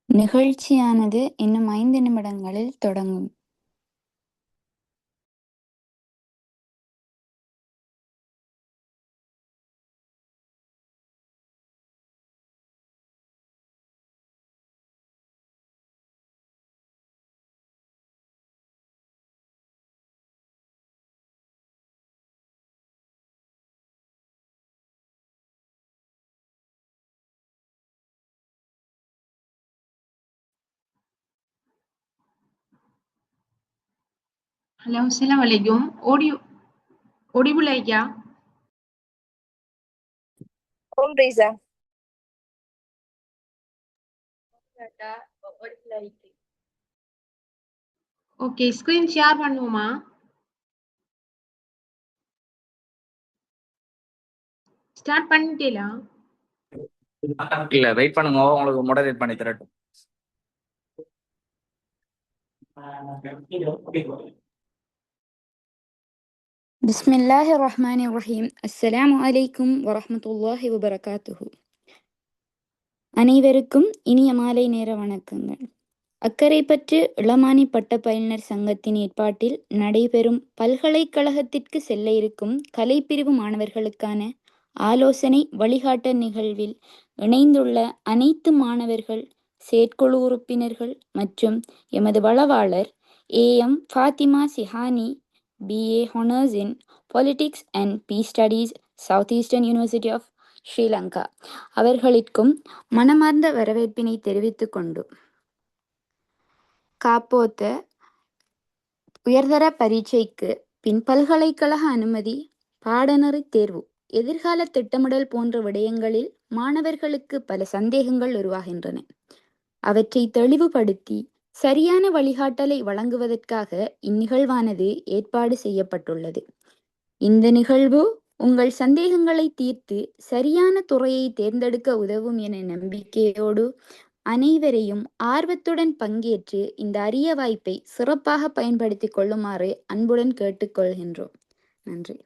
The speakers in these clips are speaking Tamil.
நிகழ்ச்சியானது இன்னும் 5 நிமிடங்களில் தொடங்கும். Hello, Assalamualaikum. Audible है क्या? कौन रेज़ा? Okay, screen share பண்ணுவோமா? Start பண்ணிட்டீங்களா? இல்ல வெயிட் பண்ணுங்க, உங்களுக்கு மாடரேட் பண்ணி தரட்டும். பிஸ்மில்லாஹிர் ரஹ்மானிர் ரஹீம். அஸ்ஸலாமு அலைக்கும் வரஹ்மத்துல்லாஹி வபரகாத்துஹு. அனைவருக்கும் இனிய மாலை நேர வணக்கங்கள். அக்கரைப்பற்று இளமானி பட்டப்பயிலுனர் சங்கத்தின் ஏற்பாட்டில் நடைபெறும் பல்கலைக்கழகத்திற்கு செல்ல இருக்கும் கலைப்பிரிவு மாணவர்களுக்கான ஆலோசனை வழிகாட்டல் நிகழ்வில் இணைந்துள்ள அனைத்து மாணவர்கள், செயற்குழு உறுப்பினர்கள் மற்றும் எமது வளவாளர் AM Fathima சிஹானி, BA Honours in Politics and Peace Studies, Southeastern University of Sri Lanka அவர்களுக்கும் மனமார்ந்த வரவேற்பினை தெரிவித்துக் கொண்டு காப்போத்த உயர்தர பரீட்சைக்கு பின் பல்கலைக்கழக அனுமதி, பாடநெறி தேர்வு, எதிர்கால திட்டமிடல் போன்ற விடயங்களில் மாணவர்களுக்கு பல சந்தேகங்கள் உருவாகின்றன. அவற்றை தெளிவுபடுத்தி சரியான வழிகாட்டலை வழங்குவதற்காக இந்நிகழ்வானது ஏற்பாடு செய்யப்பட்டுள்ளது. இந்த நிகழ்வு உங்கள் சந்தேகங்களை தீர்த்து சரியான துறையை தேர்ந்தெடுக்க உதவும் என நம்பிக்கையோடு அனைவரையும் ஆர்வத்துடன் பங்கேற்று இந்த அரிய வாய்ப்பை சிறப்பாக பயன்படுத்திக் கொள்ளுமாறு அன்புடன் கேட்டுக்கொள்கின்றோம். நன்றி.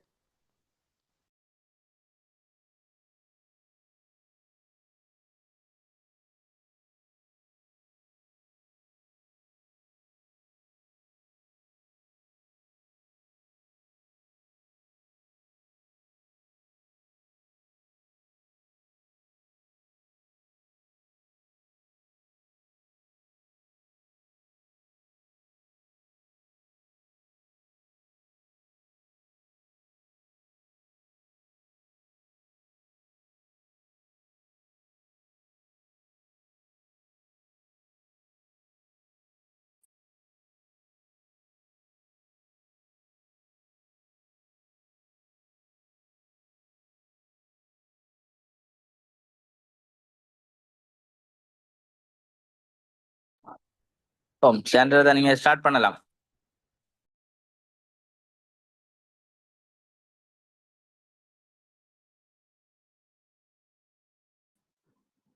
சென்றதை நீங்க ஸ்டார்ட் பண்ணலாம்.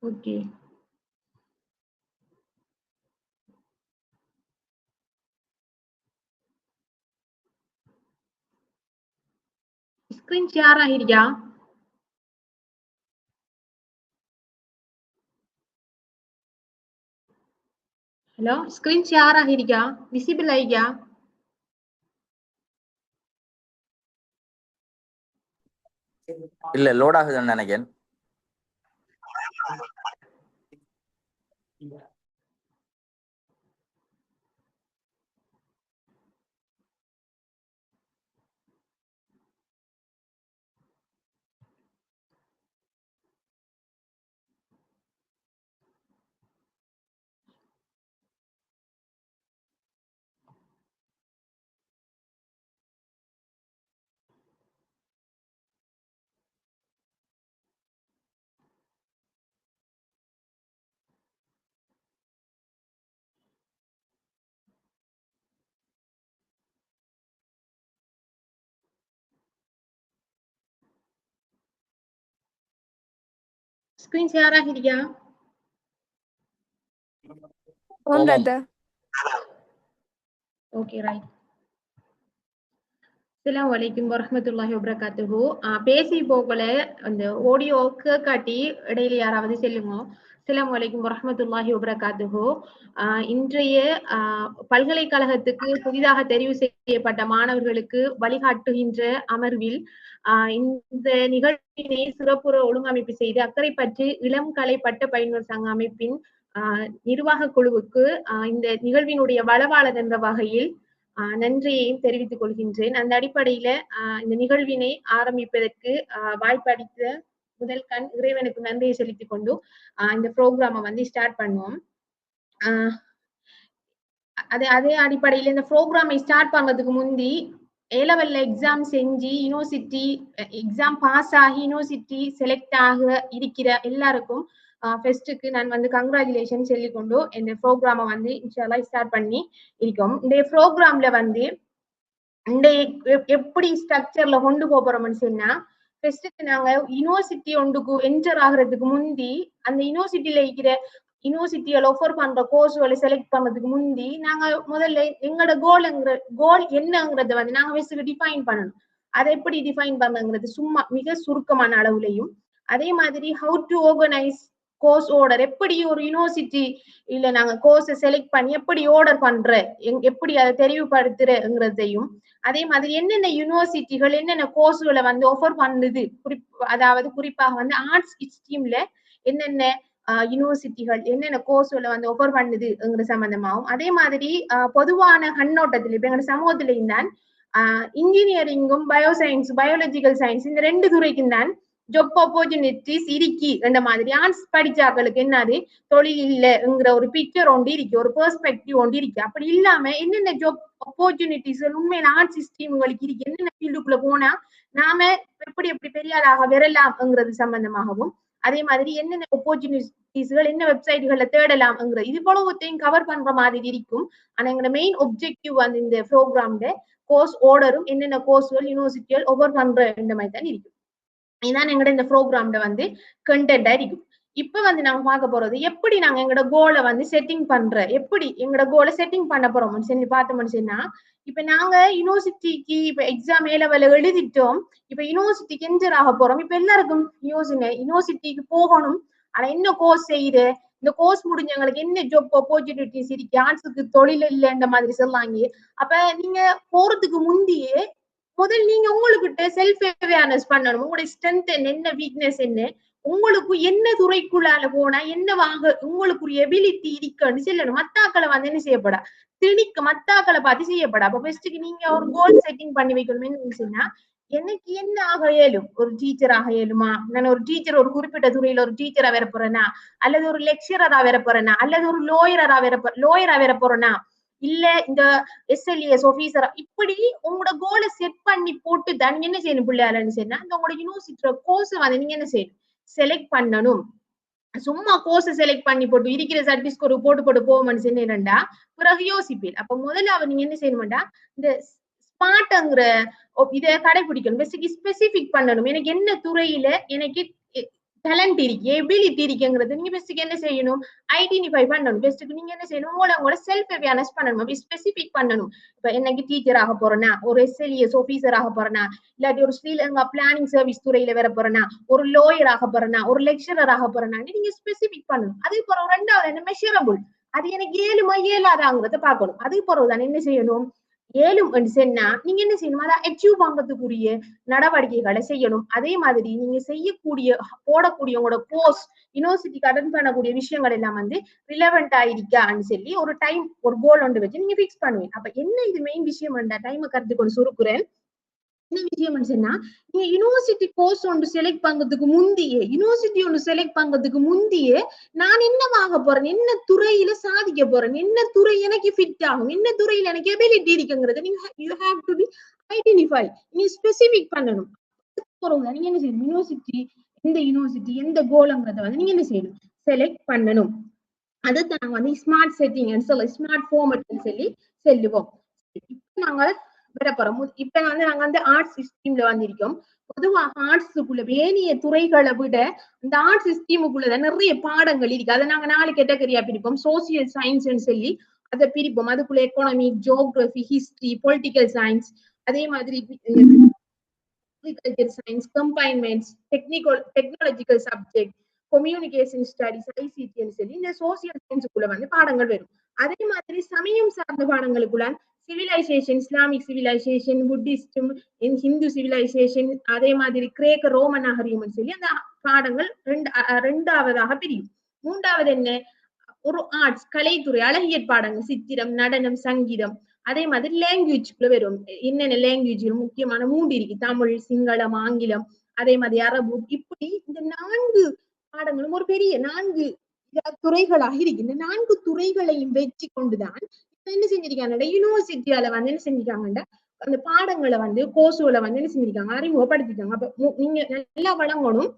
ஓகே. ஸ்கிரீன் ஷேர் ஆகிருக்கா? ஹலோ, ஸ்கிரீன் ஷேர் ஆகிருக்கா? விசிபிள் ஆகிருக்கா? இல்ல, லோட் ஆகுதுன்னு நினைக்கிறேன். ஸ்கிரீன் ஷேர் ஆகிருக்கா? Okay, right. அஸ்ஸலாமு அலைக்கும் வரஹ்மத்துல்லாஹி வபரகாத்துஹு. பேசி போகல அந்த ஆடியோ கேட்காட்டி இடையில யாராவது செல்லுங்க. அஸ்ஸலாமு அலைக்கும் வரஹ்மத்துல்லாஹி வபரகாத்துஹு. இன்றைய பல்கலைக்கழகத்துக்கு புதிதாக தெரிவு செய்யப்பட்ட மாணவர்களுக்கு வழிகாட்டுகின்ற அமர்வில் இந்த நிகழ்வினை சிறப்புற ஒழுங்கமைப்பு செய்து அக்கரைப்பற்று இளம் கலை பட்ட பயின்வர் சங்க அமைப்பின் நிர்வாக குழுவுக்கு இந்த நிகழ்வினுடைய வளவாளர் என்ற வகையில் நன்றியையும் தெரிவித்துக் கொள்கின்றேன். அந்த அடிப்படையில இந்த நிகழ்வினை ஆரம்பிப்பதற்கு வாய்ப்பளித்த முதல் கண் இறைவனுக்கு நன்றியை செலுத்திக் கொண்டு இந்த ப்ரோக்ராமை வந்து ஸ்டார்ட் பண்ணுவோம். அதே அடிப்படையில இந்த ப்ரோக்ராமை ஸ்டார்ட் பண்றதுக்கு முந்தி ஏலெவல்ல எக்ஸாம் செஞ்சு யூனிவர்சிட்டி எக்ஸாம் பாஸ் ஆகி யூனிவர்சிட்டி செலக்ட் ஆக இருக்கிற எல்லாருக்கும் ஃபெஸ்ட்டுக்கு நான் வந்து கங்க்ராச்சுலேஷன் சொல்லிக்கொண்டு இந்த ப்ரோக்ராமை வந்து இன்ஷால்லா ஸ்டார்ட் பண்ணி இருக்கோம். இந்த ப்ரோக்ராம்ல வந்து இந்த எப்படி ஸ்ட்ரக்சர்ல கொண்டு போறோம்னு சொன்னா, ஃபெஸ்ட்டுக்கு நாங்க யூனிவர்சிட்டி ஒன்றுக்கு என்டர் ஆகுறதுக்கு முந்தி அந்த யூனிவர்சிட்டியில இருக்கிற யூனிவர்சிட்டியில ஆஃபர் பண்ற கோர்ஸ்களை செலக்ட் பண்றதுக்கு முந்தி நாங்க முதல்ல எங்களோட கோல் என்னங்கிறத வந்து நாங்க ஃபெஸ்ட்டுக்கு டிஃபைன் பண்ணணும். அதை எப்படி டிஃபைன் பண்ணுங்கிறது சும்மா மிக சுருக்கமான அளவுலையும், அதே மாதிரி how to organise course order, எப்படி ஒரு யூனிவர்சிட்டி இல்ல நாங்க கோர்ஸை செலக்ட் பண்ணி எப்படி ஆர்டர் பண்ற, எப்படி அதை தெரிவுபடுத்துறங்கிறதையும், அதே மாதிரி என்னென்ன யூனிவர்சிட்டிகள் என்னென்ன கோர்ஸ்களை வந்து ஆஃபர் பண்ணுது, அதாவது குறிப்பாக வந்து ஆர்ட்ஸ் ஸ்ட்ரீம்ல என்னென்ன யூனிவர்சிட்டிகள் என்னென்ன கோர்ஸ்களை வந்து ஆஃபர் பண்ணுதுங்கிற சம்பந்தமாகவும், அதே மாதிரி பொதுவான கண்ணோட்டத்தில் இப்ப எங்க சமூகத்திலையும் தான் இன்ஜினியரிங்கும் பயோசயின்ஸ் பயாலஜிக்கல் சயின்ஸ் இந்த ரெண்டு துறைக்கும் தான் ஜாப் ஆப்பர்ச்சுனிட்டிஸ் இருக்கி என்ற மாதிரி ஆர்ட்ஸ் படிச்சாக்களுக்கு என்னது தொழில் இல்லைங்கிற ஒரு பிக்சர் ஒன்று இருக்கு, ஒரு பெர்ஸ்பெக்டிவ் ஒன்று இருக்கு. அப்படி இல்லாம என்னென்ன ஜாப் ஆப்பர்ச்சுனிட்டிஸ் உண்மையில ஆர்ட்ஸ் ஸ்ட்ரீம்களுக்கு இருக்கு, என்னென்ன ஃபீல்டுக்குள்ள போனா நாம எப்படி பெரிய ஆளாக வரலாம்ங்கிறது சம்பந்தமாகவும், அதே மாதிரி என்னென்ன ஆப்பர்ச்சுனிட்டிஸ்கள் என்ன வெப்சைட்டுகள்ல தேடலாம்ங்கிற இது போலத்தையும் கவர் பண்ற மாதிரி இருக்கும். ஆனா எங்களோட மெயின் ஒப்ஜெக்டிவ் வந்து இந்த ப்ரோக்ராம்ல கோர்ஸ் ஆர்டரும் என்னென்ன கோர்ஸ்கள் யூனிவர்சிட்டிகள் ஒவ்வொரு பண்ற இந்த மாதிரி தான் இருக்கும். இதுதான் எங்கட இந்த ப்ரோக்ராம்ல வந்து கண்டென்ட்டா இருக்கும். இப்ப வந்து நாங்க பார்க்க போறது எப்படி நாங்க எங்களோட கோலை வந்து செட்டிங் பண்ற எப்படி எங்களோட கோலை செட்டிங் பண்ண போறோம்னு சொல்லி பார்த்தோம்னு சொன்னா, இப்ப நாங்க யூனிவர்சிட்டிக்கு இப்ப எக்ஸாம் லெவல்ல எழுதிட்டோம். இப்ப யூனிவர்சிட்டிக்கு என்டர் ஆக போறோம். இப்ப எல்லாருக்கும் யோசனை யூனிவர்சிட்டிக்கு போகணும். ஆனா என்ன கோர்ஸ் செய்யுது, இந்த கோர்ஸ் முடிஞ்ச எங்களுக்கு என்ன ஜாப் ஆப்பர்ச்சுனிட்டிஸ் இருக்கு, ஆர்ட்ஸுக்கு தொழில் இல்லைன்ற மாதிரி சொல்லாங்க. அப்ப நீங்க போறதுக்கு முந்தையே முதல் நீங்க உங்களுக்கிட்ட செல்ஃப் அவேர்னஸ் பண்ணணும். உங்களுடைய ஸ்ட்ரென்த் என்ன வீக்னஸ் என்ன, உங்களுக்கு என்ன துறைக்குள்ளால போனா என்ன வாங்க உங்களுக்கு எபிலிட்டி இருக்குன்னு சொல்லணும். மத்தாக்களை வந்து என்ன செய்யப்படா திணிக்க மத்தாக்களை பார்த்து செய்யப்படா. அப்ப பெஸ்ட்டுக்கு நீங்க ஒரு கோல் செட்டிங் பண்ணி வைக்கணும். என்ன சொன்னா எனக்கு என்ன ஆக இயலும், ஒரு டீச்சர் ஆக இயலுமா, நான் ஒரு டீச்சர் ஒரு குறிப்பிட்ட துறையில ஒரு டீச்சரா வர போறேனா, அல்லது ஒரு லெக்சரரா வர போறேனா, அல்லது ஒரு லோயரா வர போறேனா, இல்ல இந்த SLES ஆபீசரா, இப்படி உங்களோட கோலை செட் பண்ணி போட்டு தான் நீங்க என்ன செய்யணும் பிள்ளையாளன்னு சொன்னா, இந்த உங்களோட யூனிவர்சிட்டியோட கோர்ஸ் வந்து நீங்க என்ன செய்யணும் செலக்ட் பண்ணணும். சும்மா கோர்ஸ் செலக்ட் பண்ணி போட்டு இருக்கிற சர்டிபிகேட் ஒரு போட்டு போவோம்னு சொன்னீங்கன்னா பிறகு யோசிப்பீர். அப்ப முதல்ல நீங்க என்ன செய்யணும்டா இந்த ஸ்மார்ட்ங்கிற இதை கடைபிடிக்கணும். பேசிக் ஸ்பெசிபிக் பண்ணணும். எனக்கு என்ன துறையில எனக்கு டேலண்ட் இருக்கு, எபிலிட்டி இருக்குங்கிறது நீங்க பெஸ்ட்டுக்கு என்ன செய்யணும் ஐடென்டிஃபை பண்ணணும். பெஸ்ட்டுக்கு நீங்க என்ன செய்யணும் உங்களோட செல்ஃப் அவேர்னஸ் பண்ணணும். அப்படி ஸ்பெசிபிக் பண்ணணும். இப்ப எனக்கு டீச்சர் ஆக போறேன்னா, ஒரு SLES ஆபீசர் ஆக போறேன்னா, இல்லாட்டி ஒரு ஸ்ரீலங்கா பிளானிங் சர்வீஸ் துறையில வர போறேன்னா, ஒரு லோயர் ஆக போறேன்னா, ஒரு லெக்சரர் ஆக போறேன்னா நீங்க ஸ்பெசிபிக் பண்ணணும். அதுக்கு பிறகு ரெண்டாவது என்ன மெஷரபிள், அது எனக்கு ஏழுமா ஏழாதாங்கிறத பார்க்கணும். அதுக்கு பிறகுதான் என்ன செய்யணும் ஏழும் சொன்னா நீங்க என்ன செய்யணும் அதை அச்சீவ் பண்றதுக்குரிய நடவடிக்கைகளை செய்யணும். அதே மாதிரி நீங்க செய்யக்கூடிய போடக்கூடிய உங்களோட கோர்ஸ் யூனிவர்சிட்டிக்கு அட்டன் பண்ணக்கூடிய விஷயங்கள் எல்லாம் வந்து ரிலவெண்டா இருக்கான்னு சொல்லி ஒரு டைம் ஒரு கோல் ஒன்று வச்சு நீங்க பிக்ஸ் பண்ணுவீங்க. அப்ப என்ன இது மெயின் விஷயம் வேண்டா டைமை கருத்து கொண்டு சுருக்குறேன். என்ன விஷயம் சொன்னா நீங்க யூனிவர்சிட்டி கோர்ஸ் ஒன்று செலக்ட் பண்றதுக்கு முந்தையே யூனிவர்சிட்டி ஒன்று செலக்ட் பண்றதுக்கு முந்தையே நான் என்னவாக போறேன், என்ன துறையில சாதிக்க போறேன், என்ன துறை எனக்கு ஃபிட் ஆகும், என்ன துறையில எனக்கு எபிலிட்டி இருக்குங்கிறது நீங்க you have to be identify. நீங்க ஸ்பெசிபிக் பண்ணணும். நீங்க என்ன செய்யணும் யூனிவர்சிட்டி எந்த கோலங்கிறத வந்து நீங்க என்ன செய்யணும் செலக்ட் பண்ணணும். அதுதான் நாங்க வந்து ஸ்மார்ட் செட்டிங் சொல்லி ஸ்மார்ட் ஃபார்மட்னு சொல்லி செல்லுவோம். இப்ப நாங்க வர போறோம். இப்ப வந்து நாங்க வந்து ஆர்ட்ஸ் ஸ்ட்ரீம்ல வந்திருக்கோம். பொதுவாக ஆர்ட்ஸுக்குள்ள ஏனைய துறைகளை விட இந்த ஆர்ட்ஸ் ஸ்ட்ரீமுக்குள்ளதான் நிறைய பாடங்கள் இருக்கு. அதை நாங்க 4 கேட்டகரியா பிரிப்போம். சோசியல் சயின்ஸ் சொல்லி அதை பிரிப்போம். அதுக்குள்ள economic, geography, history, political science, அதே மாதிரி அக்ரிகல்ச்சர் சயின்ஸ், கம்பைன்மெண்ட்ஸ், technological subject, communication studies, ICT சொல்லி இந்த சோசியல் சயின்ஸுக்குள்ள வந்து பாடங்கள் வரும். அதே மாதிரி சமயம் சார்ந்த பாடங்களுக்குள்ள சிவிலைசேஷன், இஸ்லாமிக் சிவிலைசேஷன், புத்திஸ்டம், ஹிந்து சிவிலைசேஷன், அதே மாதிரி கிரேக்க ரோமன் நாகரிகம் சொல்லி அந்த பாடங்கள் ரெண்டாவதாக பிரியும். மூன்றாவது என்ன ஒரு ஆர்ட்ஸ் கலைத்துறை அழகியல் பாடங்கள், சித்திரம், நடனம், சங்கீதம். அதே மாதிரி லாங்குவேஜ்குள்ள வரும். என்னென்ன லாங்குவேஜ் முக்கியமான 3 இருக்கு, தமிழ், சிங்களம், ஆங்கிலம், அதே மாதிரி அரபு. இப்படி இந்த 4 பாடங்களும் ஒரு பெரிய 4 துறைகளாக இருக்கு. இந்த 4 துறைகளையும் வெற்றி கொண்டுதான் என்ன செஞ்சிருக்காங்க யூனிவர்சிட்டியால வந்து என்ன செஞ்சிருக்காங்கடா அந்த பாடங்களை வந்து கோர்ஸுகளை வந்து என்ன செஞ்சிருக்காங்க அறிமுகப்படுத்திட்டாங்க. அப்ப நீங்க நல்லா வழங்கணும்.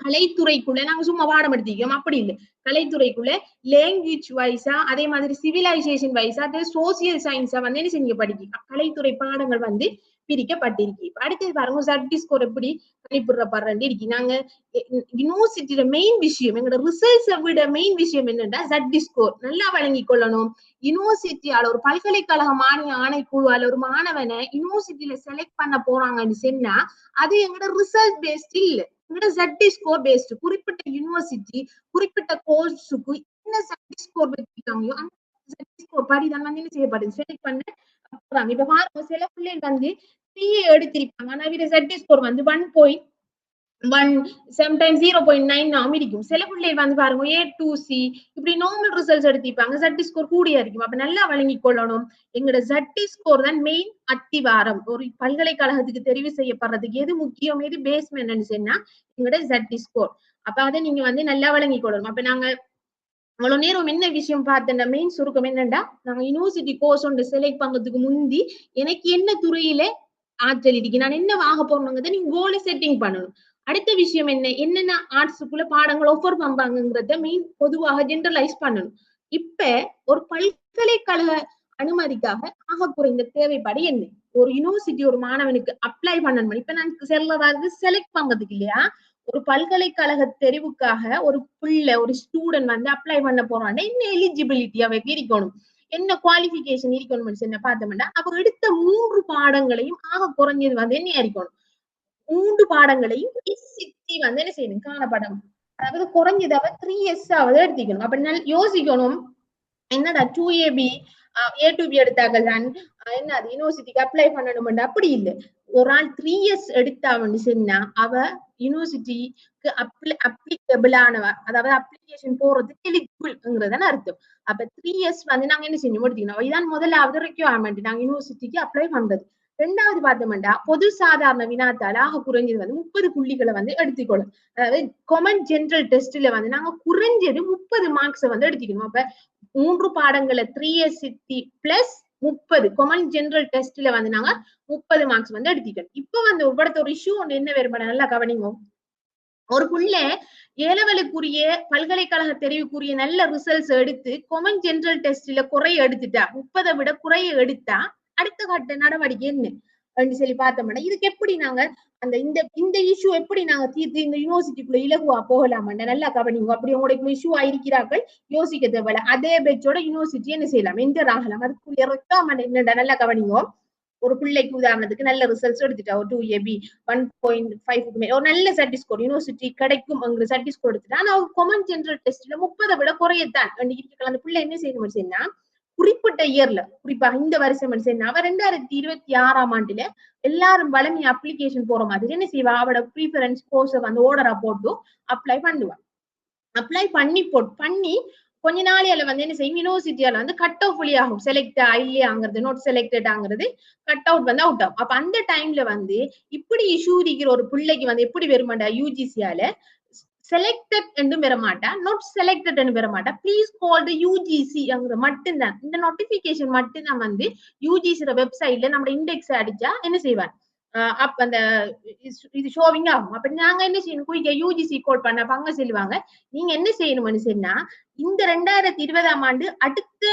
கலைத்துறைக்குள்ள நாங்க சும்மா பாடம் எடுத்திருக்கோம் அப்படி இல்லை. கலைத்துறைக்குள்ள லாங்குவேஜ் வைஸா, அதே மாதிரி சிவிலைசேஷன் வைஸா, அதே சோசியல் சயின்ஸா வந்து என்ன செஞ்சு படிக்க கலைத்துறை பாடங்கள் வந்து பிரிக்கப்பட்டிருக்கு. அடுத்தது பாருங்க சட்டி ஸ்கோர் எப்படி கணிப்பிடுறப்படுறேன் இருக்கு. நாங்க யூனிவர்சிட்டியோட மெயின் விஷயம் எங்களோட ரிசல்ட்ஸை விட மெயின் விஷயம் என்னன்னா சட்டி ஸ்கோர் நல்லா வழங்கி கொள்ளணும். யூனிவர்சிட்டியால ஒரு பல்கலைக்கழக மானிய ஆணைக்குழுவால ஒரு மாணவனை யூனிவர்சிட்டியில செலக்ட் பண்ண போறாங்கன்னு சொன்னா அது எங்களோட ரிசல்ட் பேஸ்ட் இல்ல, எங்களோட சட்டி ஸ்கோர் பேஸ்ட். குறிப்பிட்ட யூனிவர்சிட்டி குறிப்பிட்ட கோர்ஸுக்கு என்ன சட்டி ஸ்கோர் வச்சிருக்காங்களோ அந்த சட்டி ஸ்கோர் படிதான் வந்து என்ன செய்யப்படுது செலக்ட் பண்ண போறாங்க. இப்ப பாருங்க சில பிள்ளைகள் வந்து 3 எடுத்திருப்பாங்க ஆனா இவர சட்டி ஸ்கோர் வந்து 1.1 சம்டைம்ஸ் 0.9 இருக்கும். சில பிள்ளைகள் வந்து பாருங்க A2C இப்படி நார்மல் ரிசல்ட்ஸ் எடுத்திருப்பாங்க, சட்டி ஸ்கோர் கூடியா இருக்கும். அப்ப நல்லா வழங்கி கொள்ளணும். எங்களோட சட்டி ஸ்கோர் தான் மெயின் அத்திவாரம். ஒரு பல்கலைக்கழகத்துக்கு தெரிவு செய்யப்படுறதுக்கு எது முக்கியம், எது பேஸ்மெண்ட் சொன்னா எங்களோட சட்டி ஸ்கோர். அப்ப அதை நீங்க வந்து நல்லா வழங்கி கொள்ளணும். அப்ப நாங்க அவ்வளவு நேரம் என்ன விஷயம் பார்த்தேன் மெயின் சுருக்கம் என்னண்டா நாங்க யூனிவர்சிட்டி கோர்ஸ் ஒன்று செலக்ட் பண்றதுக்கு முந்தி எனக்கு என்ன துறையில ஆற்றல் இருக்கு, நான் என்ன ஆக போறோங்கிறத நீங்க கோலை செட்டிங் பண்ணணும். அடுத்த விஷயம் என்னென்ன ஆர்ட்ஸுக்குள்ள பாடங்கள் ஆஃபர் பண்றாங்கிறத மெயின் பொதுவாக ஜென்ரலைஸ் பண்ணணும். இப்ப ஒரு பல்கலைக்கழக அனுமதிக்காக ஆக குறைந்த தேவைப்பாடு என்ன? ஒரு யூனிவர்சிட்டி ஒரு மாணவனுக்கு அப்ளை பண்ணணும். இப்ப நான் செல்றது செலக்ட் பண்றதுக்கு இல்லையா, ஒரு பல்கலைக்கழக தெரிவுக்காக ஒரு பிள்ளை ஒரு ஸ்டூடெண்ட் வந்து அப்ளை பண்ண போறான்னா என்ன எலிஜிபிலிட்டி அவைக்கு இருக்கணும், என்ன குவாலிபிகேஷன் இருக்கணும் என்ன பார்த்தோம்னா, அவ எடுத்த 3 பாடங்களையும் ஆக குறைஞ்சது வந்து என்ன இருக்கணும், 3 பாடங்களையும் சித்தி வந்து என்ன செய்யணும் காணப்படும். அதாவது குறைஞ்சது அவ 3 years ஆவது எடுத்துக்கணும். அப்ப யோசிக்கணும், என்னடா 2AB A2B எடுத்தாங்க தான் என்ன யூனிவர்சிட்டிக்கு அப்ளை பண்ணணும். அப்படி இல்லை, ஒரு ஆள் 3 years எடுத்தாவன்னு சொன்னா அவ யூனிவர்சிட்டிக்கு அப்ளிகபிள் ஆனவ, அதாவது அப்ளிகேஷன் போறதுக்கு எலிஜிபிள்ங்கிறதான அர்த்தம். அப்ப 3 years வந்து நாங்க என்ன செய்யணும் எடுத்துக்கணும். இதான் முதலாவது ரெக்யர்மெண்ட் நாங்க யூனிவர்சிட்டிக்கு அப்ளை பண்றது. ரெண்டாவது பார்த்தோம்னா பொது சாதாரண வினாத்தால ஆக குறைஞ்சது வந்து 30 புள்ளிகளை வந்து எடுத்துக்கணும். அதாவது காமன் ஜெனரல் டெஸ்ட்ல வந்து நாங்க குறைஞ்சது 30 மார்க்ஸ் வந்து எடுத்துக்கணும். அப்ப 3 பாடங்களை 3 years பிளஸ் 30 காமன் ஜெனரல் டெஸ்ட்ல வந்து நாங்க 30 மார்க்ஸ் வந்து எடுத்துக்கணும். இப்ப வந்து ஒவ்வொருத்த ஒரு இஷ்யூ ஒன்று என்ன வேறுபட நல்லா கவனிங்க. ஒரு புள்ள ஏலவலுக்குரிய பல்கலைக்கழக தெரிவுக்குரிய நல்ல ரிசல்ட்ஸ் எடுத்து காமன் ஜெனரல் டெஸ்ட்ல குறைய எடுத்துட்டா, 30 விட குறைய எடுத்தா அடுத்த கட்ட நடவடிக்கை என்ன சொல்லி பார்த்தோம்னா, இதுக்கு எப்படி நாங்க அந்த இந்த இஷ்யூ எப்படி நாங்க தீர்த்து இந்த யூனிவர்சிட்டிக்குள்ள இலகுவா போகலாம்னா நல்லா கவனிங்க. அப்படி உங்களுக்கு இஷ்யூ ஆயிருக்கிறார்கள் யோசிக்க தேவையில்ல. அதே பேச்சோட யூனிவர்சிட்டி என்ன செய்யலாம், என்டர் ஆகலாம். அதுக்குரிய ரெக்காமெண்ட் என்னடா நல்லா கவனிங்க. ஒரு பிள்ளைக்கு உதாரணத்துக்கு நல்ல ரிசல்ட்ஸ் எடுத்துட்டா, ஒரு 2AB 1.5 ஒரு நல்ல சர்டிஸ்கோர் யூனிவர்சிட்டி கிடைக்கும் சர்டிஸ்கோர் எடுத்துட்டா, ஆனா காமன் ஜெனரல் டெஸ்ட்ல 30 விட குறையத்தான் அந்த பிள்ளை என்ன செய்யணும் சொன்னா, குறிப்பிட்ட இயர்ல குறிப்பாக இந்த வருஷம் அவர் 2026ஆம் ஆண்டுல எல்லாரும் வளமை அப்ளிகேஷன் போற மாதிரி என்ன செய்வா, அவட ப்ரீஃபரன்ஸ் கோர்ஸை வந்து ஓர்டரா போட்டு அப்ளை பண்ணுவா. அப்ளை பண்ணி கொஞ்ச நாளையில வந்து என்ன செய்யும், யூனிவர்சிட்டியால வந்து கட் ஆஃப் ஆகும், செலக்ட் இல்லையாங்கிறது, நோட் செலக்டட் ஆங்கிறது கட் அவுட் வந்து அவுட் ஆகும். அப்ப அந்த டைம்ல வந்து இப்படி இஷ்யூ இருக்கிற ஒரு பிள்ளைக்கு வந்து எப்படி வருமாண்டா, யூஜிசியால செலக்டட் என்று பெற மாட்டா, நாட் செலக்டட் என்று பெற மாட்டா, ப்ளீஸ் கால் த யூஜிசி அங்க மட்டும்தான் இந்த நோட்டிபிகேஷன் மட்டும்தான் வந்து யூஜிசி வெப்சைட்ல நம்ம இண்டெக்ஸ் அடிச்சா என்ன செய்வான், அப்ப அந்த இது ஷோவிங் ஆகும். அப்ப நாங்க என்ன செய்யணும், குயிக்க யூஜிசி கோட் பண்ண பங்க சொல்லுவாங்க, நீங்க என்ன செய்யணும்னு சொன்னா இந்த 2020ஆம் ஆண்டு அடுத்த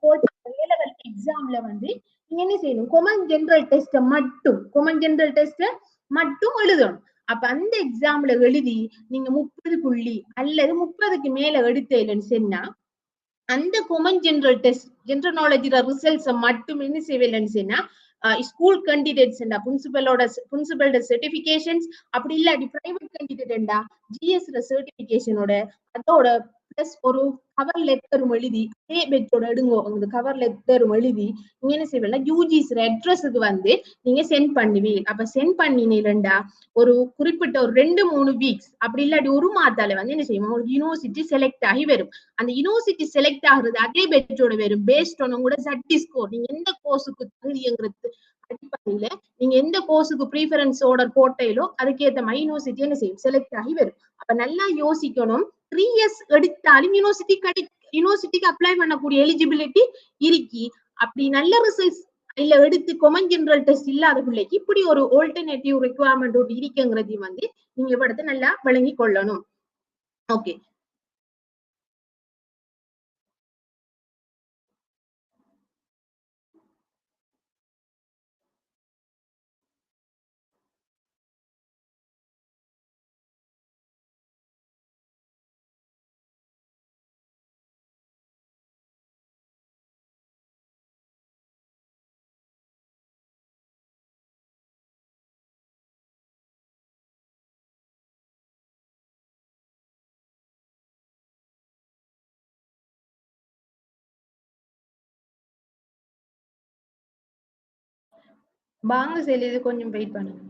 கோட் ஏலெவல் எக்ஸாம்ல வந்து நீங்க என்ன செய்யணும், காமன் ஜெனரல் டெஸ்ட் மட்டும் எழுதணும். அப்ப அந்த எக்ஸாம்ல எழுதி நீங்க 30 புள்ளி அல்லது 30க்கு மேல எடுத்தேன்னு சொன்னா அந்த common general test general knowledge results மட்டும் என்ன செய்யலன்னு சொன்னா ஸ்கூல் கேண்டிடேட்ஸ் பிரின்சிபலோட சர்டிபிகேஷன்ஸ், அப்படி இல்லாட்டி பிரைவேட் கேண்டிடேட்டா ஜிஎஸ் சர்டிபிகேஷனோட அதோட பிளஸ் ஒரு கவர் லெட்டரும் எழுதி அதே பெச்சோட எடுங்கோ, அந்த கவர் லெட்டரும் எழுதி நீங்க என்ன செய்வீங்க, யூஜிஸ் அட்ரஸுக்கு வந்து நீங்க சென்ட் பண்ணுவீங்க. அப்ப சென்ட் பண்ணினீங்கடா ஒரு குறிப்பிட்ட ஒரு 2-3 வீக்ஸ் அப்படி இல்லாட்டி ஒரு மாதால வந்து என்ன செய்வோம், ஒரு யூனிவர்சிட்டி செலக்ட் ஆகி வரும். அந்த யூனிவர்சிட்டி செலக்ட் ஆகுறது அதே பெச்சோட வரும், பேஸ்ட் ஆன் உங்களோட சர்டிஸ்கோர், நீங்க எந்த கோர்ஸுக்கு தகுதிங்கிறது அடிப்படையில நீங்க எந்த கோர்ஸுக்கு ப்ரீஃபரன்ஸ் ஆர்டர் போட்டீங்களோ அதுக்கேற்ற மாதிரி யூனிவர்சிட்டி என்ன செய்யும், செலக்ட் ஆகி வரும். அப்ப நல்லா யோசிக்கணும், 3 years எடுத்தாலும் யூனிவர்சிட்டிக்கு அப்ளை பண்ணக்கூடிய எலிஜிபிலிட்டி இருக்கி, அப்படி நல்ல ரிசல்ட்ஸ் இல்ல எடுத்து காமன் ஜெனரல் டெஸ்ட் இல்லாத பிள்ளைக்கு இப்படி ஒரு ஆல்டர்னேட்டிவ் ரெக்குவயர்மெண்ட் இருக்குங்கிறதையும் வந்து நீங்க இவ்வளவு நல்லா விளங்கி கொள்ளணும். ஓகே. வாங்க செல்லு, கொஞ்சம் வெயிட் பண்ணுங்க.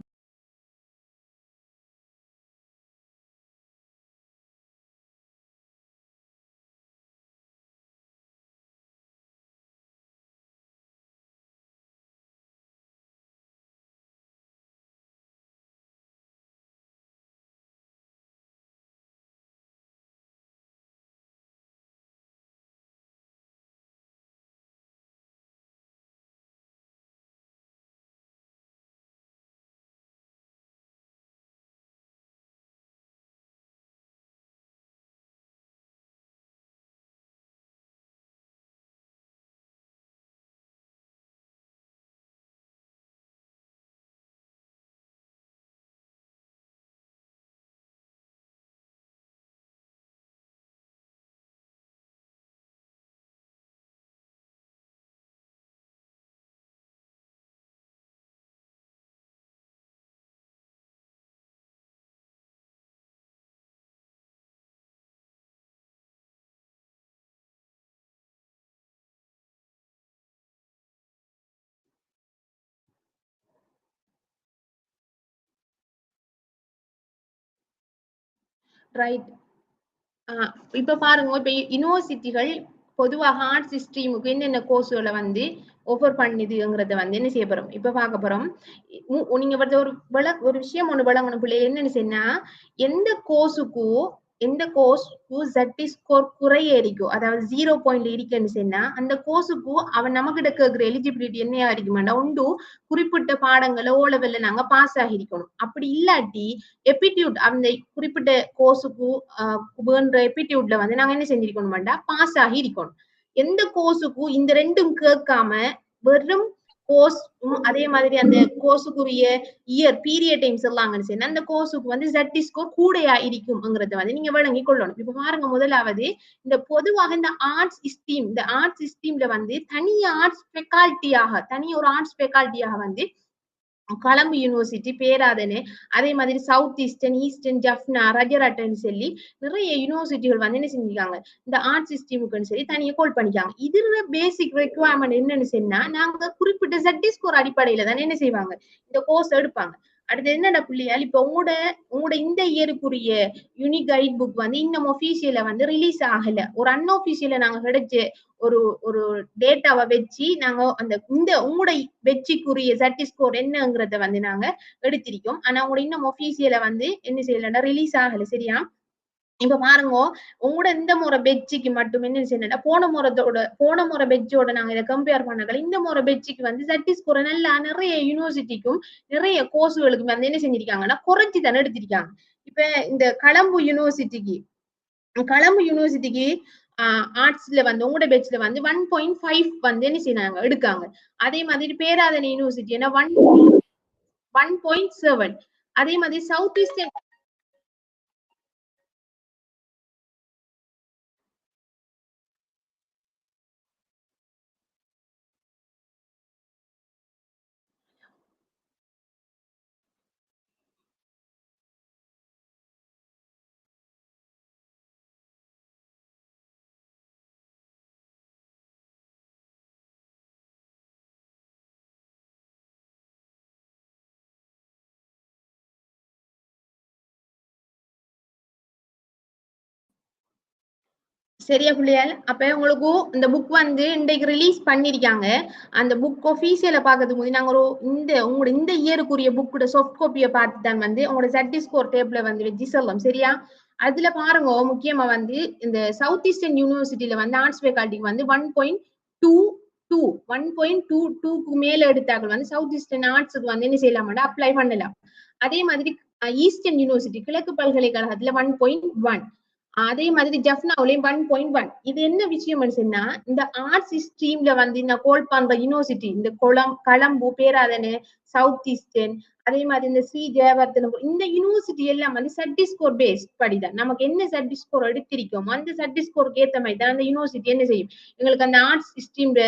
ரைட். இப்ப பாருங்க, இப்ப யூனிவர்சிட்டிகள் பொதுவாக ஆர்ட்ஸ் ஸ்ட்ரீமுக்கு என்னென்ன கோர்ஸ்களை வந்து ஆஃபர் பண்ணுதுங்கிறத வந்து என்ன செய்ய போறோம், இப்ப பார்க்க போறோம். நீங்க ஒரு விஷயம் ஒண்ணு விளங்கணும் பிள்ளை, என்னன்னு சொன்னா எந்த கோர்ஸுக்கு ZT ஸ்கோர் குறைய இருக்கோ, அதாவது 0 இருக்குன்னு சொன்னா அந்த கோர்ஸுக்கு அவன் நமக்கு கேட்கிற எலிஜிபிலிட்டி என்னையா இருக்குமாண்டா, உண்டு குறிப்பிட்ட பாடங்களை ஓ லெவல்ல நாங்க பாஸ் ஆகிருக்கணும். அப்படி இல்லாட்டி எபிடியூட் அந்த குறிப்பிட்ட கோர்ஸுக்கு வேண்ட எபிடியூட்ல வந்து நாங்க என்ன செஞ்சிருக்கணும்டா, பாஸ் ஆகி இருக்கணும். எந்த கோர்ஸுக்கும் இந்த ரெண்டும் கேட்காம வெறும் கோர்ஸ், அதே மாதிரி அந்த கோர்ஸுக்குரிய இயர் பீரியட் டைம்ஸ் எல்லாம் சொன்னா அந்த கோர்ஸுக்கு வந்து ZT ஸ்கோர் கூடையா இருக்கும்ங்கிறத வந்து நீங்க விளங்கி கொள்ளணும். இப்ப பாருங்க, முதலாவது இந்த பொதுவாக இந்த ஆர்ட்ஸ் ஸ்ட்ரீம்ல வந்து தனி ஒரு ஆர்ட்ஸ் ஃபேக்கல்ட்டியாக வந்து கொலம்பு யூனிவர்சிட்டி, பேராதனை, அதே மாதிரி சவுத் ஈஸ்டர்ன், ஜஃப்னா, ரஜரட்டன் சொல்லி நிறைய யூனிவர்சிட்டிகள் வந்து என்ன செஞ்சிருக்காங்க, இந்த ஆர்ட்ஸ் சிஸ்டமுக்குன்னு சொல்லி தனியா கோல் பண்ணிக்காங்க. இதுல பேசிக் ரெக்குவயர்மெண்ட் என்னன்னு சொன்னா, நாங்க குறிப்பிட்ட ZT ஸ்கோர் அடிப்படையில தானே என்ன செய்வாங்க, இந்த கோர்ஸ் எடுப்பாங்க. அடுத்து என்னடா பிள்ளையால், இப்ப உங்களோட இந்த இயருக்குரிய யூனிக் கைட் புக் வந்து இன்னும் ஒபிஷியல வந்து ரிலீஸ் ஆகல. ஒரு அன்ஒபிஷியல நாங்க கிடைச்ச ஒரு டேட்டாவை வச்சு நாங்க உங்களோட வெற்றிக்குரிய ZT ஸ்கோர் என்னங்கிறத வந்து நாங்க எடுத்திருக்கோம். ஆனா உங்களோட இன்னும் ஒபிஷியல வந்து என்ன செய்யலன்னா ரிலீஸ் ஆகல. சரியா? இப்ப பாருங்க, உங்களோட இந்த முறை பெட்ஜுக்கு மட்டும் என்ன செய்யணும்னா, போன முறை பெட்ஜோட நாங்க இதை கம்பேர் பண்ணாங்க. இந்த முறை பெட்ஜுக்கு வந்து ZT ஸ்கோர் நல்லா நிறைய யூனிவர்சிட்டிக்கும் நிறைய கோர்ஸுகளுக்கும் வந்து என்ன செஞ்சிருக்காங்கன்னா குறைச்சி தானே எடுத்திருக்காங்க. இப்ப இந்த கொலம்பு யூனிவர்சிட்டிக்கு ஆர்ட்ஸ்ல வந்து உங்களோட பெட்ச்ல வந்து 1.5 வந்து என்ன செய்யறாங்க, எடுக்காங்க. அதே மாதிரி பேராதனை யூனிவர்சிட்டி 1.7. அதே மாதிரி சவுத் ஈஸ்டர்ன் சரியா பிள்ளையால்? அப்ப உங்களுக்கு இந்த புக் வந்து இன்றைக்கு ரிலீஸ் பண்ணிருக்காங்க. அந்த புக் ஒபிஷியல பாக்கிறதுக்கு முன்னாடி நாங்க உங்களோட இந்த இயருக்குரிய புக்கோட சாஃப்ட் காப்பியை பார்த்து தான் வந்து உங்களோட ZT ஸ்கோர் டேபிள வந்து வச்சு சொல்லலாம். சரியா? அதுல பாருங்க, முக்கியமா வந்து இந்த சவுத் ஈஸ்டர்ன் யூனிவர்சிட்டியில வந்து ஆர்ட்ஸ் ஃபேக்கல்ட்டிக்கு வந்து 1.22க்கு மேல எடுத்தார்கள் வந்து சவுத் ஈஸ்டர்ன் ஆர்ட்ஸுக்கு வந்து என்ன செய்யலாமா, அப்ளை பண்ணலாம். அதே மாதிரி ஈஸ்டர்ன் யூனிவர்சிட்டி கிழக்கு பல்கலைக்கழகத்துல 1.1, அதே மாதிரி ஜஃப்னாவிலையும் 1.1. இது என்ன விஷயம் சொன்னா, இந்த ஆர்ட்ஸ் ஸ்ட்ரீம்ல வந்து இந்த கோல் பண்ற யூனிவர்சிட்டி, இந்த கொலம்பு, பேராதனை, சவுத் ஈஸ்டர்ன், அதே மாதிரி இந்த ஸ்ரீ ஜெயவர்தனம், இந்த யூனிவர்சிட்டி எல்லாம் வந்து ZT ஸ்கோர் பேஸ் படிதான். நமக்கு என்ன ZT ஸ்கோர் எடுத்திருக்கோம் அந்த ZT ஸ்கோருக்கு ஏத்த மாதிரி தான் அந்த யூனிவர்சிட்டி என்ன செய்யும், எங்களுக்கு அந்த ஆர்ட்ஸ் ஸ்ட்ரீம்ல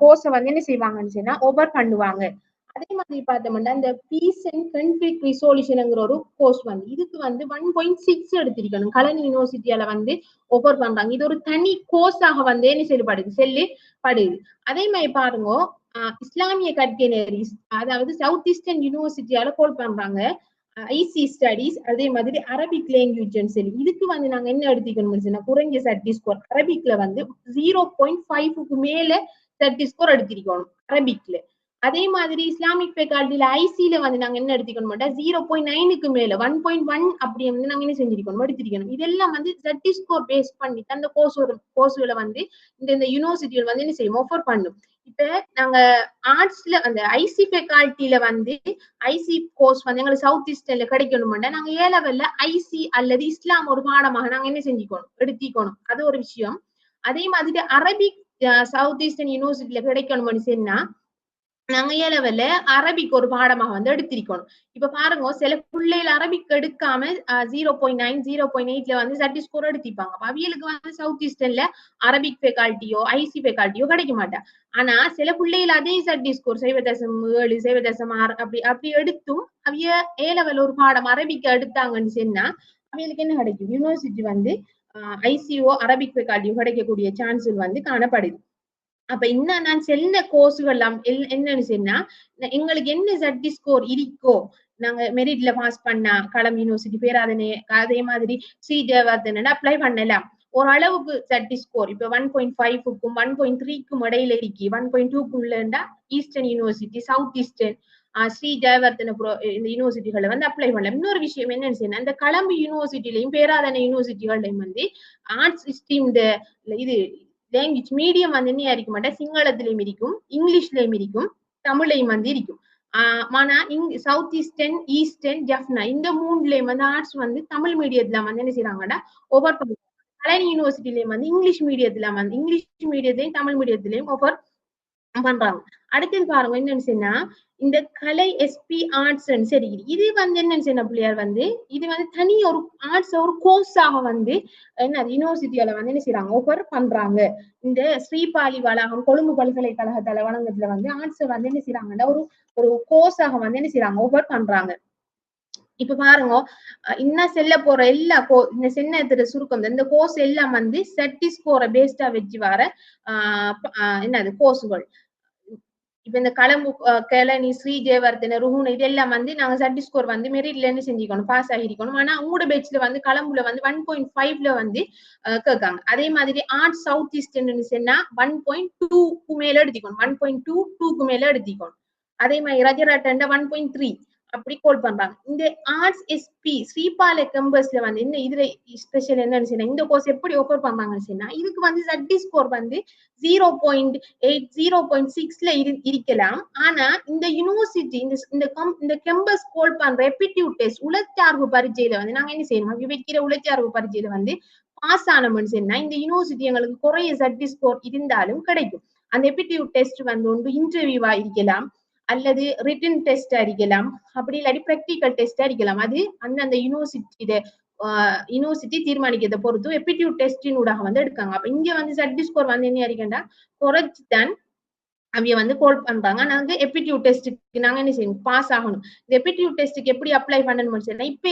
கோர்ஸை வந்து என்ன செய்வாங்கன்னு சொன்னா ஓவர் பண்ணுவாங்க. அதே மாதிரி பார்த்தோம்னா இந்த பீஸ் அண்ட் கன்ஃபிளிக்ட் ரிசோல்யூஷன்ங்கிற ஒரு கோர்ஸ் வந்து இதுக்கு வந்து 1.6 எடுத்திருக்கணும். கலனி யூனிவர்சிட்டியால வந்து ஆஃபர் பண்றாங்க. இது ஒரு தனி கோர்ஸாக வந்து என்ன செல்லப்படுது. அதே மாதிரி பாருங்க, இஸ்லாமிய கற்கைனரிஸ், அதாவது சவுத் ஈஸ்டர்ன் யூனிவர்சிட்டியால கோல் பண்றாங்க IC ஸ்டடிஸ், அதே மாதிரி அரபிக் லாங்குவேஜ் சொல்லி இதுக்கு வந்து நாங்க என்ன எடுத்துக்கணும், குறைஞ்ச ZT ஸ்கோர் அரபிக்ல வந்து 0.5க்கு மேல ZT ஸ்கோர் எடுத்திருக்கணும் அரபிக்ல. அதே மாதிரி இஸ்லாமிக் ஃபேக்கல்ட்டில ICல வந்து நாங்க என்ன எடுத்துக்கணும், 0.9க்கு மேல 1.1 அப்படி வந்து நாங்க என்ன செஞ்சிருக்கணும், எடுத்திருக்கணும். இதெல்லாம் வந்து ZT ஸ்கோர் பேஸ் பண்ணி அந்த கோர்ஸ்களை வந்து இந்த யூனிவர்சிட்டிகள் வந்து என்ன செய்யும், ஆஃபர் பண்ணும். இப்ப நாங்க ஆர்ட்ஸ்ல அந்த IC ஃபேக்கல்ட்டில வந்து IC கோர்ஸ் வந்து எங்களுக்கு சவுத் ஈஸ்டர்ன்ல கிடைக்கணும்னா நாங்க A லெவல்ல IC அல்லது இஸ்லாம் ஒரு பாடமாக நாங்க என்ன செஞ்சுக்கணும், எடுத்திக்கணும். அது ஒரு விஷயம். அதே மாதிரி அரபிக் சவுத் ஈஸ்டர்ன் யூனிவர்சிட்டியில கிடைக்கணும்னு சொன்னா நாங்க A லெவல்ல அரபிக் ஒரு பாடமாக வந்து எடுத்திருக்கணும். இப்ப பாருங்க, சில பிள்ளைகள் அரபிக் எடுக்காம 0.9 0.8ல வந்து ZT ஸ்கோர் எடுத்திப்பாங்க. அவியலுக்கு வந்து சவுத் ஈஸ்டர்ன்ல அரபிக் ஃபேக்கல்ட்டியோ IC ஃபேக்கல்ட்டியோ கிடைக்க மாட்டேன். ஆனா சில பிள்ளைகள் அதே ZT ஸ்கோர் 0.7 0.6 அப்படி எடுத்தும் அவிய A லெவல் ஒரு பாடம் அரபிக் எடுத்தாங்கன்னு சொன்னா அவியலுக்கு என்ன கிடைக்கும், யூனிவர்சிட்டி வந்து ICO அரபிக் ஃபேக்கல்ட்டியோ கிடைக்கக்கூடிய சான்சஸ் வந்து காணப்படுது. அப்ப இன்னும் நான் செல்ல கோர்ஸுகள் என்னன்னு சொன்னா, எங்களுக்கு என்ன ZT ஸ்கோர் இருக்கோ நாங்க மெரிட்ல பாஸ் பண்ணா களம் யூனிவர்சிட்டி பேராதனை அதே மாதிரி ஸ்ரீ ஜெயவர்தன் அப்ளை பண்ணலாம். ஓரளவுக்கு சட்டி ஸ்கோர் இப்ப 1.5க்கும் 1.3க்கும் இடையில இருக்கு. 1.2க்குள்ளா Eastern University, South Eastern, Sri Jayawardena இந்த யூனிவர்சிட்டிகளை வந்து அப்ளை பண்ணலாம். இன்னொரு விஷயம் என்னன்னு சொன்னா, இந்த கொலம்பு யூனிவர்சிட்டிலையும் பேராதனை யூனிவர்சிட்டிகள்லையும் வந்து ஆர்ட்ஸ் ஸ்ட்ரீம் இது லாங்குவேஜ் மீடியம் வந்து என்ன இருக்க மாட்டேன், சிங்களத்திலையும் இருக்கும், இங்கிலீஷ்லயும் இருக்கும், தமிழையும் வந்து இருக்கும். ஆனா சவுத் ஈஸ்டர்ன், ஈஸ்டர்ன், ஜஃப்னா இந்த மூணுலயும் வந்து ஆர்ட்ஸ் வந்து தமிழ் மீடியத்துல வந்து என்ன செய்யறாங்கன்னா ஓவர் பண்ணுவாங்க. கலைஞர் யூனிவர்சிட்டிலயும் வந்து இங்கிலீஷ் மீடியத்துல வந்து இங்கிலீஷ் மீடியத்திலையும் தமிழ் மீடியத்திலையும் ஓவர் பண்றாங்க. அடுத்தது பாருங்க என்னன்னு சொன்னா, இந்த கலை எஸ்பி ஆர்ட்ஸ் சரி, இது வந்து என்னன்னு சொன்ன பிள்ளையார் வந்து இது வந்து தனி ஒரு ஆர்ட்ஸ் ஒரு கோர்ஸாக வந்து என்ன யூனிவர்சிட்டியால வந்து என்ன செய்யறாங்க ஓஃபர் பண்றாங்க. இந்த ஸ்ரீபாலி வளாகம் கொழும்பு பல்கலைக்கழகத்தால வழங்கத்துல வந்து ஆர்ட்ஸ் வந்து என்ன செய்யறாங்கன்னா ஒரு கோர்ஸாக வந்து என்ன செய்யறாங்க ஓஃபர் பண்றாங்க. இப்ப பாருங்க இன்னும் செல்ல போற எல்லா இந்த சின்ன சுருக்கம் இந்த கோர்ஸ் எல்லாம் வந்து சட்டி ஸ்கோரை பேஸ்டா வச்சு வர என்னது கோர்ஸுகள். இப்ப இந்த களம்பு கேளனி, ஸ்ரீ ஜெயவர்தன, ருஹுன் இதெல்லாம் வந்து நாங்க சட்டி ஸ்கோர் வந்து மெரிட்ல இருந்து செஞ்சுக்கணும், பாஸ் ஆகிருக்கணும். ஆனா உங்களோட பேட்ச்ல வந்து களம்புல வந்து 1.5ல வந்து கேட்காங்க. அதே மாதிரி ஆர்ட்ஸ் சவுத் ஈஸ்டர்ன் சொன்னா 1.2க்கு மேல எடுத்திக்கணும், 1.22க்கு மேல எடுத்திக்கணும். அதே மாதிரி ரஜராட்டன்ட 1.3 அப்படி கோல் பண்றாங்க. இந்த ஆர்ட்ஸ் எஸ்பி ஸ்ரீபால கேம்பஸ்ல வந்து என்ன இதுல ஸ்பெஷல் என்னன்னு சொன்னா, இந்த கோர்ஸ் எப்படி ஆஃபர் பண்றாங்கன்னு சொன்னா, இதுக்கு வந்து சட்டி ஸ்கோர் வந்து 0.8 0.6ல இருக்கலாம். ஆனா இந்த யூனிவர்சிட்டி இந்த கேம்பஸ் கோல் பண்ற எப்டிடியூட் டெஸ்ட் உளச்சார்பு பரீட்சையில வந்து நாங்க என்ன செய்யணும், வைக்கிற உளச்சார்பு பரீட்சையில வந்து பாஸ் ஆனோம்னு சொன்னா இந்த யூனிவர்சிட்டி எங்களுக்கு குறைய சட்டி ஸ்கோர் இருந்தாலும் கிடைக்கும். அந்த எப்டிடியூட் டெஸ்ட் வந்து ஒன்று இன்டர்வியூவா இருக்கலாம், அல்லது ரிட்டன் டெஸ்ட் அடிக்கலாம், அப்படி இல்லாட்டி பிராக்டிக்கல் டெஸ்ட் அடிக்கலாம். அது அந்த யூனிவர்சிட்டி தீர்மானிக்கிறத பொறுத்து எப்டிடியூட் டெஸ்டின் ஊடாக வந்து எடுக்காங்க. அப்ப இங்க வந்து சட்டி ஸ்கோர் வந்து என்ன இருக்கா குறைச்சுதான் அவைய வந்து கோல் பண்றாங்க. நாங்க எப்டிடியூட் டெஸ்ட்டுக்கு நாங்க என்ன செய்யணும், பாஸ் ஆகணும். இந்த எப்டிடியூட் டெஸ்ட்டுக்கு எப்படி அப்ளை பண்ணணும்னு சொன்னா, இப்ப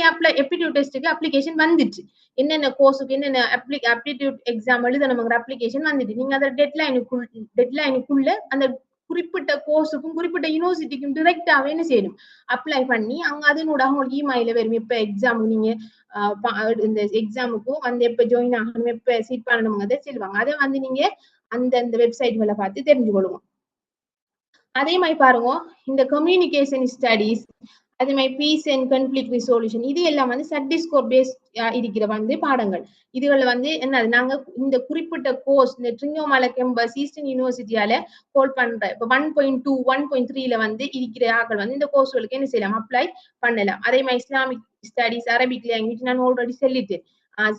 எப்டிடியூட் டெஸ்ட்டுக்கு அப்ளிகேஷன் வந்துச்சு, என்னென்ன கோர்ஸுக்கு என்னென்ன அப்டிடியூட் எக்ஸாம் எழுதணுங்கிற அப்ளிகேஷன் வந்துட்டு நீங்க அந்த டெட்லைனுக்குள்ள அந்த குறிப்பிட்ட கோர்ஸுக்கும் குறிப்பிட்ட யூனிவர்சிட்டிக்கும் டிரெக்டாவே என்ன செய்யணும், அப்ளை பண்ணி அங்க அதனோட உங்களுக்கு இமெயில வரும். இப்ப எக்ஸாம் நீங்க இந்த எக்ஸாமுக்கும் வந்து எப்ப ஜாயின் ஆகணும், எப்ப சீட் பண்ணணுங்கிறத சொல்லுவாங்க. அதை வந்து நீங்க அந்த வெப்சைட்களை பார்த்து தெரிஞ்சு கொள்ளுவோம். அதே மாதிரி பாருங்க இந்த கம்யூனிகேஷன் ஸ்டடீஸ், அதே மாதிரி பீஸ் அண்ட் கான்ஃப்ளிக்ட் ரிசொல்யூஷன், இது எல்லாம் வந்து சட்டி ஸ்கோர் பேஸ் இருக்கிற வந்து பாடங்கள். இதுகளை வந்து என்ன நாங்க இந்த குறிப்பிட்ட கோர்ஸ் இந்த ட்ரிங்கோமலை கேம்பஸ் ஈஸ்டர்ன் யூனிவர்சிட்டியால கோல் பண்ற இப்ப 1.2 1.3ல வந்து இருக்கிற ஆக்கள் வந்து இந்த கோர்ஸ்களுக்கு என்ன செய்யலாம், அப்ளை பண்ணலாம். அதே மாதிரி இஸ்லாமிக் ஸ்டடீஸ், அரபிக் லாங்குவேஜ் நான் ஆல்ரெடி சொல்லிட்டேன்.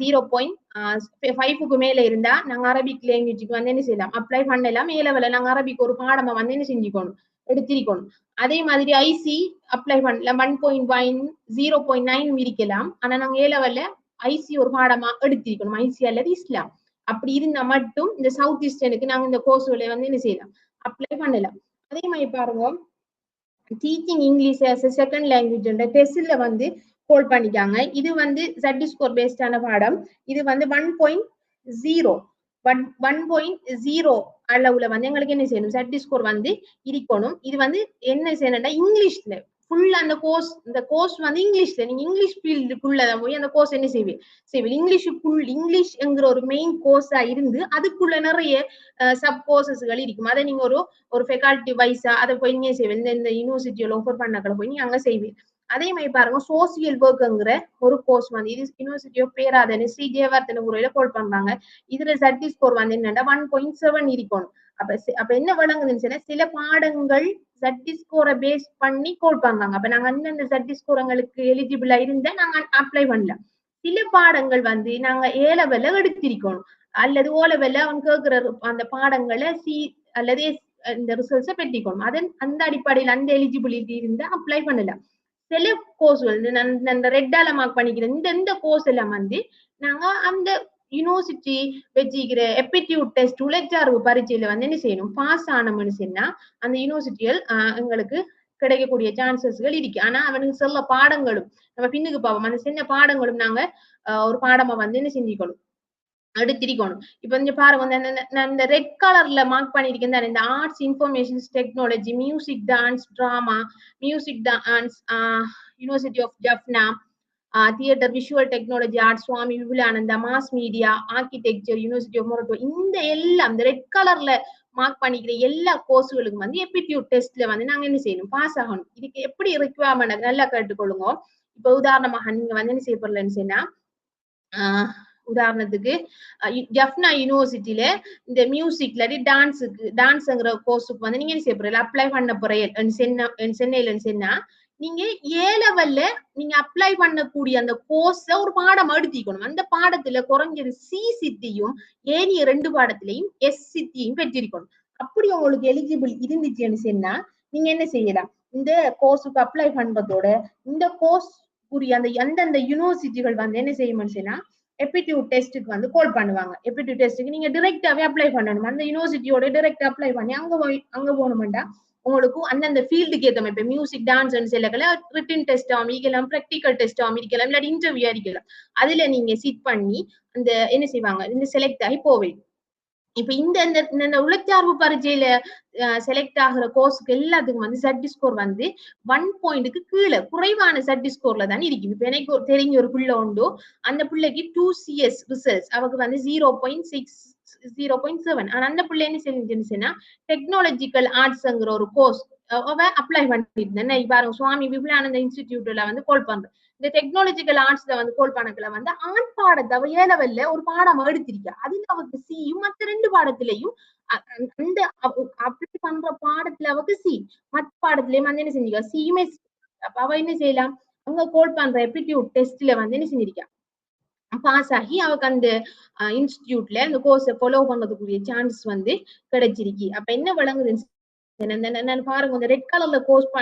0.5க்கு மேல இருந்தா நாங்க அரபிக் லாங்குவேஜுக்கு வந்து என்ன செய்யலாம், அப்ளை பண்ணலாம். மேலவல நாங்க அரபிக் ஒரு பாடமா வந்து என்ன செஞ்சுக்கணும், எடுத்திருக்கணும். அதே மாதிரி ஐசி அப்ளை பண்ணலாம். 1.1 0.9 இருக்கலாம். ஆனா நாங்க ஏலவல்ல ஐசி ஒரு பாடமா எடுத்திருக்கணும், ஐசி அல்லது இஸ்லாம். அப்படி இருந்தா மட்டும் இந்த சவுத் ஈஸ்டர்னுக்கு நாங்க இந்த கோர்ஸ்களை வந்து என்ன செய்யலாம், அப்ளை பண்ணலாம். அதே மாதிரி பாருங்க teaching English as a second language டெஸ்ட்ல வந்து கோல் பண்ணிக்காங்க. இது வந்து சட்டி ஸ்கோர் பேஸ்டான பாடம். இது வந்து 1.0 அளவுல வந்து எங்களுக்கு என்ன செய்யணும், சட்டி ஸ்கோர் வந்து இருக்கணும். இது வந்து என்ன செய்யணும்னா இங்கிலீஷ்ல ஃபுல்லா அந்த கோர்ஸ் வந்து இங்கிலீஷ்ல நீங்க இங்கிலீஷ் ஃபீல்டுக்குள்ளதான் போய் அந்த கோர்ஸ் என்ன செய்வீங்க இங்கிலீஷ் என்கிற ஒரு மெயின் கோர்ஸா இருந்து அதுக்குள்ள நிறைய சப் கோர்சஸ்கள் இருக்கும். அதை நீங்க ஒரு ஃபேக்கல்டி வைஸா அதை போய் நீங்க செய்வீங்க. இந்த யூனிவர்சிட்டியோட ஆஃபர் பண்ணக்களை போய் நீங்க அங்க செய்வீங்க. அதே மாதிரி பாருங்க சோசியல் ஒர்க்ங்கிற ஒரு கோர்ஸ் வந்து இது யூனிவர்சிட்டி ஆஃப் பேராதனை ஸ்ரீ ஜெயவர்தன முறையில கோல் பண்றாங்க. இதுல சட்டி ஸ்கோர் வந்து என்னன்னா 1.7 இருக்கணும். அப்ப என்ன விளங்குதுன்னு சொன்னா சில பாடங்கள் சட்டி ஸ்கோரை பேஸ் பண்ணி கோல் பண்றாங்க. அப்ப நாங்க அந்தந்த சட்டி ஸ்கோரங்களுக்கு எலிஜிபிளா இருந்தா நாங்க அப்ளை பண்ணலாம். சில பாடங்கள் வந்து நாங்க ஏலவெல்ல எடுத்திருக்கணும், அல்லது ஓலவெல்ல அவங்க கேட்கிற அந்த பாடங்களை அல்லது இந்த ரிசல்ட்ஸை பெற்றிக்கணும். அந்த அடிப்படையில் அந்த எலிஜிபிலிட்டி இருந்தா அப்ளை பண்ணலாம். சில கோர்ஸ்கள் அந்த ரெட்டால மார்க் பண்ணிக்கிற இந்த கோர்ஸ் எல்லாம் வந்து நாங்க அந்த யூனிவர்சிட்டி வச்சுக்கிற எப்டிடியூட் டெஸ்ட் உளச்சார்பு பரீட்சையில வந்து என்ன செய்யணும், பாஸ் ஆனோம்னு சொன்னா அந்த யூனிவர்சிட்டிகள் எங்களுக்கு கிடைக்கக்கூடிய சான்சஸ்கள் இருக்கு. ஆனா அவனுக்கு சொல்ல பாடங்களும் நம்ம பின்னுக்கு பார்ப்போம். அந்த சின்ன பாடங்களும் நாங்க ஒரு பாடமா வந்து என்ன செஞ்சுக்கணும், எடுத்திருக்கணும். இப்ப இங்க பாருங்க இந்த ரெட் கலர்ல மார்க் பண்ணிருக்கேன் இந்த arts information technology, music dance drama, music dance, university of Jaffna, theatre, visual technology, art, Swami Vivekananda, mass media, architecture, university of Moratuwa, இந்த எல்லாம் இந்த ரெட் கலர்ல மார்க் பண்ணிக்கிற எல்லா கோர்ஸுகளுக்கும் வந்து எப்டிடியூட் டெஸ்ட்ல வந்து நாங்க என்ன செய்யணும், பாஸ் ஆகணும். இதுக்கு எப்படி ரிக்வயர்மெண்ட் நல்லா கேட்டுக்கொள்ளுங்க. இப்ப உதாரணமாக நீங்க வந்து என்ன செய்ய போறலன்னு சொன்னா, உதாரணத்துக்கு ஜஃப்னா யூனிவர்சிட்டியில இந்த மியூசிக்ல டான்ஸ்ங்கிற கோர்ஸுக்கு வந்து நீங்க என்ன செய்ய போறீங்க, அப்ளை பண்ண போறீங்க சென்னையில சொன்னா, நீங்க ஏ லெவல்ல நீங்க அப்ளை பண்ணக்கூடிய அந்த கோர்ஸ ஒரு பாடம் எடுத்திக்கணும். அந்த பாடத்துல குறைஞ்சது சி சித்தியும் ஏனிய 2 பாடத்திலையும் எஸ் சித்தியும் பெற்றிருக்கணும். அப்படி உங்களுக்கு எலிஜிபிள் இருந்துச்சுன்னு சொன்னா நீங்க என்ன செய்யலாம், இந்த கோர்ஸுக்கு அப்ளை பண்றதோட இந்த கோர்ஸ் உரிய அந்த எந்தெந்த யூனிவர்சிட்டிகள் வந்து என்ன செய்யணும்னு சொன்னா எப்டிடியூட் டெஸ்ட்டுக்கு வந்து கால் பண்ணுவாங்க. எப்டிடியூட் டெஸ்ட்டுக்கு நீங்க டைரக்டாவே அப்ளை பண்ணணும். அந்த யூனிவர்சிட்டியோட டைரக்டா அப்ளை பண்ணி அங்க போகணும்டா உங்களுக்கு அந்தந்த ஃபீல்டுக்கு ஏற்ற மாதிரி, இப்ப மியூசிக், டான்ஸ் சிலகளை ரிட்டன் டெஸ்ட் அமைக்கலாம், ப்ராக்டிக்கல் டெஸ்ட் அமைக்கலாம், இல்லாட்டி இன்டர்வியூ அடிக்கலாம். அதுல நீங்க சிட் பண்ணி அந்த என்ன செய்வாங்க, இந்த செலக்ட் ஆகி போவீங்க. இப்ப இந்த உளச்சார்பு பரீட்சையில செலக்ட் ஆகிற கோர்ஸுக்கு எல்லாத்துக்கும் வந்து சட்டி ஸ்கோர் வந்து 1 பாயிண்ட்க்கு கீழே குறைவான சட்டி ஸ்கோர்ல தான் இருக்குது. இப்ப எனக்கு தெரிஞ்ச ஒரு பிள்ளை உண்டு, அந்த பிள்ளைக்கு 2CS ரிசல்ட்ஸ் அவருக்கு வந்து 0.6 0.7. ஆனா அந்த பிள்ளை என்ன செஞ்சுன்னா டெக்னாலஜிக்கல் ஆர்ட்ஸ்ங்கிற ஒரு கோர்ஸ் அவ அப்ளை பண்ணிருந்தேன். பாருங்க, சுவாமி விவேகானந்தா இன்ஸ்டிடியூட்ல வந்து கால் பண்றேன். இந்த டெக்னாலஜிக்கல் ஆர்ட்ஸ்ல வந்து கோல் பண்ணக்குல வந்து ஆண் பாடத்தை அவ ஏ லெவல்ல ஒரு பாடம் எடுத்திருக்கா. அதுல அவருக்கு சியும், மற்ற 2 பாடத்திலையும் அந்த அப்ளை பண்ற பாடத்துல அவருக்கு சி, மற்ற பாடத்திலயும் வந்து என்ன செஞ்சிருக்கா, சியுமே. அப்ப அவ என்ன செய்யலாம், அவங்க கோல் பண்ற எப்டிடியூட் டெஸ்ட்ல வந்து என்ன செஞ்சிருக்கா, பாஸ் ஆகி அவருக்கு அந்த இன்ஸ்டிடியூட்ல அந்த கோர்ஸை ஃபாலோ பண்றதுக்குரிய சான்ஸ் வந்து கிடைச்சிருக்கு. அப்ப என்ன விளங்குதுன்னு பாருங்க, இந்த ரெட் கலர்ல கோர்ஸ்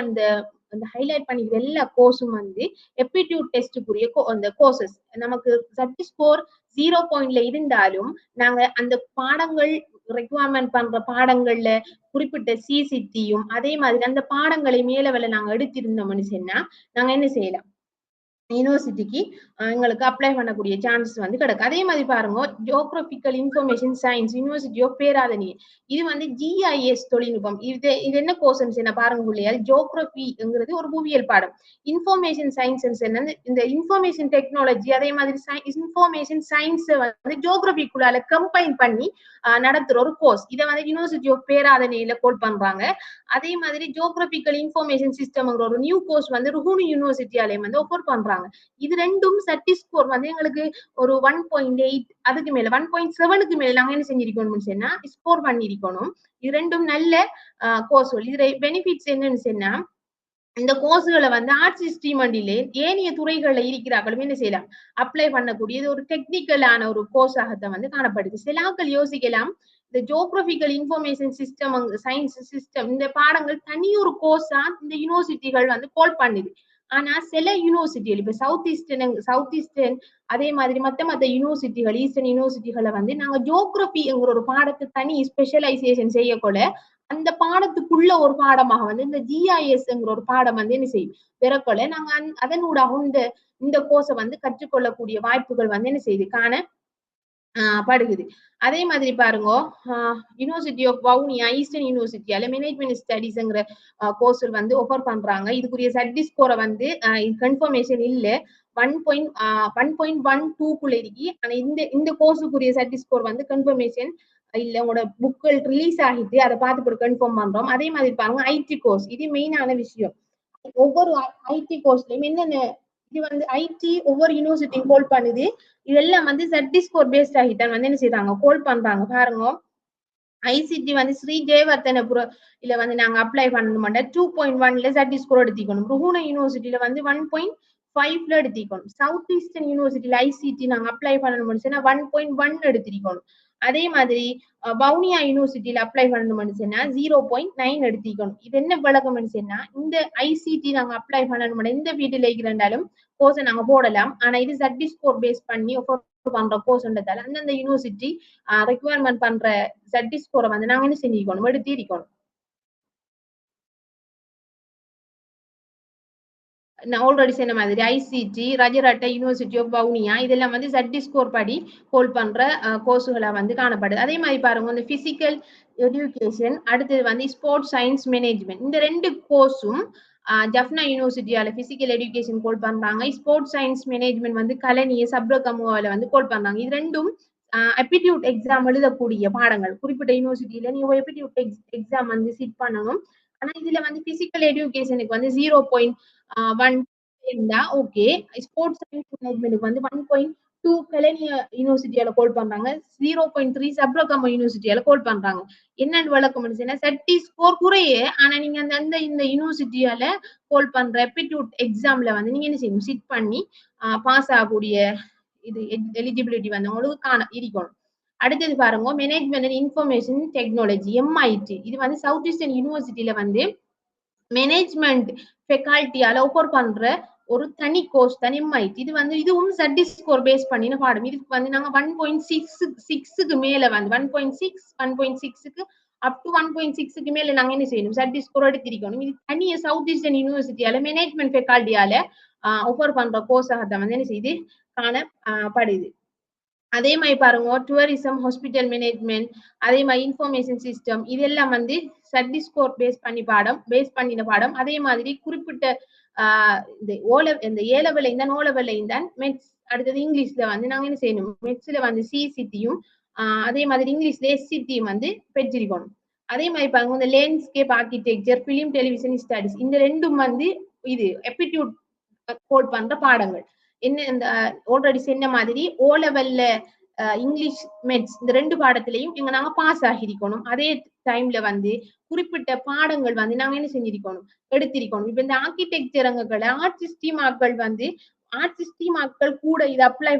அந்த ஹைலைட் பண்ணிக்கிற எல்லா கோர்ஸும் வந்து எப்டிடியூட் டெஸ்டுக்குரிய அந்த கோர்சஸ். நமக்கு சட்டி ஸ்கோர் 0 பாயிண்ட்ல இருந்தாலும் நாங்க அந்த பாடங்கள் ரெக்வயர்மெண்ட் பண்ற பாடங்கள்ல குறிப்பிட்ட சிசிடியும் அதே மாதிரி அந்த பாடங்களை மேலவெல்ல நாங்க எடுத்திருந்தோம்னு சொன்னா நாங்க என்ன செய்யலாம், யூனிவர்சிட்டிக்கு எங்களுக்கு அப்ளை பண்ணக்கூடிய சான்ஸ் வந்து கிடைக்கும். அதே மாதிரி பாருங்க, geographical information science, university of Peradeniya, இது வந்து GIS தொழில்நுட்பம். இது என்ன கோர்ஸ் என்ன பாருங்க இல்லையா, ஜியோகிராபிங்கிறது ஒரு புவியியல் பாடம். இன்ஃபர்மேஷன் சயின்ஸ் என்ன, இந்த இன்ஃபர்மேஷன் டெக்னாலஜி அதே மாதிரி இன்ஃபர்மேஷன் சயின்ஸை வந்து ஜியோகிராபிக்குள்ளால கம்பைன் பண்ணி நடத்துற ஒரு கோர்ஸ். இதை வந்து யூனிவர்சிட்டி ஆஃப் பேராதனியில கோல் பண்றாங்க. அதே மாதிரி ஜியோகிராபிக்கல் இன்ஃபர்மேஷன் சிஸ்டம்ங்கிற ஒரு நியூ கோர்ஸ் வந்து ருஹுனு யூனிவர்சிட்டியாலையும் வந்து ஆஃபர் பண்றாங்க. இது ரெண்டும் சட்டி ஸ்கோர் வந்து எங்களுக்கு ஒரு 1.8 அதுக்கு மேல 1.7க்கு மேல நாங்க என்ன செஞ்சிருக்கணும்னு சொன்னா ஸ்கோர் பண்ணிருக்கணும். இது ரெண்டும் நல்ல கோர்ஸ்கள். இதுல பெனிஃபிட்ஸ் என்னன்னு சொன்னா, இந்த கோர்ஸ்களை வந்து ஆர்ட்ஸ் ஸ்ட்ரீம் அண்டிலே ஏனைய துறைகள்ல இருக்கிறார்களும் என்ன செய்யலாம், அப்ளை பண்ணக்கூடியது ஒரு டெக்னிக்கலான ஒரு கோர்ஸாகத்தான் வந்து காணப்படுது. சிலாக்கள் யோசிக்கலாம், இந்த geographical information system, science system, இந்த பாடங்கள் தனியொரு கோர்ஸா இந்த யூனிவர்சிட்டிகள் வந்து கால் பண்ணுது. ஆனா சில யூனிவர்சிட்டிகள், இப்ப சவுத் ஈஸ்டர்ன் அதே மாதிரி மத்த யூனிவர்சிட்டிகள், ஈஸ்டர்ன் யூனிவர்சிட்டிகளை வந்து நாங்க ஜியோகிராபிங்கிற ஒரு பாடத்தை தனி ஸ்பெஷலைசேஷன் செய்யக்கூட அந்த பாடத்துக்குள்ள ஒரு பாடமாக வந்து இந்த GISங்கிற ஒரு பாடம் வந்து என்ன செய்யும் பெறக்கொள்ள நாங்க அதனூடாக இந்த கோர்ஸை வந்து கற்றுக்கொள்ளக்கூடிய வாய்ப்புகள் வந்து என்ன செய்யுது காண படுகுது. அதே மாதிரி பாருங்க, யூனிவர்சிட்டி ஆஃப் வவுனியா, ஈஸ்டர்ன் யூனிவர்சிட்டியால மேனேஜ்மெண்ட் ஸ்டடீஸ்ங்கிற கோர்ஸ் வந்து ஆஃபர் பண்றாங்க. இதுக்குரிய சட்டி ஸ்கோரை வந்து கன்ஃபர்மேஷன் இல்ல, 1.12க்குள்ள இருக்கு. ஆனா இந்த கோர்ஸுக்குரிய சட்டி ஸ்கோர் வந்து கன்ஃபர்மேஷன் இல்ல, உங்களோட புக்கள் ரிலீஸ் ஆகிட்டு அதை பார்த்து போட்டு கன்ஃபார்ம் பண்றோம். அதே மாதிரி பாருங்க, IT கோர்ஸ், இது மெயினான விஷயம். ஒவ்வொரு IT கோர்ஸ்லயும் என்னென்ன, இது வந்து IT ஒவ்வொரு யூனிவர்சிட்டியும் கோல் பண்ணுது. இதெல்லாம் வந்து சட்டி ஸ்கோர் பேஸ்ட் ஆகிட்டான் வந்து என்ன செய்யறாங்க, கோல் பண்றாங்க. பாருங்க, ICT வந்து ஸ்ரீ ஜெயவர்தனபுர இல்ல வந்து நாங்க அப்ளை பண்ணணும்டா 2.1ல சட்டி ஸ்கோர் எடுத்திக்கணும். ருஹுனா யூனிவர்சிட்டியில வந்து 1.5ல எடுத்திக்கணும். சவுத் ஈஸ்டர்ன் யூனிவர்சிட்டியில ICT நாங்க அப்ளை பண்ணணும்னு சொன்னா 1.1 எடுத்திருக்கணும். அதே மாதிரி வவுனியா யூனிவர்சிட்டியில அப்ளை பண்ணணும்னு சொன்னா 0.9 எடுத்திக்கணும். இது என்ன விளக்கம்னு சொன்னா, இந்த ICT நாங்க அப்ளை பண்ணணும் இந்த வீட்டுல இருக்கிறாலும் கோர்ஸை நாங்க போடலாம். ஆனா இது சட்டி ஸ்கோர் பேஸ் பண்ணி பண்ற கோர்ஸ்ன்றதால அந்தந்த யூனிவர்சிட்டி ரெக்வயர்மெண்ட் பண்ற சட்டி ஸ்கோரை வந்து நாங்க என்ன செஞ்சிருக்கணும், எடுத்திருக்கணும். நான் ஆல்ரெடி சொன்ன மாதிரி ICT, Rajarata, university of Vavuniya இதெல்லாம் வந்து சட்டி ஸ்கோர் படி ஹோல்ட் பண்ற கோர்ஸுகளா வந்து காணப்படுது. அதே மாதிரி பாருங்க, இந்த பிசிக்கல் எஜுகேஷன், அடுத்தது வந்து ஸ்போர்ட்ஸ் சயின்ஸ் மேனேஜ்மெண்ட், இந்த 2 கோர்ஸும் ஜஃப்னா யூனிவர்சிட்டியால பிசிக்கல் எஜுகேஷன் கோல் பண்றாங்க. ஸ்போர்ட்ஸ் சயின்ஸ் மேனேஜ்மெண்ட் வந்து கலனிய சப்ரகமுவால வந்து கோல் பண்றாங்க. இது ரெண்டும் அப்டிடியூட் எக்ஸாம் எழுதக்கூடிய பாடங்கள். குறிப்பிட்ட யூனிவர்சிட்டியில நீங்க அப்டிடியூட் எக்ஸாம் வந்து சிட் பண்ணணும். ஆனா இதுல வந்து பிசிக்கல் எஜுகேஷனுக்கு வந்து 0.1 இருந்தா ஓகே. ஸ்போர்ட்ஸ் சயின்ஸ் மேனேஜ்மெண்ட்டுக்கு வந்து 1.2 கலனிய யூனிவர்சிட்டியால கோல் பண்றாங்க. 0.3 சப்ரகம யூனிவர்சிட்டியால கோல் பண்றாங்க. என்னன்னு விளக்கம் முடிச்சுன்னா சட்டி ஸ்கோர் குறைய, ஆனா நீங்க அந்த இந்த யூனிவர்சிட்டியால கோல் பண்ற அப்டிடியூட் எக்ஸாம்ல வந்து நீங்க என்ன செய்யணும், சிட் பண்ணி பாஸ் ஆகக்கூடிய இது எலிஜிபிலிட்டி வந்து உங்களுக்கு இருக்கணும். அடுத்தது பாருங்க, management and information technology MIT. இது வந்து சவுத் ஈஸ்டர்ன் யூனிவர்சிட்டியில வந்து மேனேஜ்மெண்ட் ஃபெக்கல்ட்டியால ஆஃபர் பண்ற ஒரு தனி கோர்ஸ் தான் MIT. இது வந்து இதுவும் சட்டி ஸ்கோர் பேஸ் பண்ணின பாடம். இதுக்கு வந்து நாங்க 1.6க்கு மேல வந்து 1.6க்கு அப் டு 1.6க்கு மேல நாங்க என்ன செய்யணும், சட்டி ஸ்கோர் எடுத்திருக்கணும். இது தனிய சவுத் ஈஸ்டர்ன் யூனிவர்சிட்டியால மேனேஜ்மெண்ட் ஃபெக்கல்ட்டியால ஆஃபர் பண்ற கோர்ஸாக தான் வந்து என்ன செய்து காணப்படுது. அதே மாதிரி பாருங்க, டூரிசம், ஹாஸ்பிட்டல் மேனேஜ்மெண்ட், அதே மாதிரி இன்ஃபர்மேஷன் சிஸ்டம், இதெல்லாம் வந்து சட்டி ஸ்கோர் பேஸ் பண்ணின பாடம். அதே மாதிரி குறிப்பிட்ட இந்த ஏ லெவல்லையும் தான், ஓ லெவல்லையும் தான் மெட்ஸ். அடுத்தது இங்கிலீஷ்ல வந்து நாங்க என்ன செய்யணும், மெட்ஸ்ல வந்து CCTயும் அதே மாதிரி இங்கிலீஷ்ல SCTயும் வந்து பெற்றிருக்கணும். அதே மாதிரி பாருங்க, இந்த landscape architecture, film television studies, இந்த ரெண்டும் வந்து இது எப்டிடியூட் கோட் பண்ற பாடங்கள். என்ன இந்த ஆல்ரெடி சொன்ன மாதிரி ஓ லெவல்ல இங்கிலீஷ் மெட்ஸ் இந்த ரெண்டு பாடத்திலையும் இங்க நாங்க பாஸ் ஆகிருக்கணும். அதே டைம்ல வந்து குறிப்பிட்ட பாடங்கள் வந்து நாங்க என்ன செஞ்சிருக்கணும், எடுத்திருக்கணும். இப்ப இந்த ஆர்கிடெக்சரங்களை ஆர்டிஸ்டிமாக்கள் வந்து ஆர்டிஸ்டிமாக்கள் கூட இது அப்ளை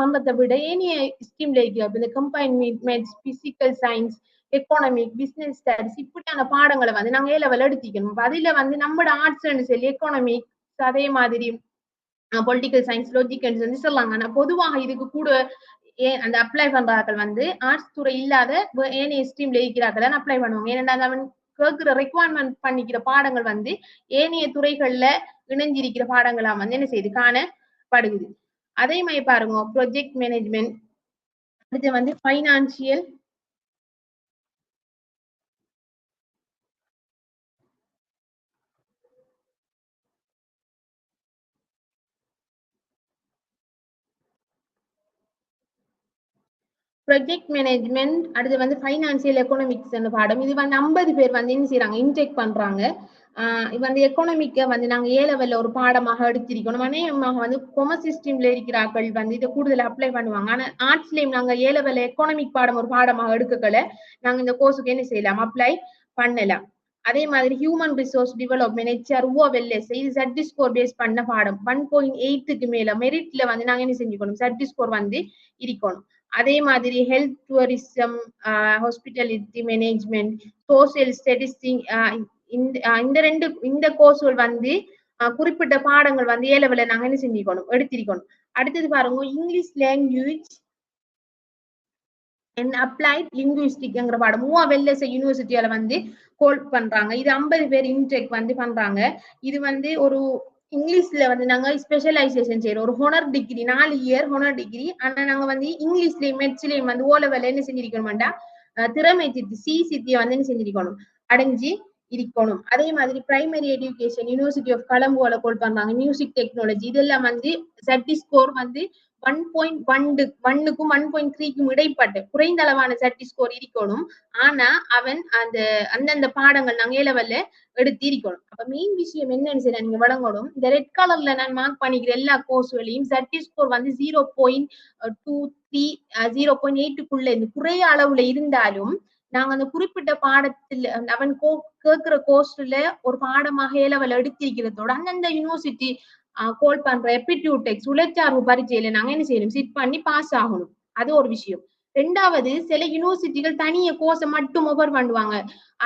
பண்றதை விட ஏனைய ஸ்கீம்ல இருக்கு. இந்த combine maths, physical science, economic, business studies இப்படியான பாடங்களை வந்து நாங்க ஏ லெவல் எடுத்திக்கணும். அதுல வந்து நம்மளோட ஆர்ட்ஸ் சொல்லி எக்கானமிக், அதே மாதிரி பொலிட்டிக்கல் சயின்ஸ், லாஜிக்கல் வந்து சொல்லலாங்க. ஆனா பொதுவாக இதுக்கு கூட அந்த அப்ளை பண்றார்கள் வந்து ஆர்ட்ஸ் துறை இல்லாத ஏனைய ஸ்ட்ரீம்ல இருக்கிறார்கள் அப்ளை பண்ணுவாங்க. ஏன்னா அவன் கேட்கிற ரெக்வயர்மெண்ட் பண்ணிக்கிற பாடங்கள் வந்து ஏனைய துறைகள்ல இணைஞ்சிருக்கிற பாடங்களா வந்து என்ன செய்து காணப்படுகிறது. அதே மாதிரி பாருங்க, ப்ரொஜெக்ட் மேனேஜ்மெண்ட், அடுத்து வந்து ஃபைனான்சியல், ப்ரொஜெக்ட் மேனேஜ்மெண்ட், அடுத்து வந்து ஃபைனான்சியல் எக்கனாமிக்ஸ் பாடம். இது வந்து 50 பேர் வந்து என்ன செய்யறாங்க, இன்டேக் பண்றாங்க. இது வந்து எக்கனாமிக்க வந்து நாங்க ஏ லெவல்ல ஒரு பாடமாக எடுத்திருக்கணும். அநேகமாக வந்து கொமர்ஸ் ஸ்ட்ரீம்ல இருக்கிறார்கள் வந்து இதை கூடுதல் அப்ளை பண்ணுவாங்க. ஆனா ஆர்ட்ஸ்லயும் நாங்க ஏ லெவல்ல எக்கனாமிக் பாடம் ஒரு பாடமாக எடுக்கல நாங்க இந்த கோர்ஸுக்கு என்ன செய்யலாம், அப்ளை பண்ணலாம். அதே மாதிரி ஹியூமன் ரிசோர்ஸ் டெவலப்மெண்ட் HROLS, இது சட்டி ஸ்கோர் பேஸ் பண்ண பாடம். 1.8க்கு மேல மெரிட்ல வந்து நாங்க என்ன செஞ்சுக்கணும், சட்டி ஸ்கோர் வந்து இருக்கணும். அதே மாதிரி health, tourism, hospitality management, social statistic, இந்த கோர்ஸ்கள் வந்து குறிப்பிட்ட பாடங்கள் வந்து ஏ லெவல்ல நாங்க என்ன செஞ்சுக்கணும், எடுத்திருக்கணும். அடுத்தது பாருங்க, இங்கிலீஷ் லாங்குவேஜ் அண்ட் அப்ளைட் லிங்குவிஸ்டிக்ங்கிற பாடம் வெல்லஸ் யூனிவர்சிட்டியால வந்து கோல் பண்றாங்க. இது 50 பேர் இன்டேக் வந்து பண்றாங்க. இது வந்து ஒரு இங்கிலீஷ்ல வந்து நாங்க ஸ்பெஷலைசேஷன் செய்யறோம். ஒரு ஹொனர் டிகிரி, 4 இயர் ஹொனர் டிகிரி. ஆனா நாங்க வந்து இங்கிலீஷ்லயும் மெட்ஸ்லயும் வந்து ஓ லெவல்ல என்ன செஞ்சிருக்கணும்டா, திறமை சித்தி CCT வந்து என்ன செஞ்சிருக்கணும், அடைஞ்சு இருக்கணும். அதே மாதிரி பிரைமரி எஜுகேஷன், யூனிவர்சிட்டி ஆஃப் கொலம்போல கோல் பண்றாங்க. மியூசிக் டெக்னாலஜி, இதெல்லாம் வந்து சட்டி ஸ்கோர் வந்து 1.1க்கும் 1.3க்கும் இடைப்பட்ட குறைந்த அளவான சட்டி ஸ்கோர் இருக்கணும். ஆனா அவன் அந்தந்த பாடங்கள் நாங்க ஏ லெவல்ல எடுத்திருக்கணும். அப்ப மெயின் விஷயம் என்னன்னு சொல்லி நீங்க வழங்கணும், இந்த ரெட் கலர்ல நான் மார்க் பண்ணிக்கிற எல்லா கோர்ஸ்களையும் சட்டி ஸ்கோர் வந்து 0.23 0.8க்குள்ள இந்த குறைய அளவுல இருந்தாலும் நாங்க அந்த குறிப்பிட்ட பாடத்துல அவன் கேட்கிற கோர்ஸ்ல ஒரு பாடமாக ஏ லெவல் எடுத்திருக்கிறதோட அந்தந்த யூனிவர்சிட்டி கோல் பண்ற எப்டிடியூட் டெஸ்ட் உழைச்சார்பு பரீட்சையில நாங்க என்ன செய்யணும், சிட் பண்ணி பாஸ் ஆகணும். அது ஒரு விஷயம். ரெண்டாவது, சில யூனிவர்சிட்டிகள் தனிய கோர்ஸை மட்டும் ஆஃபர் பண்ணுவாங்க.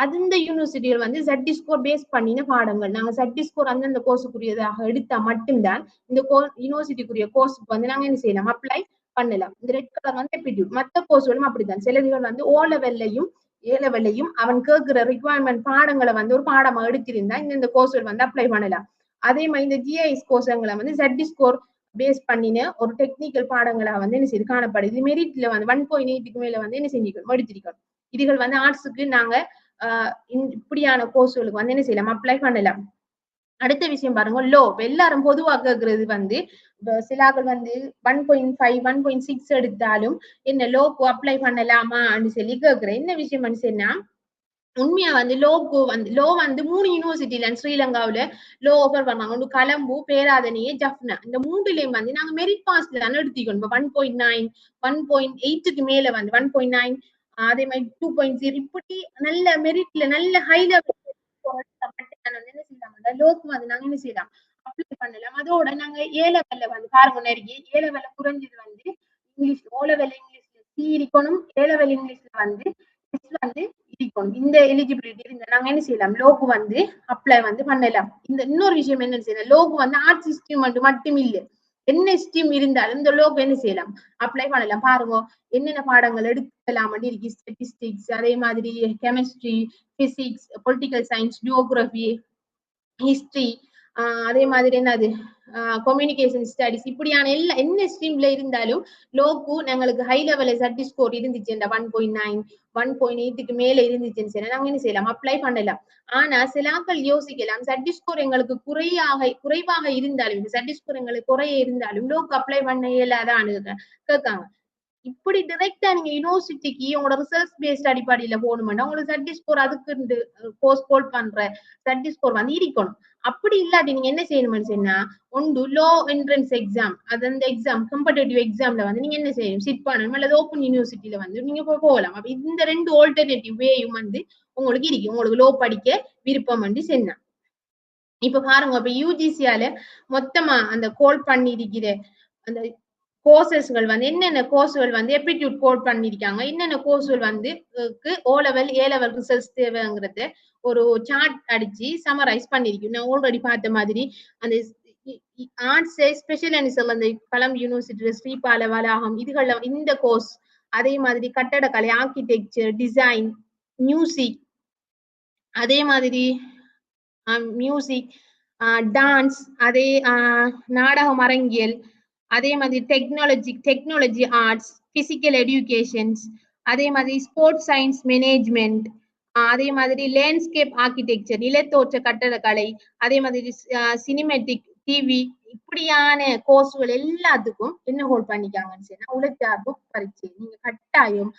அந்த யூனிவர்சிட்டிகள் வந்து சட்டி ஸ்கோர் பேஸ் பண்ணின பாடங்கள். நாங்க சட்டி ஸ்கோர் அந்தந்த கோர்ஸுக்குரியதாக எடுத்தா மட்டும்தான் இந்த யூனிவர்சிட்டிக்குரிய கோர்ஸுக்கு வந்து நாங்க என்ன செய்யலாம், அப்ளை பண்ணலாம். இந்த ரெட் கலர் வந்து எப்டிடியூட். மற்ற கோர்ஸ்களும் அப்படித்தான். சிலதுகள் வந்து ஓ லெவல்லையும் ஏ லெவல்லையும் அவன் கேட்கிற ரிக்வயர்மெண்ட் பாடங்களை வந்து ஒரு பாடமா எடுத்திருந்தா இந்த கோர்ஸ்கள் வந்து அப்ளை பண்ணலாம். அதே மாதிரி இந்த GIS கோர்ஸ்களை வந்து சட்டி ஸ்கோர் பேஸ் பண்ணின ஒரு டெக்னிக்கல் பாடங்களா வந்து என்ன செய்து காணப்படுது. மெரிட்ல வந்து 1.8க்கு மேல வந்து என்ன செஞ்சுக்கணும், எடுத்திருக்கணும். இதுகள் வந்து ஆர்ட்ஸுக்கு நாங்க இப்படியான கோர்ஸ்களுக்கு வந்து என்ன செய்யலாம், அப்ளை பண்ணலாம். அடுத்த விஷயம் பாருங்க, லோ. எல்லாரும் பொதுவா கேட்கறது வந்து சிலாக்கள் வந்து 1.5 1.6 எடுத்தாலும் என்ன லோக்கு அப்ளை பண்ணலாமான்னு சொல்லி கேட்கிறேன். என்ன விஷயம் சொன்னா, உண்மையா வந்து லோ வந்து 3 யூனிவர்சிட்டில ஸ்ரீலங்காவில லோ ஆஃபர் பண்ணாங்க. ஒன்று கலம்பு, பேராதனியே, ஜப்னா. இந்த 3லயும் வந்து நாங்க மெரிட் பாஸ்ல தானே எடுத்துக்கணும். 1.9 1.8க்கு மேல வந்து 1.9 அதே மாதிரி 2.0 இப்படி நல்ல மெரிட்ல நல்ல ஹை லெவல் என்ன செய்யலாம், லோக்கு வந்து நாங்க என்ன செய்யலாம், அப்ளை பண்ணலாம். அதோட நாங்க ஏலவெல்ல வந்து பாருங்க, நெருங்கி ஏலவெல்ல குறைஞ்சது வந்து இங்கிலீஷ், ஓலவெல்ல இங்கிலீஷ்ல சி இருக்கணும், ஏலவெல்ல இங்கிலீஷ்ல வந்து வந்து இருக்கணும். இந்த எலிஜிபிலிட்டி இருந்தா நாங்க என்ன செய்யலாம், லோக்கு வந்து அப்ளை வந்து பண்ணலாம். இந்த இன்னொரு விஷயம் என்ன செய்யலாம், லோக்கு வந்து ஆர்ட்ஸ் இன்ஸ்ட்ருமெண்ட் மட்டும் இல்லை, என்ன ஸ்ட்ரீம் இருந்தாலும் இந்த லோக்கு என்ன செய்யலாம், அப்ளை பண்ணலாம். பாருங்க என்னென்ன பாடங்கள் எடுக்கலாம் இருக்கு, ஸ்டாட்டிஸ்டிக்ஸ், அதே மாதிரி chemistry, physics, political science, geography, history, அதே மாதிரி என்னது கம்யூனிகேஷன் ஸ்டடிஸ், இப்படியான எல்லா என்ன ஸ்ட்ரீம்ல இருந்தாலும் லோக்கு எங்களுக்கு ஹை லெவல்ல சர்டி ஸ்கோர் இருந்துச்சு, 1.9 1.8க்கு மேல இருந்துச்சுன்னு நாங்க என்ன செய்யலாம், அப்ளை பண்ணலாம். ஆனா சிலாக்கள் யோசிக்கலாம், சர்டி ஸ்கோர் எங்களுக்கு குறைவாக இருந்தாலும், சர்டி ஸ்கோர் எங்களுக்கு குறைய இருந்தாலும் லோக்கு அப்ளை பண்ண இயலாதான்னு கேட்காங்க. இப்படி டிரெக்டா நீங்க யூனிவர்சிட்டிக்கு உங்களோட ரிசர்ச் பேஸ்ட் அடிப்படையில போகணும்னா உங்களுக்கு சர்டி ஸ்கோர் அதுக்கு கோர்ஸ் கோல் பண்ற சர்டி ஸ்கோர் வந்து இருக்கணும். அப்படி இல்லாட்டி நீங்க என்ன செய்யணும்னு சொன்னா, ஒன்று லோ என்ட்ரன்ஸ் எக்ஸாம், அது அந்த எக்ஸாம் காம்படிட்டிவ் எக்ஸாம்ல வந்து நீங்க என்ன செய்யணும், சிட் பண்ணணும், அல்லது ஓப்பன் யூனிவர்சிட்டியில வந்து நீங்க போகலாம். அப்ப இந்த 2 ஆல்டர்னேட்டிவ் வேயும் வந்து உங்களுக்கு இருக்கு, உங்களுக்கு லோ படிக்க விருப்பம் வந்து சொன்னா. இப்ப பாருங்க, இப்ப யூஜிசியால மொத்தமா அந்த கோல் பண்ணி இருக்கிற அந்த கோர்சஸ்கள் வந்து என்னென்ன கோர்ஸ்கள் வந்து எப்டிடியூட் கோட் பண்ணிருக்காங்க, என்னென்ன கோர்ஸ்கள் வந்து O level A level results தேவைங்கிறது ஒரு சார்ட் அடிச்சு சமரைஸ் பண்ணிருக்கோம். நான் ஆல்ரெடி பார்த்த மாதிரி அந்த ஆர்ட்ஸ் ஸ்பெஷல் அந்த கலம் யூனிவர்சிட்டி, ஸ்ரீபால வளாகம், இதுகள்ல இந்த கோர்ஸ், அதே மாதிரி கட்டடக்கலை, ஆர்கிடெக்சர், டிசைன், மியூசிக், அதே மாதிரி மியூசிக், டான்ஸ், அதே நாடகம், அரங்கியல், அதே மாதிரி டெக்னாலஜி ஆர்ட்ஸ், பிசிக்கல் எஜுகேஷன்ஸ், அதே மாதிரி ஸ்போர்ட்ஸ் சயின்ஸ் மேனேஜ்மெண்ட், அதே மாதிரி லேண்ட்ஸ்கேப் ஆர்கிடெக்சர், நிலத்தோற்ற கட்டடக்கலை, அதே மாதிரி சினிமேட்டிக், டிவி, இப்படியான கோர்ஸ்கள் எல்லாத்துக்கும் என்ன ஹோல்ட் பண்ணிக்காங்கன்னு சொன்னா உழைச்சார்பு பரீட்சை. நீங்க கட்டாயம்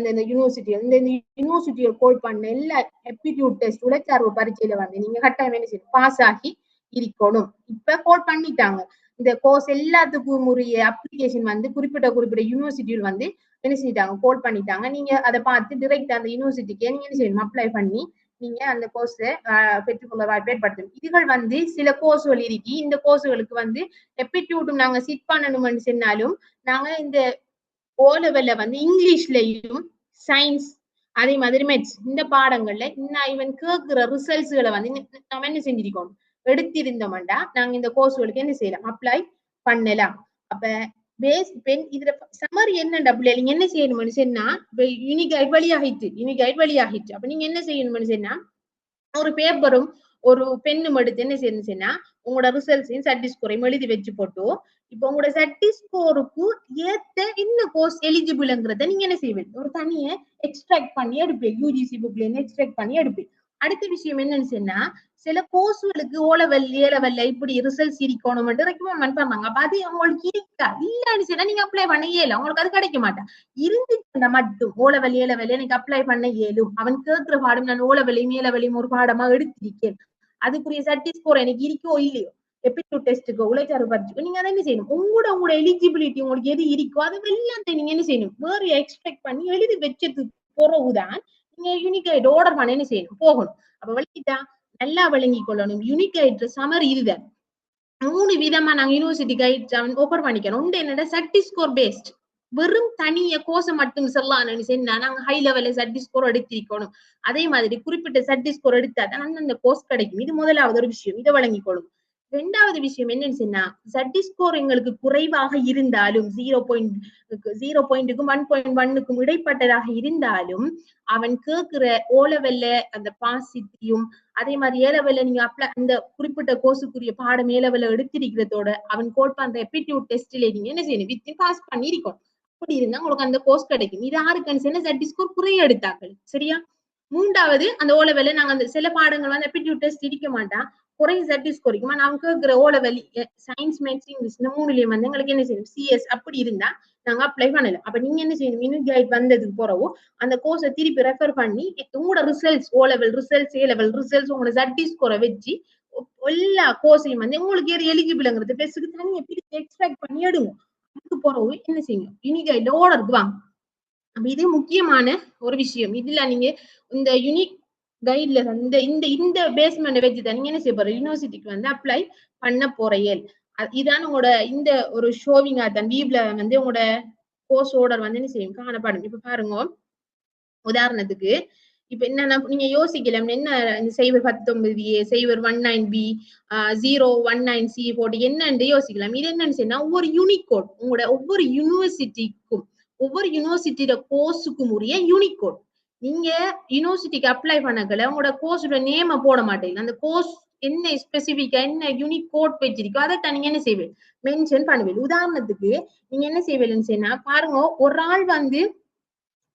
அந்த யூனிவர்சிட்டியை கோல் பண்ண எல்லா ஆப்டிடியூட் டெஸ்ட், உழைச்சார்பு பரீட்சையில வந்து நீங்க கட்டாயம் என்ன செய்யணும், பாஸ் ஆகி இருக்கணும். இப்ப கோல் பண்ணிட்டாங்க. இந்த கோர்ஸ் எல்லாத்துக்கும் உரிய அப்ளிகேஷன் வந்து குறிப்பிட்ட யூனிவர்சிட்டியில் வந்து என்ன செஞ்சிட்டாங்க, கோல் பண்ணிட்டாங்க. நீங்க அதை பார்த்து டிரெக்ட் அந்த யூனிவர்சிட்டிக்கு நீங்க என்ன செய்யணும், அப்ளை பண்ணி நீங்க அந்த கோர்ஸை பெற்றுக்கொள்ள வாய்ப்பு ஏற்படுத்தணும். இதுகள் வந்து சில கோர்ஸ்கள் இருக்கு. இந்த கோர்ஸ்களுக்கு வந்து எப்டிடியூட்டும் நாங்க சிட் பண்ணணும்னு சொன்னாலும் நாங்க இந்த ஓ லெவல்ல வந்து இங்கிலீஷ்லயும் சயின்ஸ், அதே மாதிரி மேத்ஸ், இந்த பாடங்கள்ல இன்னும் இவன் கேட்கிற ரிசல்ட்ஸ்களை வந்து நம்ம என்ன செஞ்சிருக்கோம், எடுத்திருந்தோம்டா நாங்க இந்த கோர்ஸ்களுக்கு என்ன செய்யலாம், அப்ளை பண்ணலாம். அப்ப பேஸ் பென் இதுல சம்மரி என்ன நீங்க என்ன செய்யணும்னு சொன்னா, யூனிகைட் வழியாகிட்டு அப்ப நீங்க என்ன செய்யணும்னு சொன்னா, ஒரு பேப்பரும் ஒரு பெண்ணும் எடுத்து என்ன செய்யணும் சொன்னா, உங்களோட ரிசல்ட்ஸையும் சர்டி ஸ்கோரையும் எழுதி வச்சு போட்டு, இப்ப உங்களோட சர்டி ஸ்கோருக்கு ஏத்த என்ன கோர்ஸ் எலிஜிபிள்ங்கிறத நீங்க என்ன செய்வீங்க, ஒரு தனியை எக்ஸ்ட்ராக்ட் பண்ணி எடுப்பீங்க, யூஜிசி புக்ல இருந்து எக்ஸ்ட்ராக்ட் பண்ணி எடுப்பீங்க. அடுத்த விஷயம் என்னன்னு சொன்னா, சில கோர்ஸ்களுக்கு ஓ லெவல் ஏ லெவல்ல இப்படி ரிசல்ட்ஸ் இருக்கணும் ரெக்கமெண்ட் பண்ணாங்க. அப்ப அது உங்களுக்கு இருக்கா இல்லன்னு சொன்னா நீங்க அப்ளை பண்ண இயலும், உங்களுக்கு அது கிடைக்க மாட்டேன். இருந்துச்சுன்னா மட்டும் ஓ லெவல் ஏ லெவல் எனக்கு அப்ளை பண்ண இயலும், அவன் கேட்கிற பாடம் நான் ஓ லெவலையும் ஏ லெவலையும் ஒரு பாடமா எடுத்திருக்கேன், அதுக்குரிய சர்டி ஸ்கோர் எனக்கு இருக்கோ இல்லையோ, எப்டிடியூட் டெஸ்ட்டுக்கு உழைச்சார்பு பரீட்சைக்கு நீங்க அதை என்ன செய்யணும், உங்களோட எலிஜிபிலிட்டி உங்களுக்கு எது இருக்கோ அது எல்லாத்தையும் நீங்க என்ன செய்யணும், வேற எக்ஸ்ட்ராக்ட் பண்ணி எழுதி வச்சது பிறகுதான் நீங்க யூனிகைட் ஆர்டர் பண்ண என்ன செய்யணும், போகணும். அப்ப விளக்கிட்டா நல்லா விளங்கி கொள்ளணும். யூனிகைட் சமரி இதுதான் 3 விதமா நாங்க யூனிவர்சிட்டி கைட் ஓபன் பண்ணிக்கணும். உண்டு என்னடா சர்டி ஸ்கோர் பேஸ்ட், வெறும் தனிய கோர்ஸ் மட்டும் சொல்லலாம்னு சொன்னா நாங்க ஹை லெவல்ல சர்டி ஸ்கோர் எடுத்திருக்கணும். அதே மாதிரி குறிப்பிட்ட சர்டி ஸ்கோர் எடுத்தா தான் அந்த கோர்ஸ் கிடைக்கும். இது முதலாவது ஒரு விஷயம், இதை வழங்கிக்கொள்ளும். 2வது விஷயம் என்னன்னு சொன்னா, சர்டி ஸ்கோர் எங்களுக்கு குறைவாக இருந்தாலும் 0.0க்கும் 1.1க்கும் இடைப்பட்டதாக இருந்தாலும் அவன் கேட்கிற ஓ லெவல்ல அந்த பாசிட்டியும், அதே மாதிரி ஏ லெவல்ல நீங்க அந்த குறிப்பிட்ட கோர்ஸுக்குரிய பாடம் ஏ லெவல்ல எடுத்திருக்கிறதோட அவன் கோட் பண்ற எப்டிடியூட் டெஸ்ட்ல நீங்க என்ன செய்யணும், வித்தின் பாஸ் பண்ணிருக்கோம். அப்படி இருந்தா உங்களுக்கு அந்த கோர்ஸ் கிடைக்கும். இது யாருக்குன்னு சொன்னா சர்டி ஸ்கோர் குறைய எடுத்தாக்கள். சரியா? மூன்றாவது அந்த ஓ லெவல்ல நாங்க அந்த சில பாடங்கள் வந்து aptitude டெஸ்ட் இடிக்க மாட்டா குறைய செட் ஸ்கோர் இருக்குமா நாங்க கேட்கிற O level science maths English இந்த மூணுலயும் வந்து எங்களுக்கு என்ன செய்யணும் சிஎஸ் அப்படி இருந்தா நாங்க அப்ளை பண்ணலாம். அப்ப நீங்க என்ன செய்யணும் யூனிட் கைட் வந்ததுக்கு போறவோ அந்த கோர்ஸை திருப்பி ரெஃபர் பண்ணி உங்களோட results O level results A level results உங்களோட செட் ஸ்கோரை வச்சு எல்லா கோர்ஸையும் வந்து உங்களுக்கு ஏற எலிஜிபிள்ங்கிறது பெஸ்ட்டுக்கு தனியாக பிரித்து எக்ஸ்ட்ராக்ட் பண்ணி எடுங்க. அதுக்கு போறவோ என்ன செய்யணும் யூனிட் கைட்ல ஓர்டருக்கு வாங்க. அப்ப இது முக்கியமான ஒரு விஷயம். இதுல நீங்க இந்த யூனிக் கைட்ல இந்த இந்த இந்த பேஸ்மெண்ட் வச்சுதான் நீங்க என்ன செய்ய போற யூனிவர்சிட்டிக்கு வந்து அப்ளை பண்ண போறீங்க. இதான் உங்களோட இந்த ஒரு ஷோவிங்கா தான் வீப்ல வந்து உங்களோட கோர்ஸ் ஆர்டர் வந்து என்ன செய்யும் காணப்படும். இப்ப பாருங்க உதாரணத்துக்கு இப்ப என்னன்னா நீங்க யோசிக்கலாம் என்ன இந்த சைபர் 19 சைபர் 19B 019C போட்டு என்னன்னு யோசிக்கலாம். இது என்னன்னு சொன்னா ஒவ்வொரு யூனிக் கோட் உங்களோட ஒவ்வொரு யூனிவர்சிட்டிக்கும் ஒவ்வொரு யூனிவர்சிட்டியோட கோர்ஸுக்கும் உரிய யூனிக் கோட். நீங்க யூனிவர்சிட்டிக்கு அப்ளை பண்ணக்கல உங்களோட கோர்ஸோட நேம போட மாட்டீங்க. அந்த கோர்ஸ் என்ன ஸ்பெசிபிக்கா என்ன யூனிக் கோட் வச்சிருக்கோ அதை நீங்க என்ன செய்வீங்க மென்ஷன் பண்ணுவீங்க. உதாரணத்துக்கு நீங்க என்ன செய்வீங்கன்னு சொன்னா பாருங்க ஒரு ஆள் வந்து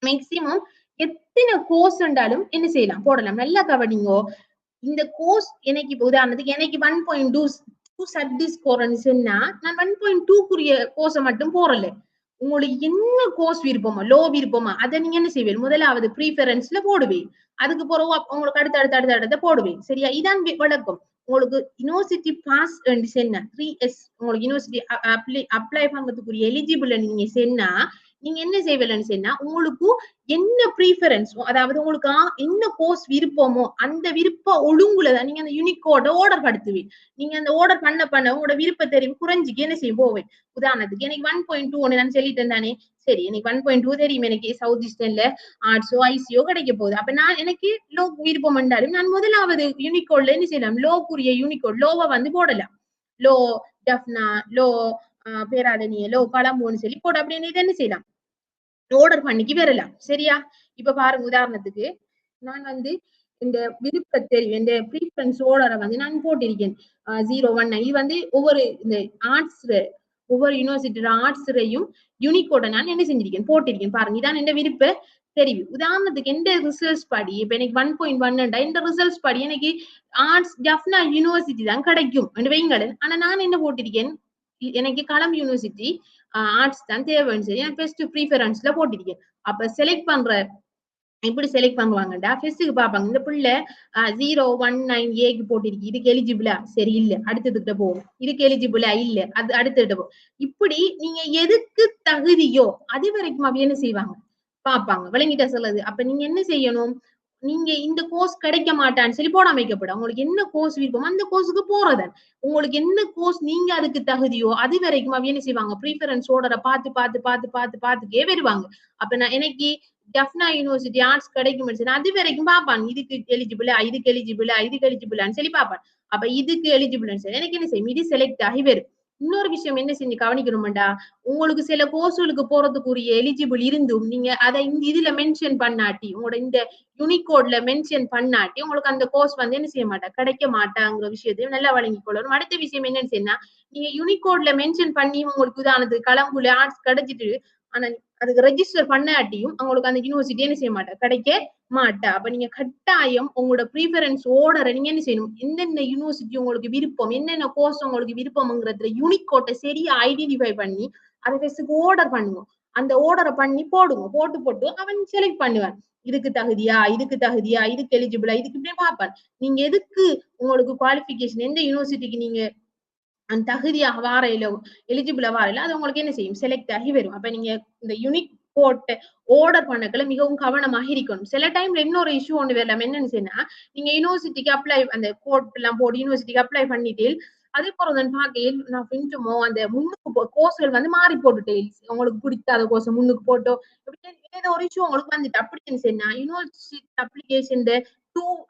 மேக்சிமம் எத்தனை கோர்ஸ் இருந்தாலும் என்ன செய்யலாம் போடலாம். நல்லா கவனிங்கோ. இந்த கோர்ஸ் எனக்கு இப்ப உதாரணத்துக்கு எனக்கு 1.2 சட்டி ஸ்கோர்னு சொன்னா நான் 1.2 கோர்ஸை மட்டும் போறல. உங்களுக்கு என்ன கோர்ஸ் விருப்பமா லோ விருப்பமா அதை நீங்க என்ன செய்வீங்க முதலாவது ப்ரீஃபரன்ஸ்ல போடுவீங்க. அதுக்கு பிறகு உங்களுக்கு அடுத்த போடுவீங்க. சரியா? இதான் விளக்கம். உங்களுக்கு யூனிவர்சிட்டி பாஸ் சொன்னா 3S உங்களுக்கு யூனிவர்சிட்டி அப்ளை பண்றதுக்குரிய எலிஜிபிள் நீங்க சொன்னா நீங்க என்ன செய்வீங்கன்னு சொன்னா உங்களுக்கு என்ன ப்ரீஃபரன்ஸ் அதாவது உங்களுக்கு என்ன கோர்ஸ் விருப்பமோ அந்த விருப்ப ஒழுங்குலதான் நீங்க அந்த யூனிக் கோட ஆர்டர் படுத்துவீங்க. நீங்க அந்த ஆர்டர் பண்ண உங்களோட விருப்ப தெரியும் குறைஞ்சிக்கு என்ன செய்ய போவேன். உதாரணத்துக்கு எனக்கு 1.2 நான் சொல்லிட்டேன் தானே. சரி எனக்கு 1.2 தெரியும் எனக்கு சவுத் ஈஸ்டர்ன்ல ஆர்ட்ஸோ ஐசியோ கிடைக்க போகுது. அப்ப நான் எனக்கு லோ விருப்பம் என்றாலும் நான் முதலாவது யூனிகோட்ல என்ன செய்யலாம் லோக்குரிய யூனிகோட் லோவை வந்து போடலாம். லோ டஃப்னா லோ பேராதனிய லோ பழம்புன்னு சொல்லி போட அப்படின்னு இதை என்ன செய்யலாம் ஆர்டர் பண்ணிக்கு வரலாம். சரியா? இப்ப பாருங்க உதாரணத்துக்கு நான் வந்து இந்த விருப்ப தெரியும் இந்த ப்ரீஃபரன்ஸ் ஆர்டரை வந்து நான் போட்டிருக்கேன் 019. இது வந்து ஒவ்வொரு இந்த ஆர்ட்ஸ் ஒவ்வொரு யூனிவர்சிட்டியோட ஆர்ட்ஸ்ரையும் யூனிகோட நான் என்ன செஞ்சிருக்கேன் போட்டிருக்கேன். பாருங்க இதான் எந்த விருப்ப தெரியும். உதாரணத்துக்கு எந்த ரிசல்ட்ஸ் படி இப்ப எனக்கு 1.1 இந்த ரிசல்ட்ஸ் படி எனக்கு ஆர்ட்ஸ் ஜஃப்னா யூனிவர்சிட்டி தான் கிடைக்கும் வைங்கள. ஆனா நான் என்ன போட்டிருக்கேன் எனக்கு களம் யூனிவர்சிட்டி ஆர்ட்ஸ் தான் தேவைன்னு சொல்லி நான் ஃபர்ஸ்ட் ப்ரீஃபரன்ஸ்ல போட்டிருக்கேன். அப்ப செலக்ட் பண்ற எப்படி செலக்ட் பண்ணுவாங்கடா ஃபர்ஸ்ட்டுக்கு பாப்பாங்க இந்த பிள்ளை 019A போட்டிருக்கு இதுக்கு எலிஜிபிளா சரி இல்ல அடுத்ததுக்கிட்ட போகும். இதுக்கு எலிஜிபிளா இல்ல அது அடுத்துகிட்ட போகும். இப்படி நீங்க எதுக்கு தகுதியோ அது வரைக்கும் அப்படி என்ன செய்வாங்க பாப்பாங்க. விளங்கிட்ட சொல்லுது. அப்ப நீங்க என்ன செய்யணும் நீங்க இந்த கோர்ஸ் கிடைக்க மாட்டான்னு சொல்லி போடாம வைக்கப்படும். உங்களுக்கு என்ன கோர்ஸ் விருப்பமோ அந்த கோர்ஸுக்கு போறதன் உங்களுக்கு என்ன கோர்ஸ் நீங்க அதுக்கு தகுதியோ அது வரைக்கும் அப்படி என்ன செய்வாங்க ப்ரீஃபரன்ஸ் ஆர்டரை பார்த்துட்டே வருவாங்க. அப்ப நான் எனக்கு ஜஃப்னா யூனிவர்சிட்டி ஆர்ட்ஸ் கிடைக்கும் அது வரைக்கும் பாப்பான் இதுக்கு எலிஜிபிளா இதுக்கு எலிஜிபிளா இதுக்கு எலிஜிபிளான்னு சொல்லி பாப்பான். அப்ப இதுக்கு எலிஜிபிள்னு சொல்லி எனக்கு என்ன செய்யும் இது செலக்ட் ஆகி வரும். இன்னொரு விஷயம் என்ன செஞ்சு கவனிக்கணும்டா உங்களுக்கு சில கோர்ஸுகளுக்கு போறதுக்குரிய எலிஜிபிள் இருந்தும் நீங்க அதை இதுல மென்ஷன் பண்ணாட்டி உங்களோட இந்த யூனிகோட்ல மென்ஷன் பண்ணாட்டி உங்களுக்கு அந்த கோர்ஸ் வந்து என்ன செய்ய மாட்டா கிடைக்க மாட்டாங்கிற விஷயத்தையும் நல்லா வழங்கிக் கொள்ளணும். அடுத்த விஷயம் என்னன்னு சொன்னா நீங்க யூனிகோட்ல மென்ஷன் பண்ணி உங்களுக்கு உதாரணத்துக்கு களம்புல ஆர்ட்ஸ் கிடைச்சிட்டு ஆனா அதுக்கு ரெஜிஸ்டர் பண்ணாட்டியும் அவங்களுக்கு அந்த யூனிவர்சிட்டி என்ன செய்ய மாட்டா கிடைக்க மாட்டா. அப்ப நீங்க கட்டாயம் உங்களோட ப்ரீஃபரன்ஸ் ஆர்டரை நீங்க என்ன செய்யணும் என்னென்ன யூனிவர்சிட்டி உங்களுக்கு விருப்பம் என்னென்ன கோர்ஸ் உங்களுக்கு விருப்பம்ங்கிறதுல யூனிகோட்டை சரியா ஐடென்டிஃபை பண்ணி அதை ஃபர்ஸ்ட் ஆர்டர் பண்ணுவோம். அந்த ஆர்டரை பண்ணி போடுவோம். போட்டு அவன் செலக்ட் பண்ணுவான் இதுக்கு தகுதியா இதுக்கு எலிஜிபிளா இதுக்கு இப்படியே பார்ப்பான். நீங்க எதுக்கு உங்களுக்கு குவாலிபிகேஷன் எந்த யூனிவர்சிட்டிக்கு நீங்க அந்த தகுதியாக வாரையில எலிஜிபிளா வாரையில அது உங்களுக்கு என்ன செய்யும் செலக்ட் ஆகி வரும். அப்ப நீங்க இந்த யூனிக் கோட்டை ஆர்டர் பண்ணக்கல மிகவும் கவனமாக இருக்கணும். சில டைம்ல இன்னொரு இஷ்யூ ஒன்று வரலாம் என்னன்னு சொன்னா நீங்க யூனிவர்சிட்டிக்கு அப்ளை அந்த கோட் எல்லாம் போட்டு யூனிவர்சிட்டிக்கு அப்ளை பண்ணிட்டு அதே போறதன் பார்க்கையில் நான் பின்ட்டுமோ அந்த முன்னுக்கு கோர்ஸ்கள் வந்து மாறி போட்டுட்டேன் உங்களுக்கு பிடிக்காத கோர்ஸ் முன்னுக்கு போட்டோ ஏதோ ஒரு இஷ்யூ உங்களுக்கு வந்துட்டு அப்படின்னு சொன்னா யூனிவர்சிட்டி அப்ளிகேஷன்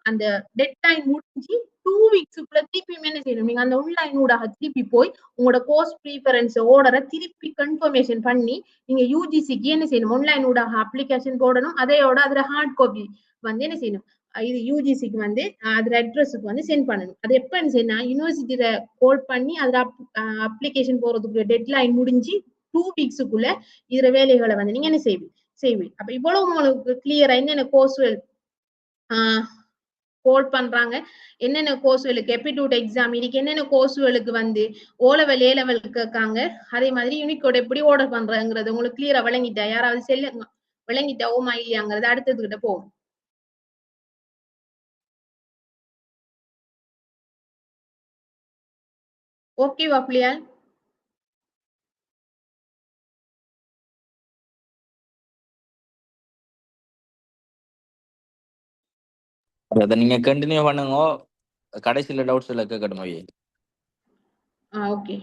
அந்த டெட் டைம் முடிஞ்சு 2 வீக்ஸுக்குள்ள திருப்பி என்ன செய்யணும் நீங்க அந்த ஆன்லைன் ஊடாக திருப்பி போய் உங்களோட கோர்ஸ் ப்ரீஃபரன்ஸ் ஆர்டரை திருப்பி கன்ஃபர்மேஷன் பண்ணி நீங்க யூஜிசிக்கு என்ன செய்யணும் ஆன்லைன் ஊடாக அப்ளிகேஷன் போடணும். அதையோட அதுல ஹார்ட் காப்பி வந்து என்ன செய்யணும் இது யூஜிசிக்கு வந்து அதுல அட்ரஸுக்கு வந்து சென்ட் பண்ணணும். அது எப்பன்னு சொன்னா யூனிவர்சிட்டியில கால் பண்ணி அதுல அப்ளிகேஷன் போறதுக்கு டெட்லைன் முடிஞ்சு 2 வீக்ஸுக்குள்ள இதுல வேலைகளை வந்து நீங்க என்ன செய்வீங்க. அப்ப இவ்வளவு உங்களுக்கு கிளியரா என்னென்ன கோர்ஸ் கோட் பண்றாங்க. என்னென்ன கோர்ஸ்களுக்கு எப்டிடியூட் எக்ஸாம் இதுக்கு என்னென்ன கோர்ஸ்களுக்கு வந்து O level A level கேட்காங்க. அதே மாதிரி யூனிகோட் எப்படி ஆர்டர் பண்றதுங்கிறது உங்களுக்கு கிளியரா விளங்கிட்டா? யாராவது செல்ல விளங்கிட்டா ஓமா இல்லையாங்கிறது அடுத்ததுகிட்ட போகும். ஓகேவா பிள்ளையால்? அதை நீங்க கண்டினியூ பண்ணுங்க, கடைசியில டவுட்ஸ் எல்லாம் கேட்கட்டும். ஓகே.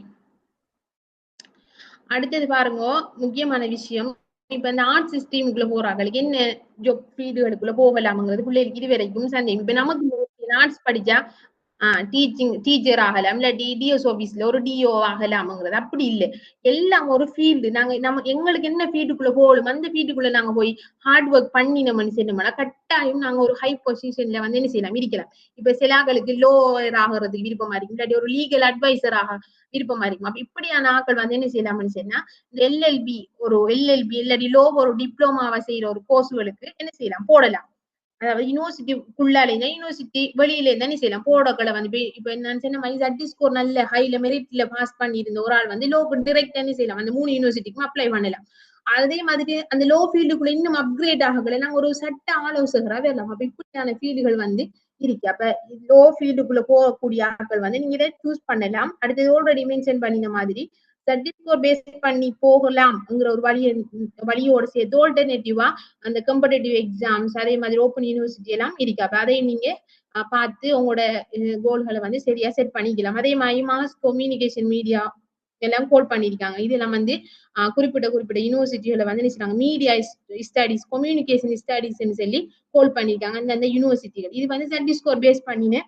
அடுத்தது பாருங்க, முக்கியமான விஷயம். இப்ப இந்த ஆர்ட் சிஸ்டமுக்குள்ள போறாங்களுக்கு என்ன ஜாப் ஃபீல்டுகளுக்குள்ள போகலாம்ங்கிறது பிள்ளைகளுக்கு இது வரைக்கும் சந்தேகம். இப்ப நமக்கு ஆர்ட்ஸ் படிச்சா டீச்சர் ஆகலாம், இல்லாட்டி டிஎஸ் ஆபீஸ்ல ஒரு டிஓ ஆகலாம்ங்கிறது அப்படி இல்லை. எல்லாம் ஒரு ஃபீல்டு. நம்ம எங்களுக்கு என்ன ஃபீல்டுக்குள்ள போகணும் அந்த ஃபீல்டுக்குள்ள நாங்க போய் ஹார்ட் ஒர்க் பண்ணினோம்னு சொன்னோம்னா கட்டாயம் நாங்க ஒரு ஹை பொசிஷன்ல வந்து என்ன செய்யலாம், இருக்கலாம். இப்ப சிலாக்களுக்கு லோயர் ஆகிறதுக்கு விருப்பமா இருக்கும், இல்லாட்டி ஒரு லீகல் அட்வைசர் ஆக விருப்பமா இருக்கும். அப்ப இப்படியான ஆட்கள் வந்து என்ன செய்யலாம்னு சொன்னா எல்எல்பி இல்லாட்டி லோ ஒரு டிப்ளோமாவை செய்யற ஒரு கோர்ஸ்களுக்கு என்ன செய்யலாம், போடலாம். அதாவது யூனிவர்சிட்டிக்குள்ளால யூனிவர்சிட்டி வெளியில இருந்தா நீ செய்யலாம். போடக்களை வந்து இப்ப என்னன்னு சொன்ன மாதிரி ZT ஸ்கோர் நல்ல ஹைல மெரிட்ல பாஸ் பண்ணியிருந்த ஒரு ஆள் வந்து லோக்கு டிரெக்டா என்ன செய்யலாம், அந்த 3 யூனிவர்சிட்டிக்கும் அப்ளை பண்ணலாம். அதே மாதிரி அந்த லோ ஃபீல்டுக்குள்ள இன்னும் அப்கிரேட் ஆகல நாங்க ஒரு சட்ட ஆலோசகரா வரலாம். அப்ப இப்படியான ஃபீல்டுகள் வந்து இருக்கு. அப்ப லோ ஃபீல்டுக்குள்ள போகக்கூடிய ஆட்கள் வந்து நீங்க இதை சூஸ் பண்ணலாம். அடுத்தது ஆல்ரெடி மென்ஷன் பண்ணின மாதிரி சர்டிபிகேட் பேஸ் பண்ணி போகலாம்ங்கிற ஒரு வழியோட சேர்த்து ஆல்டர்னேட்டிவா அந்த காம்படிட்டிவ் எக்ஸாம்ஸ் அதே மாதிரி ஓப்பன் யூனிவர்சிட்டி எல்லாம் இருக்கு. அப்ப அதை நீங்க பார்த்து உங்களோட கோல்களை வந்து சரியா செட் பண்ணிக்கலாம். அதே மாதிரி மாஸ் கம்யூனிகேஷன் மீடியா எல்லாம் கோல் பண்ணிருக்காங்க. இதெல்லாம் வந்து குறிப்பிட்ட யூனிவர்சிட்டிகளை வந்து நினைச்சாங்க மீடியா ஸ்டடிஸ் கம்யூனிகேஷன் ஸ்டடிஸ் சொல்லி கோல் பண்ணிருக்காங்க அந்த யூனிவர்சிட்டிகள். இது வந்து ZT ஸ்கோர் பேஸ் பண்ணின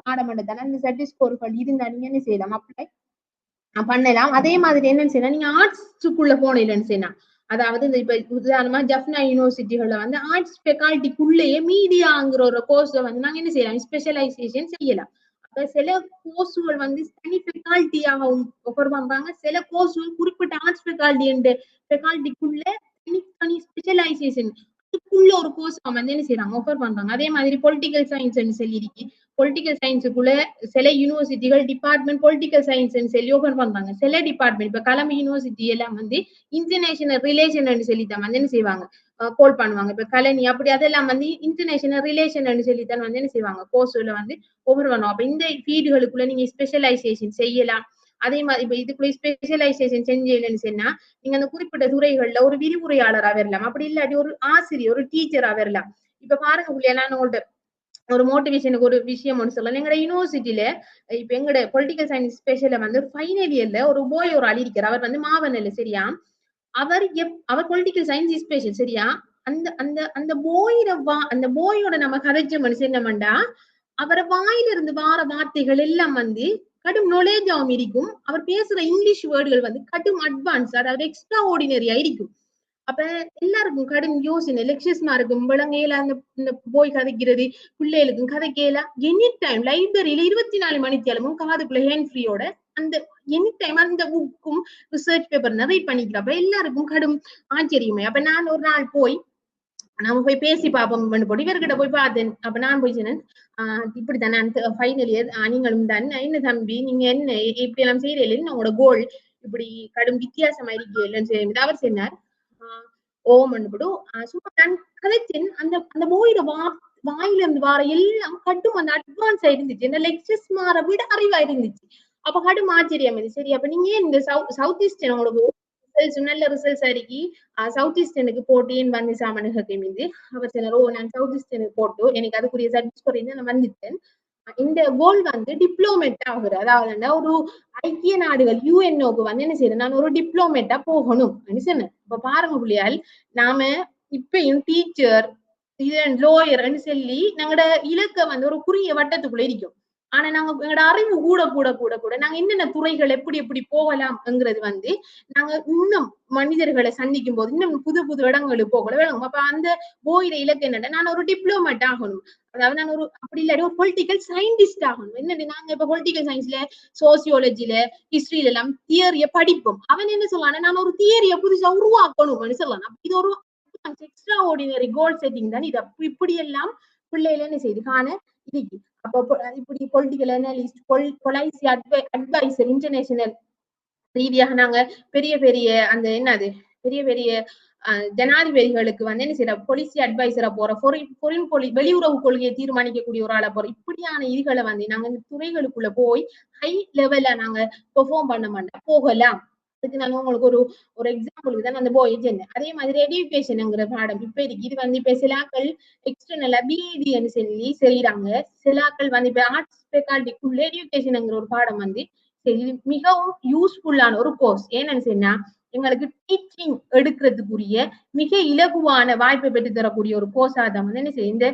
பாடமண்டத்தான அந்த ZT ஸ்கோர்கள் இருந்தா நீங்க என்ன செய்யலாம், அப்ளை பண்ணலாம். அதே மாதிரி என்னன்னு செய்யலாம், நீங்க ஆர்ட்ஸுக்குள்ள போனீங்கன்னு செய்யலாம். அதாவது இந்த இப்ப உதாரணமா ஜப்னா யூனிவர்சிட்டிகள்ல வந்து ஆர்ட்ஸ் ஃபெக்கல்ட்டிக்குள்ளேயே மீடியாங்கிற ஒரு கோர்ஸ் வந்து நாங்க என்ன செய்யலாம், ஸ்பெஷலைசேஷன் செய்யலாம். அப்ப சில கோர்ஸுகள் வந்து தனி ஃபெக்கல்ட்டியாகவும் ஆஃபர் பண்றாங்க. சில கோர்ஸுகள் குறிப்பிட்ட ஆர்ட்ஸ் ஃபெக்கல்ட்டிக்குள்ள தனி ஸ்பெஷலைசேஷன் அதுக்குள்ள ஒரு கோர்ஸ் வந்து என்ன செய்யறாங்க, ஆஃபர் பண்றாங்க. அதே மாதிரி பொலிட்டிக்கல் சயின்ஸ் சொல்லி இருக்கு. பொலிட்டிக்கல் சயின்ஸுக்குள்ள சில யூனிவர்சிட்டிகள் டிபார்ட்மெண்ட் பொலிட்டிக்கல் சயின்ஸ் சொல்லி ஓபன் பண்றாங்க. சில டிபார்ட்மெண்ட் இப்ப கலம்பு யூனிவர்சிட்டி எல்லாம் வந்து இன்டர்நேஷனல் ரிலேஷன் சொல்லித்தான் வந்து என்ன செய்வாங்க, கோல் பண்ணுவாங்க. இப்ப கலனி அப்படி அதெல்லாம் வந்து இன்டர்நேஷனல் ரிலேஷன் சொல்லித்தான் வந்து என்ன செய்வாங்க, கோர்ஸ்ல வந்து ஓபன் பண்ணுவோம். அப்ப இந்த ஃபீல்டுகளுக்குள்ள நீங்க ஸ்பெஷலைசேஷன் செய்யலாம். அதே மாதிரி இப்ப இதுக்குள்ள ஸ்பெஷலைசேஷன் செஞ்சீங்கன்னு சொன்னா நீங்க அந்த குறிப்பிட்ட துறைகள்ல ஒரு விரிவுரையாளரா வரலாம், அப்படி இல்லாட்டி ஒரு ஆசிரியர் ஒரு டீச்சரா வரலாம். இப்ப பாருங்க புள்ளியா, நான் உங்கள்ட்ட ஒரு மோட்டிவேஷனுக்கு ஒரு விஷயம் ஒன்று சொல்லலாம். எங்கட யூனிவர்சிட்டியில இப்ப எங்கட பொலிட்டிக்கல் சயின்ஸ் ஸ்பெஷல வந்து ஃபைனல் இயர்ல ஒரு போய் ஒரு ஆள் இருக்கிறார். அவர் வந்து மாவனல்ல, சரியா? அவர் பொலிட்டிக்கல் சயின்ஸ் ஸ்பெஷல், சரியா? அந்த அந்த அந்த அந்த போயோட நம்ம கதைச்சோம்னு என்னமாண்டா அவரை வாயிலிருந்து வார வார்த்தைகள் எல்லாம் வந்து கடும் நொலேஜாவும் இருக்கும். அவர் பேசுற இங்கிலீஷ் வேர்டுகள் வந்து கடும் அட்வான்ஸ், அதாவது எக்ஸ்ட்ரா ஆர்டினரியா இருக்கும். அப்ப எல்லாருக்கும் கடும் யோசனை லெக்சர்ஸ்மா இருக்கும் விளங்கையில அந்த போய் கதைக்கிறது பிள்ளைகளுக்கும் கதைக்கையில எனி டைம் லைப்ரரியில 24 மணித்தியாலமும் காதுக்குள்ள ஹேண்ட் ஃப்ரீயோட அந்த எனி டைம் அந்த புக்கும் ரிசர்ச் பேப்பர் நிறைய பண்ணிக்கலாம். அப்ப எல்லாருக்கும் கடும் ஆச்சரியமே. அப்ப நான் ஒரு நாள் போய் நாம போய் பேசி பார்ப்போம் போட்டு இவர்கிட்ட போய் பார்த்தேன். அப்ப நான் போய் சொன்னேன், இப்படித்தானே ஃபைனல் இயர் நீங்களும் தான் என்ன தம்பி நீங்க என்ன இப்படி எல்லாம் செய்யறீங்க, உங்களோட கோல் இப்படி கடும் வித்தியாசமா இருக்கேன்னு அவர் சொன்னார். ஓமன்னுபடும் சும்மா நான் கதைச்சேன். அந்த அந்த போயிட வாயில இருந்து வார எல்லாம் கடும் அந்த அட்வான்ஸா இருந்துச்சு, இந்த லெக்சர்ஸ் மாற விட அறிவா இருந்துச்சு. அப்ப கடும் ஆச்சரியம் இது. சரி, அப்ப நீங்க இந்த சவுத் ஈஸ்டர்ன் உங்களுக்கு நல்ல ரிசல்ட்ஸ் ஆகி சவுத் ஈஸ்டர்னுக்கு போட்டு ஏன் வந்து சாமானுக்கு மீது அவர் சொன்னார், நான் சவுத் ஈஸ்டர்னுக்கு போட்டு எனக்கு அதுக்குரிய சர்டிபிகேட் நான் வந்துட்டேன். இந்த கோல் வந்து டிப்ளோமேட் ஆகுது. அதாவது ஒரு ஐக்கிய நாடுகள் UNOக்கு வந்து என்ன செய்யறேன், நான் ஒரு டிப்ளோமேட்டா போகணும் சொன்னேன். இப்ப பாருங்க பிள்ளையால், நாம இப்பயும் டீச்சர் லோயர்ன்னு சொல்லி நாங்களோட இலக்க வந்து ஒரு குறுகிய வட்டத்துக்குள்ள இருக்கும். ஆனா நாங்க எங்களோட அறிவு கூட கூட கூட கூட நாங்க என்னென்ன துறைகள் எப்படி எப்படி போகலாம்ங்கிறது வந்து நாங்க இன்னும் மனிதர்களை சந்திக்கும் போது இன்னும் புது புது இடங்களுக்கு போகல வேணும். அப்ப அந்த போயிட இலக்கு என்னன்னா நான் ஒரு டிப்ளோமேட் ஆகணும், அதாவது நான் ஒரு அப்படி இல்லாட்டி ஒரு பொலிட்டிக்கல் சயின்டிஸ்ட் ஆகணும். என்னது நாங்க இப்ப பொலிட்டிக்கல் சயின்ஸ்ல சோசியாலஜில ஹிஸ்டரியில எல்லாம் தியரிய படிப்போம். அவன் என்ன சொல்லுவான், நான் ஒரு தியரிய புதுசா உருவாக்கணும்னு சொல்லலாம். இது ஒரு எக்ஸ்ட்ரா ஆர்டினரி கோல் செட்டிங் தான். இது இப்படி எல்லாம் பிள்ளையில என்ன செய்யுது காண இருக்கு. அப்போ இப்படி பொலிட்டிக்கல் அனலிஸ்ட், பொலைசி அட்வைசர், இன்டர்நேஷனல் ரீதியாக நாங்க பெரிய பெரிய அந்த என்னது பெரிய பெரிய ஜனாதிபதிகளுக்கு வந்து என்ன செய்யற பொலிசி அட்வைசரா போற, வெளியுறவு கொள்கையை தீர்மானிக்கக்கூடிய ஒரு ஆளா போற, இப்படியான இதுகளை வந்து நாங்க இந்த துறைகளுக்குள்ள போய் ஹை லெவல்ல நாங்க பெர்ஃபார்ம் பண்ண மாட்டோம். போகலாம். அதுக்கு நாங்க உங்களுக்கு ஒரு எக்ஸாம்பிளுக்கு தான் அந்த போயேஜ் என்ன. அதே மாதிரி எஜுகேஷனுங்கிற பாடம் இப்ப இருக்கு. இது வந்து இப்ப சிலாக்கள் எக்ஸ்டர்னலா பிஇடின்னு சொல்லி செய்யறாங்க. சிலாக்கள் வந்து இப்ப ஆர்ட்ஸ் ஃபேக்கல்டிக்குள்ள எஜுகேஷனுங்கிற ஒரு பாடம் வந்து மிகவும் யூஸ்ஃபுல்லான ஒரு கோர்ஸ். ஏன்னு சொன்னா எங்களுக்கு டீச்சிங் எடுக்கிறதுக்குரிய மிக இலகுவான வாய்ப்பை பெற்று தரக்கூடிய ஒரு கோர்ஸா தான் வந்து என்ன செய்யும் இந்த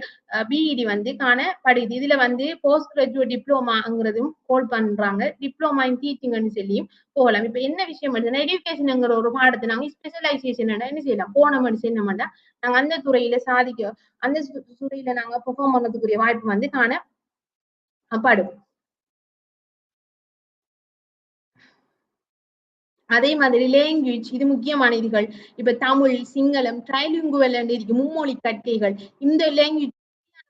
பிஇடி வந்து காணப்படுது. இதுல வந்து போஸ்ட் கிராஜுவேட் டிப்ளமாங்கிறதும் கோல் பண்றாங்க. டிப்ளமா இன் டீச்சிங்னு சொல்லியும் போகலாம். இப்ப என்ன விஷயம் எடுத்துன்னா எஜுகேஷனுங்கிற ஒரு பாடத்தை நாங்க ஸ்பெஷலைசேஷன் என்ன செய்யலாம், போனோம்னு செய்யணும்னா நாங்க அந்த துறையில சாதிக்க, அந்த துறையில நாங்க பெர்ஃபார்ம் பண்ணதுக்குரிய வாய்ப்பு வந்து காணப்படும். அதே மாதிரி லாங்குவேஜ், இது முக்கியமான இதுகள். இப்ப தமிழ், சிங்களம், ட்ரைலிங்குவல் இருக்கு, மும்மொழி கற்கைகள். இந்த லாங்குவேஜ்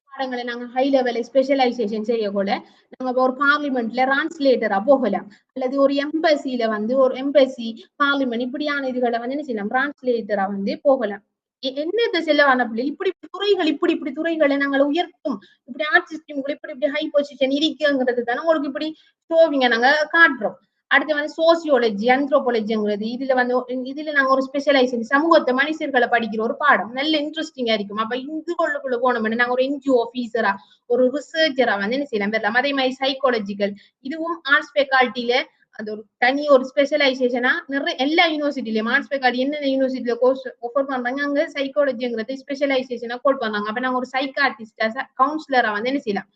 பாடங்களை நாங்க ஹை லெவல்ல ஸ்பெஷலைசேஷன் செய்ய கூட நாங்க ஒரு பார்லிமெண்ட்ல டிரான்ஸ்லேட்டரா போகலாம், அல்லது ஒரு எம்பசில வந்து ஒரு எம்பசி பார்லிமெண்ட் இப்படியான இதுகளை வந்து என்ன செய்யலாம், டிரான்ஸ்லேட்டரா வந்து போகலாம். என்னத்தை செல்லவான பிள்ளை இப்படி துறைகள், இப்படி துறைகளை நாங்கள் உயர்த்தும், இப்படி ஆர்ட் சிஸ்டம் இப்படி ஹை பொசிஷன் இருக்குங்கிறது தானே உங்களுக்கு இப்படி ஷோவிங்க நாங்க காட்டுறோம். அடுத்து வந்து சோசியோலஜி, ஆந்த்ரோபாலஜிங்கிறது இதுல நாங்க ஒரு ஸ்பெஷலைசேஷன், சமூகத்தை மனுஷர்களை படிக்கிற ஒரு பாடம் நல்ல இன்ட்ரெஸ்டிங்கா இருக்கும். அப்ப இதுக்குள்ள போனோம்னா நாங்க ஒரு என்ஜிஓ ஆபீசரா, ஒரு ரிசர்ச்சரா வந்து என்ன செய்யலாம் பெறலாம். அதே மாதிரி சைக்காலஜிக்கல், இதுவும் ஆர்ட்ஸ் ஃபேக்கல்டில அது ஒரு தனி ஒரு ஸ்பெஷலைசேஷனா நிறைய எல்லா யூனிவர்சிட்டிலயும் ஆர்ட்ஸ் ஃபேக்கல்டி என்னென்ன யூனிவர்சிட்டியில கோர்ஸ் ஆஃபர் பண்றாங்க அங்க சைக்காலஜிங்கிறது ஸ்பெஷலைசேஷனா கோட் பண்றாங்க. அப்ப நாங்க ஒரு சைக்கார்டிஸ்டா, கவுன்சிலரா வந்து என்ன செய்யலாம்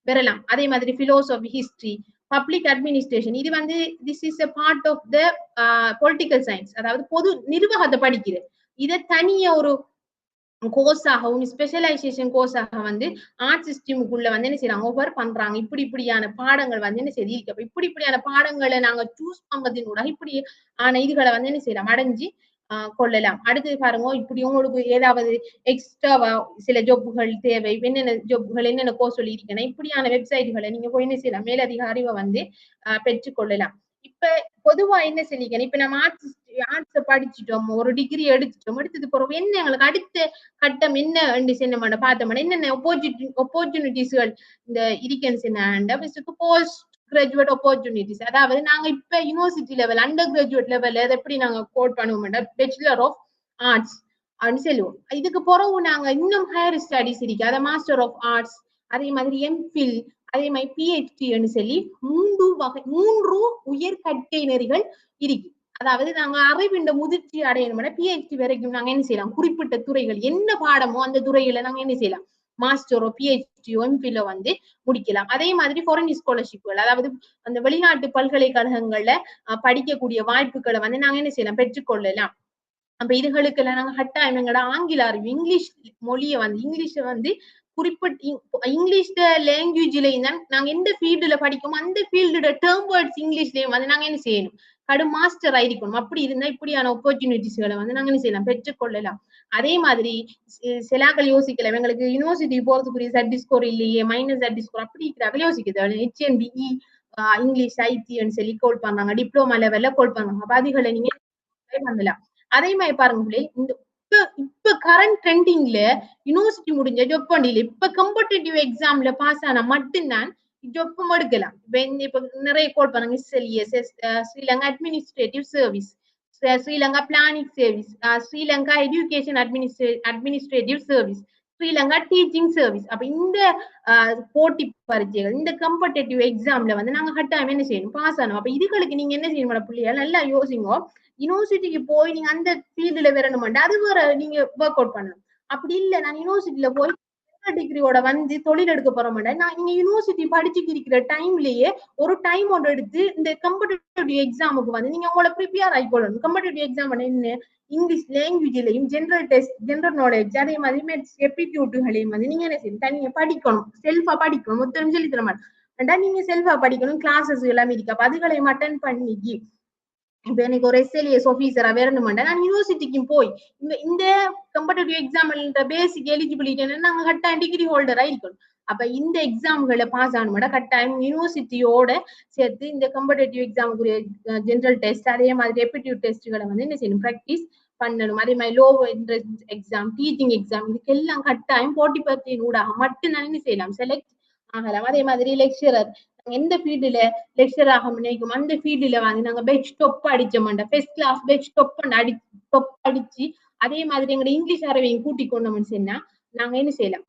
பெறலாம். அதே மாதிரி பிலோசபி, ஹிஸ்டரி, பப்ளிக் அட்மினிஸ்ட்ரேஷன், இது வந்து this is a part of the political science, அதாவது பொது நிர்வாகத்தை படிக்கிறது. இதை தனிய ஒரு கோர்ஸாகவும் ஸ்பெஷலைசேஷன் கோர்ஸாக வந்து ஆர்ட் சிஸ்டமுக்குள்ள வந்து என்ன செய்யறாங்க ஆஃபர் பண்றாங்க. இப்படியான பாடங்கள் வந்து என்ன செய்ய இப்படியான பாடங்களை நாங்க சூஸ் பண்றதினூட இப்படியான இதுகளை வந்து என்ன செய்யலாம் அடைஞ்சு கொள்ளலாம். அடுத்து பாருங்க, இப்படி உங்களுக்கு ஏதாவது எக்ஸ்ட்ராவா சில ஜொப்புகள் தேவை, என்னென்ன ஜொப்புகள் என்னென்ன கோர்ஸ் சொல்லி இருக்கேன், இப்படியான வெப்சைட்டுகளை நீங்க போய் என்ன செய்யலாம் மேலதிக அறிவை வந்து பெற்றுக்கொள்ளலாம். இப்ப பொதுவா என்ன சொல்லிக்கணும், இப்ப நம்ம ஆர்ட்ஸ் படிச்சுட்டோம், ஒரு டிகிரி எடுத்துட்டோம், எடுத்தது பிறகு என்ன எங்களுக்கு அடுத்த கட்டம் என்ன செய்ய பார்த்தோம்னா என்னென்ன ஆப்பர்ச்சுனிட்டிஸ்கள் இந்த இருக்குன்னு போஸ்ட் கிராஜுவேட் ஆப்பர்ச்சுனிட்டிஸ். அதாவது நாங்க இப்ப யூனிவர்சிட்டி லெவல், அண்டர் கிராஜுவேட் லெவல்ல எப்படி நாங்க கோட் பண்ணுவோம்னா பேச்சுலர் ஆஃப் ஆர்ட்ஸ் அப்படின்னு சொல்லுவோம். இதுக்கு பிறகு நாங்க இன்னும் ஹையர் ஸ்டடிஸ் இருக்கு, அதை மாஸ்டர் ஆஃப் ஆர்ட்ஸ், அதே மாதிரி எம்பில், அதே மாதிரி பிஹெச்டின்னு சொல்லி 3 உயர் கற்கை நெறிகள் இருக்கு. அதாவது நாங்க அறிவிண்ட முதிர்ச்சி அடையணும்னா பிஹெச்டி வரைக்கும் நாங்க என்ன செய்யலாம், குறிப்பிட்ட துறைகள் என்ன பாடமோ அந்த துறையில நாங்க என்ன செய்யலாம் மாஸ்டரோ பிஹெச்டியோ எம்பிலோ வந்து முடிக்கலாம். அதே மாதிரி ஃபாரின் ஸ்காலர்ஷிப்கள், அதாவது அந்த வெளிநாட்டு பல்கலைக்கழகங்கள்ல படிக்கக்கூடிய வாய்ப்புகளை வந்து நாங்க என்ன செய்யலாம் பெற்றுக்கொள்ளலாம். அப்ப இதுகளுக்கு எல்லாம் நாங்க கட்டாயம் எங்களோட ஆங்கில அறிவு, இங்கிலீஷ் மொழியை வந்து இங்கிலீஷை வந்து குறிப்பிட்ட இங்கிலீஷ் லாங்குவேஜ்லயும் தான் நாங்க எந்த ஃபீல்டுல படிக்கோமோ அந்த ஃபீல்டோட டேர்ம் வேர்ட்ஸ் இங்கிலீஷ்லயும் வந்து நாங்க என்ன செய்யணும் கடும் மாஸ்டர் ஆயிருக்கணும். அப்படி இருந்தா இப்படியான ஆப்பர்ச்சுனிட்டிஸ்களை வந்து நாங்க என்ன செய்யலாம் பெற்றுக்கொள்ளலாம். அதே மாதிரி சிலாக்கள் யோசிக்கலாம், எங்களுக்கு யூனிவர்சிட்டி போறதுக்குரிய சர்டி ஸ்கோர் இல்லையே, மைனஸ் சர்டி ஸ்கோர் அப்படி இருக்கிறாங்க யோசிக்கிறது. HNBE இங்கிலீஷ் ஐடின்னு சொல்லி கோல் பண்றாங்க, டிப்ளமா லெவல்ல கோல் பண்றாங்க. அப்ப அதுகளை நீங்க பண்ணலாம். அதே மாதிரி பாருங்களே, இந்த இப்ப கரண்ட் ட்ரெண்டிங்ல யூனிவர்சிட்டி முடிஞ்ச ஜொப் வண்டியில இப்ப காம்படிட்டிவ் எக்ஸாம்ல பாஸ் ஆனா மட்டும்தான் ஜொப்பும் எடுக்கலாம். இப்ப நிறைய கோல் பண்ணாங்க SLES, Sri Lanka administrative service, Sri Lanka planning service, Sri Lanka education administrative service, Sri Lanka teaching service. அப்ப இந்த போட்டி பரீட்சைகள், இந்த காம்படிட்டிவ் எக்ஸாம்ல வந்து நாங்க கட்டாயம் என்ன செய்யணும் பாஸ் ஆனோம். அப்ப இதுகளுக்கு நீங்க என்ன செய்யணும் பிள்ளைகள் நல்லா யோசிங்க. யூனிவர்சிட்டிக்கு போய் நீங்க அந்த ஃபீல்டுல வரணுமாண்டா அது வேற நீங்க ஒர்க் அவுட் பண்ணணும். அப்படி இல்லை நான் யூனிவர்சிட்டியில போய் டிகிரியோட வந்து தொழில் எடுக்க போற மாட்டேன், நான் நீங்க யூனிவர்சிட்டி படிச்சுட்டு இருக்கிற டைம்லயே ஒரு டைம் ஒன்று எடுத்து இந்த காம்படிட்டிவ் எக்ஸாமுக்கு வந்து நீங்க உங்களை ப்ரிப்பேர் ஆகிக்கொள்ளணும். காம்படிட்டிவ் எக்ஸாம் என்ன இங்கிலீஷ் லாங்குவேஜ்லயும் ஜெனரல் டெஸ்ட், ஜெனரல் நாலேஜ், அதே மாதிரி மேத்ஸ் எப்டிடியூட்களையும் வந்து நீங்க என்ன செய்யணும் தனியா படிக்கணும், செல்ஃபா படிக்கணும். மொத்தம் சொல்லி தர மாட்டேன், நீங்க செல்ஃபா படிக்கணும். கிளாஸஸ் எல்லாம் இருக்கு, அப்ப அதுகளை அட்டெண்ட் பண்ணி இப்ப எனக்கு ஒரு SLAS ஆபீசரா வரணும்னா நான் யூனிவர்சிட்டிக்கும் போய் இந்த கம்படிட்டிவ் எக்ஸாம்ன்ற பேசிக் எலிஜிபிலிட்டி நாங்க கட்டாயம் டிகிரி ஹோல்டரா இருக்கணும். அப்ப இந்த எக்ஸாம்களை பாஸ் ஆகணும்னா கட்டாயம் யூனிவர்சிட்டியோட சேர்த்து இந்த கம்படிட்டிவ் எக்ஸாமுக்குரிய ஜெனரல் டெஸ்ட் அதே மாதிரி ரெப்பிட்டிவ் டெஸ்ட்களை வந்து என்ன செய்யணும், பிராக்டிஸ் பண்ணணும். அதே மாதிரி low interest exam, teaching exam, இதுக்கெல்லாம் கட்டாயம் போட்டி பரீட்சையின் ஊடாக மட்டும்தான் என்ன செய்யலாம், செலக்ட் ஆகலாம். அதே மாதிரி லெக்சரர் எந்த ஃபீல்டுல லெக்சர் ஆக நினைக்கும் அந்த ஃபீல்டுல வந்து நாங்க பெஸ்ட் டொப் அடிச்ச மாட்டோம், ஃபர்ஸ்ட் கிளாஸ் பெஸ்ட் டொப் அடிச்சு அதே மாதிரி எங்க இங்கிலீஷ் அறிவையும் கூட்டி கொண்டோம்னு சொன்னா நாங்க என்ன செய்யலாம்,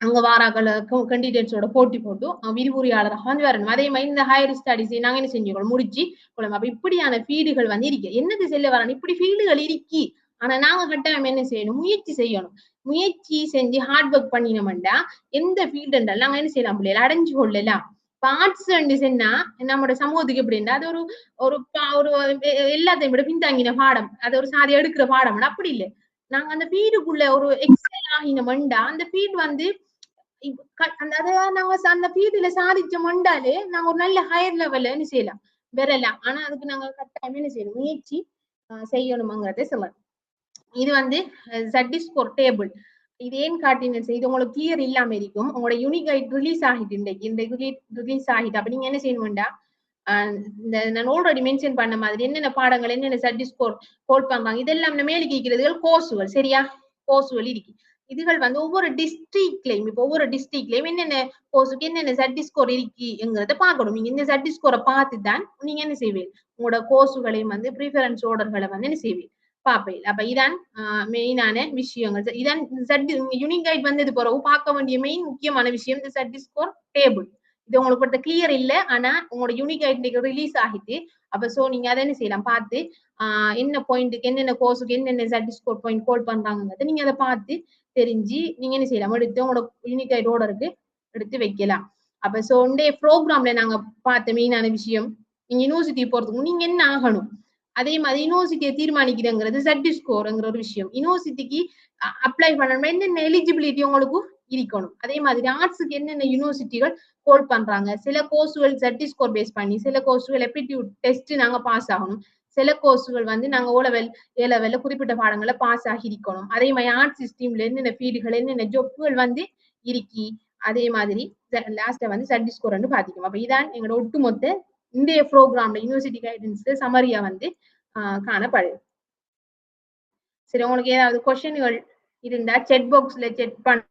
அங்க வாராக்கள் கேண்டிடேட்ஸோட போட்டி போட்டு விரிவுரையாளராக வந்து வரணும். அதே மாதிரி இந்த ஹையர் ஸ்டடிஸ் நாங்க என்ன செஞ்சுக்கணும், முடிச்சு கொள்ளணும். அப்ப இப்படியான ஃபீல்டுகள் வந்து இருக்கு. என்னது செல்ல வரணும், இப்படி ஃபீல்டுகள் இருக்கி. ஆனா நாங்க கட்டாயம் என்ன செய்யணும், முயற்சி செய்யணும். முயற்சி செஞ்சு ஹார்ட் ஒர்க் பண்ணினோம்டா எந்த ஃபீல்டு என்றால் நாங்க என்ன செய்யலாம், பிள்ளைகள் அடைஞ்சு கொள்ளலாம். ஆர்ட்ஸ் சொன்னா நம்மளோட சமூகத்துக்கு எப்படின்னா அது ஒரு ஒரு எல்லாத்தையும் விட பின்தாங்கின பாடம், அது ஒரு சாதி எடுக்கிற பாடம். அப்படி இல்லை, நாங்க அந்த ஃபீல்டுக்குள்ள ஒரு எக்ஸல் ஆகினோம்டா அந்த ஃபீல்டு வந்து நாங்க அந்த ஃபீல்டுல சாதிச்ச மண்டாலே நாங்க ஒரு நல்ல ஹையர் லெவல்ல என்ன செய்யலாம், வரலாம். ஆனா அதுக்கு நாங்க கட்டாயம் என்ன செய்யணும், முயற்சி செய்யணுமாங்கிறத சொல்லலாம். இது வந்து ZD ஸ்கோர் டேபிள். இது ஏன் காட்டினேன், இது உங்களுக்கு கிளியர் இல்லாம இருக்கும். உங்களோட யூனிக் கைட் ரிலீஸ் ஆகிட்டு இன்றைக்கு ரிலீஸ் ஆகிட்டு. அப்ப நீங்க என்ன செய்யணும்டா, இந்த நான் ஆல்ரெடி மென்ஷன் பண்ண மாதிரி என்னென்ன பாடங்கள் என்னென்ன ZD ஸ்கோர் ஹோல்ட் பண்றாங்க இதெல்லாம் மேலே கேட்கிறதுகள் கோர்ஸுகள். சரியா, கோர்ஸுகள் இருக்கு. இதுகள் வந்து ஒவ்வொரு டிஸ்ட்ரிக்ட்லயும் இப்போ ஒவ்வொரு டிஸ்ட்ரிக்ட்லயும் என்னென்ன கோர்ஸுக்கு என்னென்ன ZD ஸ்கோர் இருக்குங்கிறத பார்க்கணும். நீங்க இந்த ZD ஸ்கோரை பார்த்து தான் நீங்க என்ன செய்வீங்க, உங்களோட கோர்ஸுகளையும் வந்து ப்ரிஃபரன்ஸ் ஆர்டர்களை வந்து என்ன செய்வீங்க, பார்ப்பேன். அப்ப இதான் மெயினான விஷயங்கள். இதான் யூனிக் கைட் வந்து இது பிறகு பார்க்க வேண்டிய மெயின் முக்கியமான விஷயம் இந்த ZD ஸ்கோர் டேபிள். இது உங்களுக்கு கிளியர் இல்ல, ஆனா உங்களோட யூனிக் கைட் ரிலீஸ் ஆகிட்டு. அப்ப சோ நீங்க அதை என்ன செய்யலாம், பார்த்து என்ன பாயிண்ட்டுக்கு என்னென்ன கோர்ஸுக்கு என்னென்ன ZD ஸ்கோர் பாயிண்ட் கோல் பண்றாங்கிறத நீங்க அதை பார்த்து தெரிஞ்சு நீங்க என்ன செய்யலாம், எடுத்து உங்களோட யூனிக் கைட் ஓர்டருக்கு எடுத்து வைக்கலாம். அப்ப சோ இந்த ப்ரோக்ராம்ல நாங்க பார்த்த மெயினான விஷயம், நீங்க யூனிவர்சிட்டி போறதுக்கு நீங்க என்ன ஆகணும், அதே மாதிரி யூனிவர்சிட்டியை தீர்மானிக்கிறங்கிறது ZD ஸ்கோர்ங்கிற ஒரு விஷயம். யூனிவர்சிட்டிக்கு அப்ளை பண்ணணும், என்னென்ன எலிஜிபிலிட்டி உங்களுக்கு இருக்கணும். அதே மாதிரி ஆர்ட்ஸுக்கு என்னென்ன யூனிவர்சிட்டிகள் கோல் பண்றாங்க. சில கோர்ஸுகள் ZD ஸ்கோர் பேஸ் பண்ணி, சில கோர்ஸுகள் எப்டிடியூட் டெஸ்ட் நாங்க பாஸ் ஆகணும். சில கோர்ஸுகள் வந்து நாங்க ஏ லெவல்ல குறிப்பிட்ட பாடங்களை பாஸ் ஆகி இருக்கணும். அதே மாதிரி ஆர்ட் சிஸ்டம்ல என்னென்ன ஃபீல்டுகள் என்னென்ன ஜொப்புகள் வந்து இருக்கி. அதே மாதிரி லாஸ்ட்ல வந்து ZD ஸ்கோர் வந்து பாத்திக்கணும். அப்ப இதான் எங்களோட ஒட்டுமொத்த இந்திய ப்ரோக்ராம்ல யூனிவர்சிட்டி கைடன்ஸ் சமரியா வந்து காணப்படுது. சரி, உங்களுக்கு ஏதாவது கொஸ்டின்கள் இருந்தா செட் பாக்ஸ்ல செக் பண்ண.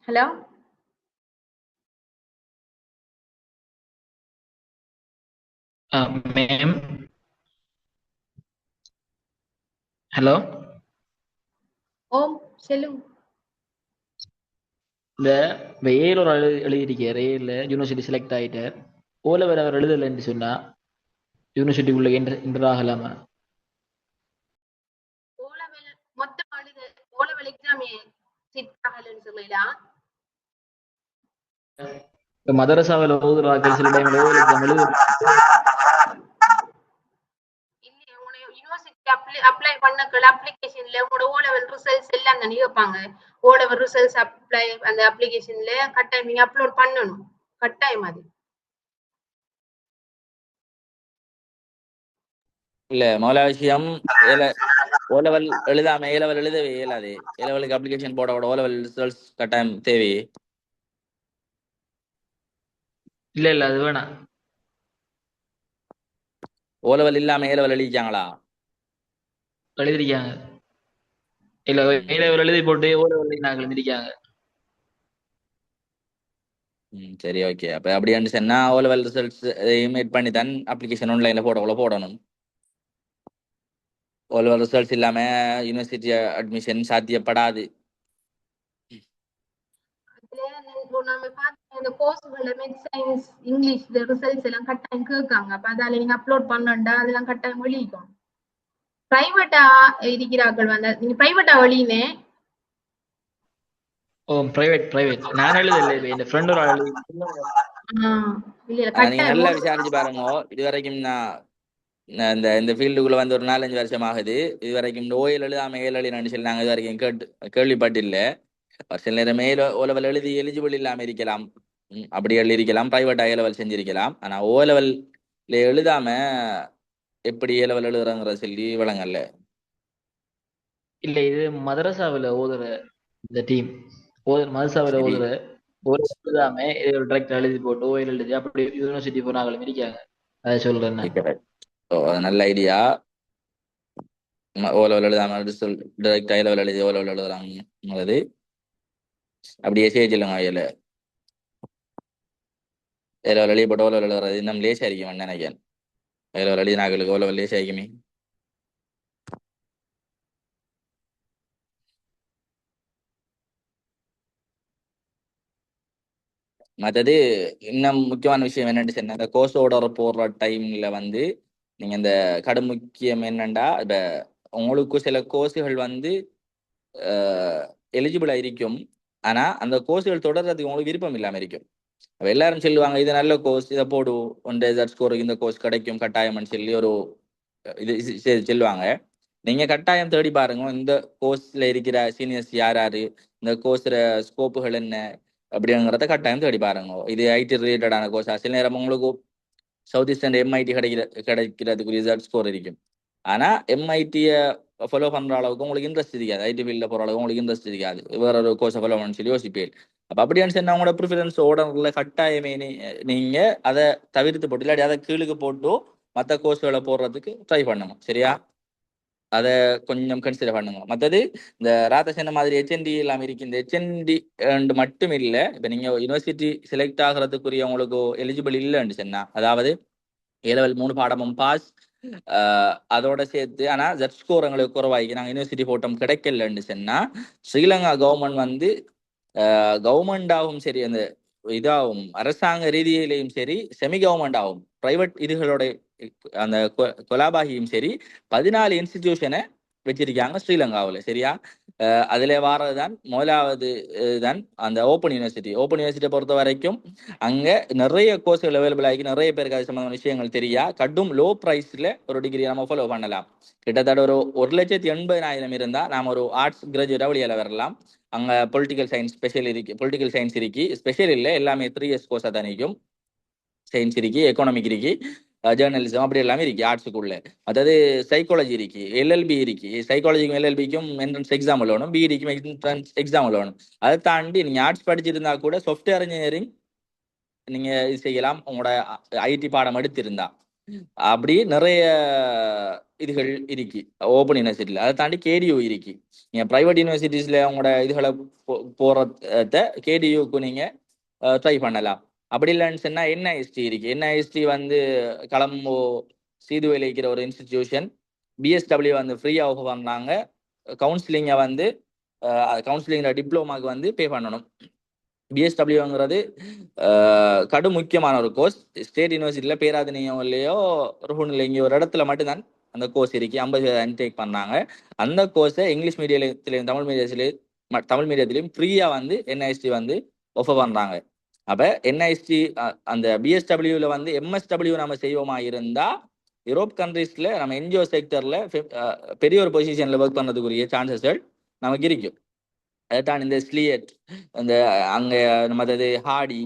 Hello, ma'am. ஹலோ, ஓம் செல்லுங்க. இந்த ஏல ஒரு எழுதியிருக்கார், ஏல யூனிவர்சிட்டி செலக்ட் ஆகிட்டார். ஓலவர் அவர் எழுதலைன்னு சொன்னா யூனிவர்சிட்டிக்குள்ள என்டர் ஆகலாமா? மொத்தம் ஓலவெல் எக்ஸாம் சிட் ஆகலன்னு சொல்லலாம். இப்ப மதரசாவில் ஓதுறாக்கள் சில டைம்ல ஓவல் எக்ஸாம் எழுது. அப்ளை பண்ணக்கள் அப்ளிகேஷன்ல உங்களோட ஓ லெவல் ரிசல்ட்ஸ் எல்லாம் தானே கேட்பாங்க. ஓ லெவல் ரிசல்ட்ஸ் அப்ளை அந்த அப்ளிகேஷன்ல கட்டாயம் நீங்க அப்லோட் பண்ணணும், கட்டாயம். அது இல்ல முதல விஷயம் ஓ லெவல் எழுதாம ஏ லெவல் எழுதவே இயலாது. ஏ லெவலுக்கு அப்ளிகேஷன் போட ஓ லெவல் ரிசல்ட்ஸ் கட்டாயம் தேவை. இல்ல அது வேணாம். ஓ லெவல் இல்லாம ஏ லெவல் எழுதிச்சாங்களா? எழுதிருக்காங்க. இல்ல ஏ லெவல் எழுதி போட்டு ஓ லெவல் நாங்கள் எழுதிருக்காங்க. சரி, ஓகே. அப்ப அப்படி சொன்னா ஓ லெவல் ரிசல்ட்ஸ் மேட் பண்ணி தான் அப்ளிகேஷன் ஆன்லைன்ல போடணும். ஓ லெவல் ரிசல்ட்ஸ் இல்லாம யூனிவர்சிட்டி அட்மிஷன் சாத்தியப்படாது. இப்போ நம்ம பார்த்து இந்த கோர்ஸ்கள் மெட் சயின்ஸ் இங்கிலீஷ் ரிசல்ட்ஸ் எல்லாம் கட்டாயம் கேட்காங்க. அப்ப அதால நீங்க அப்லோட் பண்ணண்டா அதெல்லாம் கட்டாயம் வெளியிக்கும். பிரைவேட்டா இருக்கிறார்கள் வந்து நீங்க பிரைவேட்டா வெளியினே ஓ பிரைவேட் நான் எழுதல, என் ஃப்ரெண்ட் ஒரு எழுதி. இல்ல நீங்க கட்டாயம் நல்லா விசாரிச்சு பாருங்க. இது வரைக்கும் நான் இந்த ஃபீல்டுக்குள்ள வந்து ஒரு 4-5 வருஷம் ஆகுது. இது வரைக்கும் இந்த ஓயில் எழுதாம ஏல் எழுதினான்னு சொல்லி நாங்கள் இது வரைக்கும் கேள்விப்பட்டில்ல. ஒரு சில நேரம் ஓ லெவல் எழுதி எலிஜிபிள் இல்லாம இருக்கலாம், அப்படி எழுதியிருக்கலாம், பிரைவேட் ஏ லெவல் செஞ்சிருக்கலாம். ஆனா ஓ லெவல்ல எழுதாம எப்படி ஏ லெவல் எழுதுறங்கிற சொல்லி விளங்கல்ல. இல்ல இது மதரசாவில் ஓதுற இந்த டீம் மதரசாவில் சரி, ஓதுற ஒரு எழுதாம டைரக்ட் எழுதி போட்டு ஓயில் எழுதி அப்படி யூனிவர்சிட்டி போனாங்களும் இருக்காங்க. அதை சொல்றேன் நான். correct. ஓ, அது நல்ல ஐடியா. ஓ லெவல் எழுதாம டைரக்ட் ஏ லெவல் எழுதி ஓ லெவல் எழுதுறாங்கிறது அப்படியே செய்யலாம். ஏ லெவல் எழுதி போட்டு ஓ லெவல் எழுதுறது இன்னும் லேசாக இருக்கும் நினைக்கிறேன். ஏ லெவல் எழுதி நாங்களுக்கு ஓ லெவல் லேசாக இருக்குமே. மற்றது இன்னும் முக்கியமான விஷயம் என்னன்னு சொன்னா, இந்த கோர்ஸ் ஆர்டர் போடுற டைம்ல வந்து நீங்க இந்த கடும் முக்கியம் என்னண்டா, இப்ப உங்களுக்கு சில கோர்ஸுகள் வந்து எலிஜிபிளா இருக்கும். ஆனா அந்த கோர்ஸுகள் தொடர்றதுக்கு உங்களுக்கு விருப்பம் இல்லாம இருக்கும். அப்ப எல்லாரும் சொல்லுவாங்க இது நல்ல கோர்ஸ், இதை போடு, ஒன் டே ஸ்கோருக்கு இந்த கோர்ஸ் கிடைக்கும் கட்டாயம்னு சொல்லி ஒரு சொல்லுவாங்க. நீங்க கட்டாயம் தேடி பாருங்க இந்த கோர்ஸ்ல இருக்கிற சீனியர்ஸ் யார் யாரு, இந்த கோர்ஸ்ல ஸ்கோப்புகள் என்ன அப்படிங்கிறத கட்டாயம் தேடி பாருங்க. இது ஐடி ரிலேட்டடான கோர்ஸ். சில நேரம் உங்களுக்கு சவுத் ஈஸ்டர்ன் எம்ஐடி கிடைக்கிறதுக்கு ரிசல்ட் ஸ்கோர் இருக்கும். ஆனா எம்ஐடியை ஃபாலோ பண்ற அளவுக்கு உங்களுக்கு இன்ட்ரெஸ்ட் இருக்காது, ஐடி ஃபீல்ட்ல போற அளவுக்கு உங்களுக்கு இன்ட்ரெஸ்ட் இருக்காது, வேற ஒரு கோர்ஸை ஃபாலோ பண்ணு சொல்லி யோசிப்பேன். அப்ப அப்படின்னு சொன்னா உங்களோட ப்ரிஃபரன்ஸ் ஓடர்ல கட்டாயமே நீங்க அதை தவிர்த்து போட்டு இல்லாட்டி அதை கீழுக்கு போட்டு மற்ற கோர்ஸ்களை போடுறதுக்கு ட்ரை பண்ணுங்க. சரியா? அதை கொஞ்சம் கன்சிடர் பண்ணுங்க. மற்றது இந்த ராத்த சொன்ன மாதிரி ஹெச்என்டி எல்லாம் இருக்கு. இந்த ஹெச்என்டி மட்டும் இல்லை, இப்போ நீங்க யூனிவர்சிட்டி செலக்ட் ஆகிறதுக்குரிய உங்களுக்கு எலிஜிபிள் இல்லைன்னு சொன்னா, அதாவது ஏ லெவல் 3 பாடமும் பாஸ், அதோட சேர்த்து ஆனா ஜெட் ஸ்கோர் எங்களுக்கு குறைவாகி நாங்கள் யூனிவர்சிட்டி போட்டோம் கிடைக்கலன்னு சொன்னா, ஸ்ரீலங்கா கவர்மெண்ட் வந்து கவர்மெண்டாகவும் சரி, அந்த இதாகவும் அரசாங்க ரீதியிலையும் சரி, செமி கவர்மெண்ட் ஆகும் பிரைவேட் இதுகளோட அந்த கொலாபாகியும் சரி 14 இன்ஸ்டிடியூஷனை வச்சிருக்காங்க ஸ்ரீலங்காவில். சரியா? அதுல வாரதுதான் முதலாவது தான் அந்த ஓப்பன் யூனிவர்சிட்டியை பொறுத்த வரைக்கும் அங்க நிறைய கோர்ஸ்கள் அவைலபிள் ஆகி நிறைய பேருக்கு அது சம்பந்தமான விஷயங்கள் தெரியா. கடும் லோ பிரைஸ்ல ஒரு டிகிரி நம்ம ஃபாலோ பண்ணலாம். கிட்டத்தட்ட ஒரு 1,80,000 இருந்தா நாம ஒரு ஆர்ட்ஸ் கிராஜுவேட்டா வெளியில வரலாம். அங்க பொலிட்டிக்கல் சயின்ஸ் இருக்கு, ஸ்பெஷல் இல்லை, எல்லாமே 3 இயர்ஸ் கோர்ஸா தான் இருக்கும். சயின்ஸ் இருக்கு, எக்கனாமிக் இருக்கு, ஜேர்னலிசம் அப்படி எல்லாமே இருக்கு ஆர்ட்ஸுக்குள்ள. அதாவது சைக்காலஜி இருக்கு, எல்எல்பி இருக்கு. சைக்காலஜிக்கும் எல்எல்பிக்கும் என்ட்ரன்ஸ் எக்ஸாம் வேணும், பிஇடிக்கும் என்ட்ரன்ஸ் எக்ஸாம் வேணும். அதை தாண்டி நீங்க ஆர்ட்ஸ் படிச்சிருந்தா கூட சாஃப்ட்வேர் இன்ஜினியரிங் நீங்க இது செய்யலாம் உங்களோட ஐடி பாடம் எடுத்திருந்தா. அப்படி நிறைய இதுகள் இருக்கு ஓப்பன் யூனிவர்சிட்டியில. அதை தாண்டி கேடியூ இருக்கு. நீங்க பிரைவேட் யூனிவர்சிட்டிஸ்ல உங்களோட இதுகளை போறத கேடியூக்கு நீங்க ட்ரை பண்ணலாம். அப்படி இல்லைன்னு சொன்னா என்ஐஎஸ்டி இருக்கு. என்ஐஎஸ்டி வந்து கலம்போ சீதுவையில் இருக்கிற ஒரு இன்ஸ்டிடியூஷன். பிஎஸ்டபிள்யூ வந்து ஃப்ரீயா ஆஃபர் பண்ணாங்க. கவுன்சிலிங்கை வந்து கவுன்சிலிங் டிப்ளோமாக்கு வந்து பே பண்ணணும். பிஎஸ்டபிள்யூங்கிறது கடும் முக்கியமான ஒரு கோர்ஸ். ஸ்டேட் யூனிவர்சிட்டியில பேராதனையோலையோ ருஹூன்ல இங்கே ஒரு இடத்துல மட்டும்தான் அந்த கோர்ஸ் இருக்கு. 50 இன்டேக் பண்ணாங்க. அந்த கோர்ஸை இங்கிலீஷ் மீடியத்திலையும் தமிழ் மீடியத்திலையும் ஃப்ரீயா வந்து என்ஐஎஸ்டி வந்து ஆஃபர் பண்றாங்க. அப்ப என்ஐஎஸ்டி அந்த பிஎஸ்டபிள்யூல வந்து எம்எஸ்டபிள்யூ நம்ம செய்வோமா இருந்தா யூரோப் கண்ட்ரீஸ்ல நம்ம என்ஜிஓ செக்டர்ல பெரிய ஒரு பொசிஷன்ல ஒர்க் பண்ணதுக்குரிய சான்சஸ்கள் நமக்கு இருக்கும். அதைத்தான் இந்த ஸ்லியட், இந்த அங்க மற்றது ஹாடி,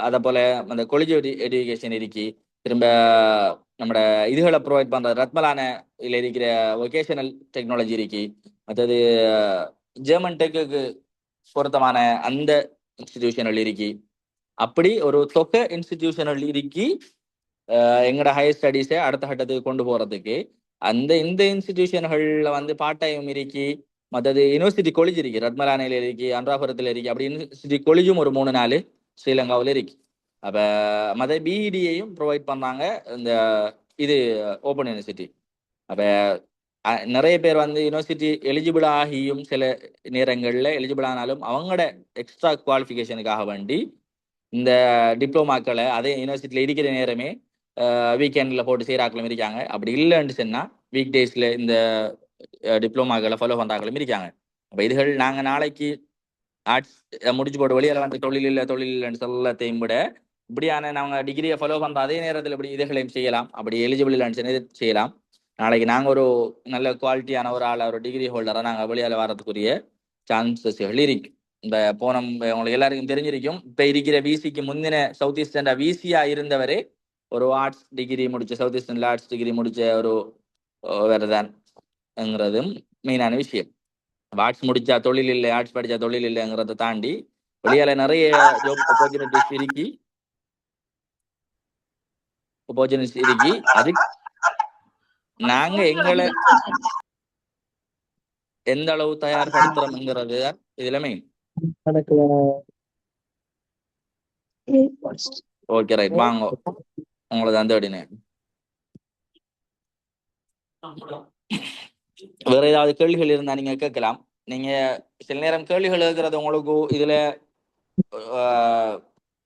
அதை போல அந்த கொலிஜ் எஜுகேஷன் இருக்கு. திரும்ப நம்மட இதுகளை ப்ரொவைட் பண்ற ரத்மலான இதுல இருக்கிற வொகேஷனல் டெக்னாலஜி இருக்கு. மற்றது ஜெர்மன் டெக்கு பொருத்தமான அந்த இன்ஸ்டிடியூஷனல் இருக்கு. அப்படி ஒரு தொகை இன்ஸ்டிடியூஷனல் இருக்கு எங்களோட ஹையர் ஸ்டடீஸை அடுத்த கட்டத்துக்கு கொண்டு போறதுக்கு. இந்த இன்ஸ்டிடியூஷன்கள்ல வந்து பார்ட் டைம் இருக்கு. மற்றது யூனிவர்சிட்டி காலேஜ் இருக்கு, ரத்மலானையில இருக்கு, அனுராபுரத்துல இருக்கு. அப்படி யூனிவர்சிட்டி காலேஜும் ஒரு 3-4 ஸ்ரீலங்காவில் இருக்கு. அப்ப மற்ற பிஇடியையும் ப்ரொவைட் பண்ணாங்க இந்த இது ஓப்பன் யூனிவர்சிட்டி. அப்ப நிறைய பேர் வந்து யூனிவர்சிட்டி எலிஜிபிள் ஆகியும் சில நேரங்களில் எலிஜிபிள் ஆனாலும் அவங்களோட எக்ஸ்ட்ரா குவாலிஃபிகேஷனுக்காக வேண்டி இந்த டிப்ளமாக்களை அதே யூனிவர்சிட்டியில் இருக்கிற நேரமே வீக்கெண்டில் போட்டு செய்கிறாக்களும் இருக்காங்க. அப்படி இல்லைன்னு சொன்னால் வீக் டேஸில் இந்த டிப்ளமாக்களை ஃபாலோ பண்ணுறாக்களும் இருக்காங்க. அப்போ இதுகள் நாங்கள் நாளைக்கு ஆர்ட்ஸ் முடிச்சு போட்டு வெளியில் வந்து தொழில் இல்லைன்னு சொல்லத்தையும் விட இப்படியான நாங்கள் டிகிரியை ஃபாலோ பண்ணுற அதே நேரத்தில் இப்படி இதுகளையும் செய்யலாம். அப்படி எலிஜிபிள் இல்லைன்னு சொன்னது செய்யலாம். நாளைக்கு நாங்கள் ஒரு நல்ல குவாலிட்டியான ஒரு ஆள் ஒரு டிகிரி ஹோல்டராக நாங்கள் வெளியால் வரதுக்குரிய சான்சஸ்கள் இருக்கு. இந்த போன உங்களுக்கு எல்லாருக்கும் தெரிஞ்சிருக்கும். இப்போ இருக்கிற விசிக்கு முந்தின சவுத் ஈஸ்டர்ன் விசியா இருந்தவரே ஒரு ஆர்ட்ஸ் டிகிரி முடிச்ச சவுத் ஈஸ்டர்ன்ல ஆர்ட்ஸ் டிகிரி முடிச்ச ஒரு வேறதான்ங்கிறதும் மெயினான விஷயம். ஆர்ட்ஸ் முடிச்சா தொழில் இல்லை, ஆர்ட்ஸ் படிச்சா தொழில் இல்லைங்கிறத தாண்டி வெளியால நிறைய ஜாப் ஆப்பர்ச்சுனிட்டிஸ் இருக்கு. அது நாங்க எங்களை எந்த அளவு தயார்படுத்துறோம்ங்கிறது இதுல மெயின். ஓகே ரைட், வாங்க உங்களுக்கு அந்த அப்படின்னேன். வேற ஏதாவது கேள்விகள் இருந்தா நீங்க கேட்கலாம். நீங்க சில நேரம் கேள்விகள் இருக்கிறது உங்களுக்கு இதுல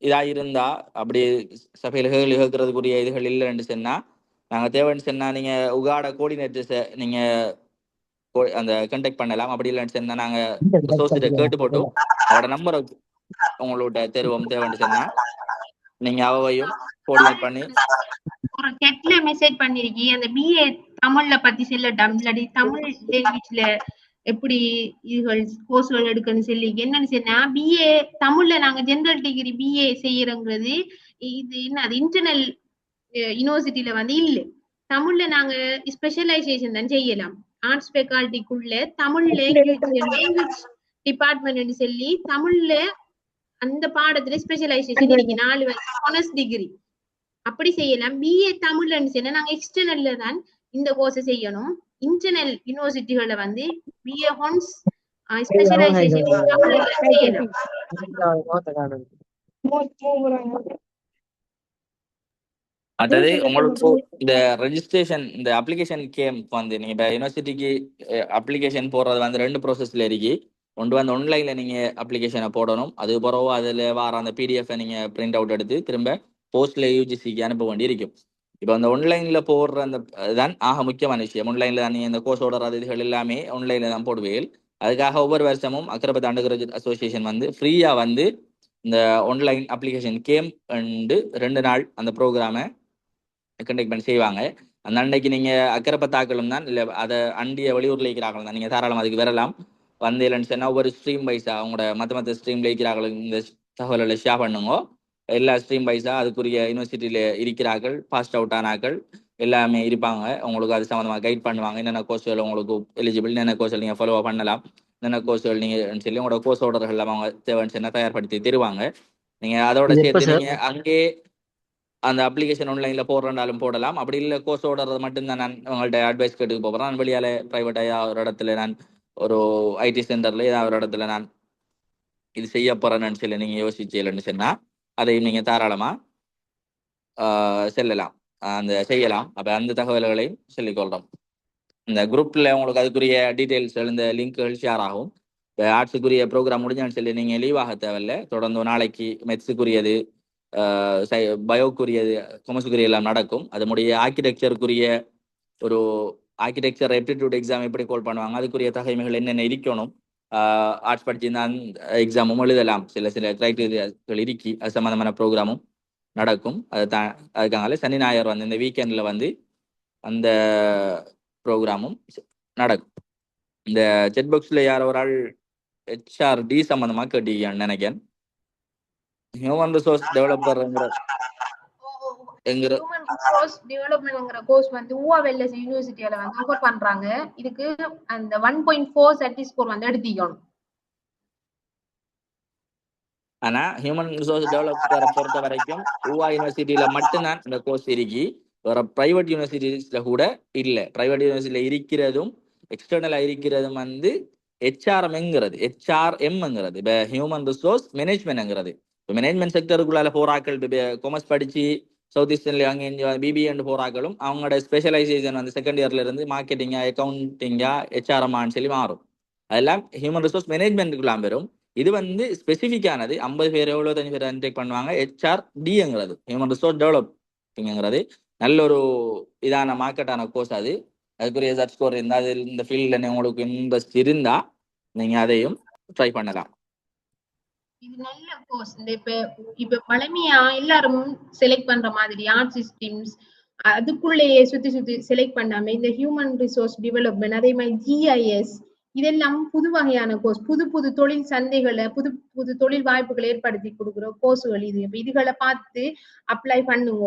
இதா இருந்தா அப்படி சபையில கேள்வி கேட்கறதுக்குரிய இதுகள் இல்லைன்னு சொன்னா நாங்க தேவைன்னு சொன்னா நீங்க உகாட கோஆர்டினேட்டர்ஸை நீங்க அந்த கண்டெக்ட் பண்ணலாம். அப்படி இல்லைன்னு சொன்னா நாங்க ரிசோர்ஸிட்ட கேட்டு போட்டு அவரோட நம்பரை உங்களோட தெருவோம் தேவைன்னு சொன்னா நீங்க அவையும் கோஆர்டினேட் பண்ணி ஒரு செட்ல மெசேஜ் பண்ணிருக்கி அந்த பிஏ தமிழ்ல பத்தி சொல்லட்டும், இல்லாட்டி தமிழ் லாங்குவேஜ்ல எப்படி இதுகள் கோர்ஸ்கள் எடுக்கணும்னு சொல்லி என்னன்னு சொன்னா பிஏ தமிழ்ல நாங்க ஜெனரல் டிகிரி பிஏ செய்யறோங்கிறது இது என்ன இன்டர்னல் யூனிவர்சிட்டியில வந்து இல்ல. தமிழ்ல நாங்க ஸ்பெஷலைசேஷன் தான் செய்யலாம். ஆர்ட்ஸ் ஃபேக்கல்டிக்குள்ள தமிழ் லாங்குவேஜ் டிபார்ட்மெண்ட் சொல்லி தமிழ்ல அந்த பாடத்துல ஸ்பெஷலைசேஷன் இருக்கு 4 வருஷம் ஹானர்ஸ் டிகிரி அப்படி செய்யலாம். பிஏ தமிழ்லன்னு சொன்னா நாங்க எக்ஸ்டர்னல்ல தான் இந்த கோர்ஸ் செய்யணும். இன்டர்னல் யூனிவர்சிட்டிகளை வந்து பிஏ ஹானர்ஸ் ஸ்பெஷலைசேஷன் செய்யலாம். அடுத்தது உங்களுக்கு இந்த ரெஜிஸ்ட்ரேஷன் இந்த அப்ளிகேஷன் கேம் வந்து நீங்க இப்போ யூனிவர்சிட்டிக்கு அப்ளிகேஷன் போடுறது வந்து 2 ப்ராசஸ்ல இருக்கு. ஒன்று வந்து ஆன்லைன்ல நீங்க அப்ளிகேஷனை போடணும். அது பிறகு அதுல வர அந்த பிடிஎஃப் நீங்க பிரிண்ட் அவுட் எடுத்து திரும்ப போஸ்ட்ல யூஜிசிக்கு அனுப்ப வேண்டி இருக்கும். இப்போ அந்த ஆன்லைன்ல போடுற அந்த தான் ஆக முக்கியமான விஷயம். ஆன்லைன்ல தான் நீங்க இந்த கோர்ஸோட இதுகள் எல்லாமே ஆன்லைன்ல தான் போடுவீர்கள். அதுக்காக ஒவ்வொரு வருஷமும் அக்ரபத் அண்டர் கிராஜுவேட் அசோசியேஷன் வந்து ஃப்ரீயா வந்து இந்த ஆன்லைன் அப்ளிகேஷன் கேம் 2 நாள் அந்த ப்ரோக்ராமை கண்டக்ட் பண்ணி செய்வாங்க. அந்த அன்னைக்கு நீங்க அக்கரப்பத்தாக்களும் தான் இல்லை அதை அண்டிய வெளியூர்ல இருக்கிறார்கள் தான் நீங்க தாராளம் அதுக்கு வரலாம். வந்து இல்லைன்னு சொன்னா ஒவ்வொரு ஸ்ட்ரீம் வைஸா அவங்களோட மற்ற ஸ்ட்ரீம்ல இருக்கிறார்கள் இந்த தகவல்களை ஷேர் பண்ணுங்க. எல்லா ஸ்ட்ரீம் வைஸா அதுக்குரிய யூனிவர்சிட்டியில இருக்கிறார்கள் பாஸ்ட் அவுட் ஆனாக்கள் எல்லாமே இருப்பாங்க. உங்களுக்கு அது சம்மந்தமாக கைட் பண்ணுவாங்க. என்னென்ன கோர்ஸ்கள் உங்களுக்கு எலிஜிபிள், என்னென்ன கோர்ஸ்கள் நீங்க ஃபாலோ பண்ணலாம், என்னென்ன கோர்ஸ்கள் நீங்க சொல்லி உங்களோட கோர்ஸ் ஆர்டர்கள் அவங்க தேவைன்னு சொன்னா தயார்படுத்தி தருவாங்க. நீங்க அதோட சேர்த்து நீங்க அங்கே அந்த அப்ளிகேஷன் ஆன்லைன்ல போடுறனாலும் போடலாம். அப்படி இல்லை கோர்ஸ் ஓடுறது மட்டும்தான் நான் உங்கள்ட்ட அட்வைஸ் கேட்டு போகிறேன். நான் வெளியால பிரைவேட்டா ஒரு இடத்துல நான் ஒரு ஐடி சென்டர்ல ஏதாவது ஒரு இடத்துல நான் இது செய்ய போறேன்னு சொல்லி நீங்க யோசிச்சீங்கன்னு சொன்னா அதையும் நீங்க தாராளமா செல்லலாம், அந்த செய்யலாம். அப்ப அந்த தகவல்களையும் சொல்லிக்கொள்றோம். இந்த குரூப்ல உங்களுக்கு அதுக்குரிய டீட்டெயில்ஸ் இந்த லிங்க்கள் ஷேர் ஆகும். இப்போ ஆர்ட்ஸுக்குரிய ப்ரோக்ராம் முடிஞ்சான்னு சொல்லி நீங்க லீவ் ஆக தேவையில்லை. தொடர்ந்து நாளைக்கு மெத்ஸுக்குரியது, பயோக்குரியது, கொமர்ஸுக்குரிய எல்லாம் நடக்கும். அது முடிய ஆர்கிடெக்சருக்குரிய ஒரு ஆர்கிடெக்சர் எப்டிடியூட் எக்ஸாம் எப்படி கோல் பண்ணுவாங்க, அதுக்குரிய தகவல்கள் என்னென்ன இருக்கணும். ஆர்ட்ஸ் படிச்சிருந்தா எக்ஸாமும் எழுதலாம். சில கிரைட்டீரியாக்கள் இருக்கி அது சம்பந்தமான ப்ரோக்ராமும் நடக்கும். அதுக்காக சனி ஞாயிறு வந்து இந்த வீக்கெண்டில் வந்து அந்த ப்ரோக்ராமும் நடக்கும். இந்த செட் பாக்ஸில் யார் ஒரு ஆள் ஹெச்ஆர்டி சம்பந்தமாக கேட்டீங்கன்னு நினைக்கிறேன். ஹியூமன் ரிசோர்ஸ் டெவலப்பர்ங்கிற டெவலப்மென்ட்ங்கிற கோர்ஸ் வந்து UAVLS யூனிவர்சிட்டியில வந்து ஆஃபர் பண்றாங்க. இதுக்கு அந்த 1.4 சர்டி ஸ்கோர் வந்து எடுத்துக்கணும். ஆனா ஹியூமன் ரிசோர்ஸ் டெவலப்பரை பொறுத்த வரைக்கும் UA யூனிவர்சிட்டியில மட்டும்தான் இந்த கோர்ஸ் இருக்கி. வேற பிரைவேட் யூனிவர்சிட்டிஸ்ல கூட இல்லை. பிரைவேட் யூனிவர்சிட்டியில இருக்கிறதும் எக்ஸ்டர்னலா இருக்கிறதும் வந்து HRMங்கிறது இப்போ ஹியூமன் ரிசோர்ஸ் மேனேஜ்மெண்ட்ங்கிறது. இப்போ மேனேஜ்மெண்ட் செக்டருக்குள்ளால போராக்கள் கொமர்ஸ் படிச்சு சவுத் ஈஸ்டர்ன்ல அங்கே இங்கே பிபிஏன்னு போறாக்களும் அவங்களோட ஸ்பெஷலைசேஷன் வந்து செகண்ட் இயர்ல இருந்து மார்க்கெட்டிங்கா அக்கௌண்டிங்கா ஹெச்ஆர்எம்மான்னு சொல்லி மாறும். அதெல்லாம் ஹியூமன் ரிசோர்ஸ் மேனேஜ்மெண்ட்டுக்குலாம் வரும். இது வந்து ஸ்பெசிஃபிக்கானது. 50 பேர் 75 பேர் அன்டேக் பண்ணுவாங்க. HRDங்கிறது ஹியூமன் ரிசோர்ஸ் டெவலப்பிங்கிறது நல்ல ஒரு இதான மார்க்கெட்டான கோர்ஸ். அதுக்குரிய சர்ச் ஸ்கோர் இருந்தால் அதில் இந்த ஃபீல்டில் உங்களுக்கு இன்ட்ரெஸ்ட் இருந்தா நீங்க அதையும் ட்ரை பண்ணலாம். இது நல்ல கோர்ஸ். இந்த இப்ப பழமையா எல்லாரும் செலக்ட் பண்ற மாதிரி ஆர்ட் சிஸ்டம்ஸ் அதுக்குள்ளேயே சுத்தி செலக்ட் பண்ணாம இந்த ஹியூமன் ரிசோர்ஸ் டெவலப்மெண்ட், அதே மாதிரி GIS, இதெல்லாம் புது வகையான கோர்ஸ். புது புது தொழில் சந்தைகளை, புது புது தொழில் வாய்ப்புகளை ஏற்படுத்தி கொடுக்குற கோர்ஸுகள் இது. இதுகளை பார்த்து அப்ளை பண்ணுங்க.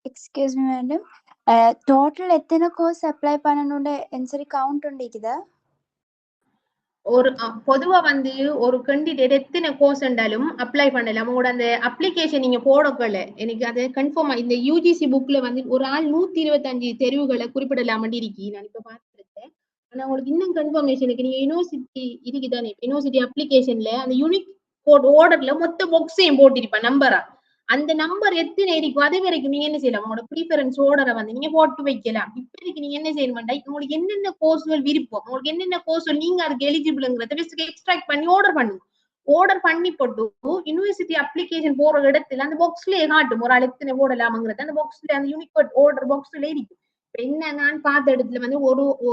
எக்ஸ்கியூஸ் மீ மேடம், டோட்டல் எத்தனை கோர்ஸ் அப்ளை பண்ணணும்னு சரி கவுண்ட் உண்டிக்குதா? ஒரு பொதுவா வந்து ஒரு கேண்டிடேட் எத்தனை கோர்ஸ் இருந்தாலும் அப்ளை பண்ணலாம். உங்களோட அந்த அப்ளிகேஷன் நீங்க போடக்கல, எனக்கு அது கன்ஃபார்மா இந்த UGC புக்ல வந்து ஒரு ஆள் 125 தெரிவுகளை குறிப்பிடலாம் இருக்கி. நான் இப்ப பார்த்துருக்கேன். ஆனா உங்களுக்கு இன்னும் கன்ஃபர்மேஷனுக்கு நீங்க யூனிவர்சிட்டி இருக்குதானே, யூனிவர்சிட்டி அப்ளிகேஷன்ல அந்த யூனிக் கோட் ஆர்டர்ல மொத்த பாக்ஸையும் போட்டிருப்பேன் நம்பரா. அந்த நம்பர் எத்தனை இருக்கும் அது வரைக்கும் நீங்க என்ன செய்யலாம், உங்களோட ப்ரீஃபரன்ஸ் ஆர்டரை வந்து நீங்க போட்டு வைக்கலாம். இப்போதைக்கு நீங்க என்ன செய்யணும்டா, உங்களுக்கு என்னென்ன கோர்ஸ்கள் விருப்பம், உங்களுக்கு என்னென்ன கோர்ஸ்கள் நீங்க அதுக்கு எலிஜிபிள்ங்கிறத எக்ஸ்ட்ராக்ட் பண்ணி ஆர்டர் பண்ணுங்க. ஆர்டர் பண்ணி போட்டு யூனிவர்சிட்டி அப்ளிகேஷன் போற இடத்துல அந்த பாக்ஸ்லயே காட்டும் ஒரு ஆள் எத்தனை போடலாம்ங்கிறது. அந்த பாக்ஸ்ல அந்த யூனிக் ஆர்டர் பாக்ஸ்ல இருக்கும். என்ன நான் பார்த்த இடத்துல வந்து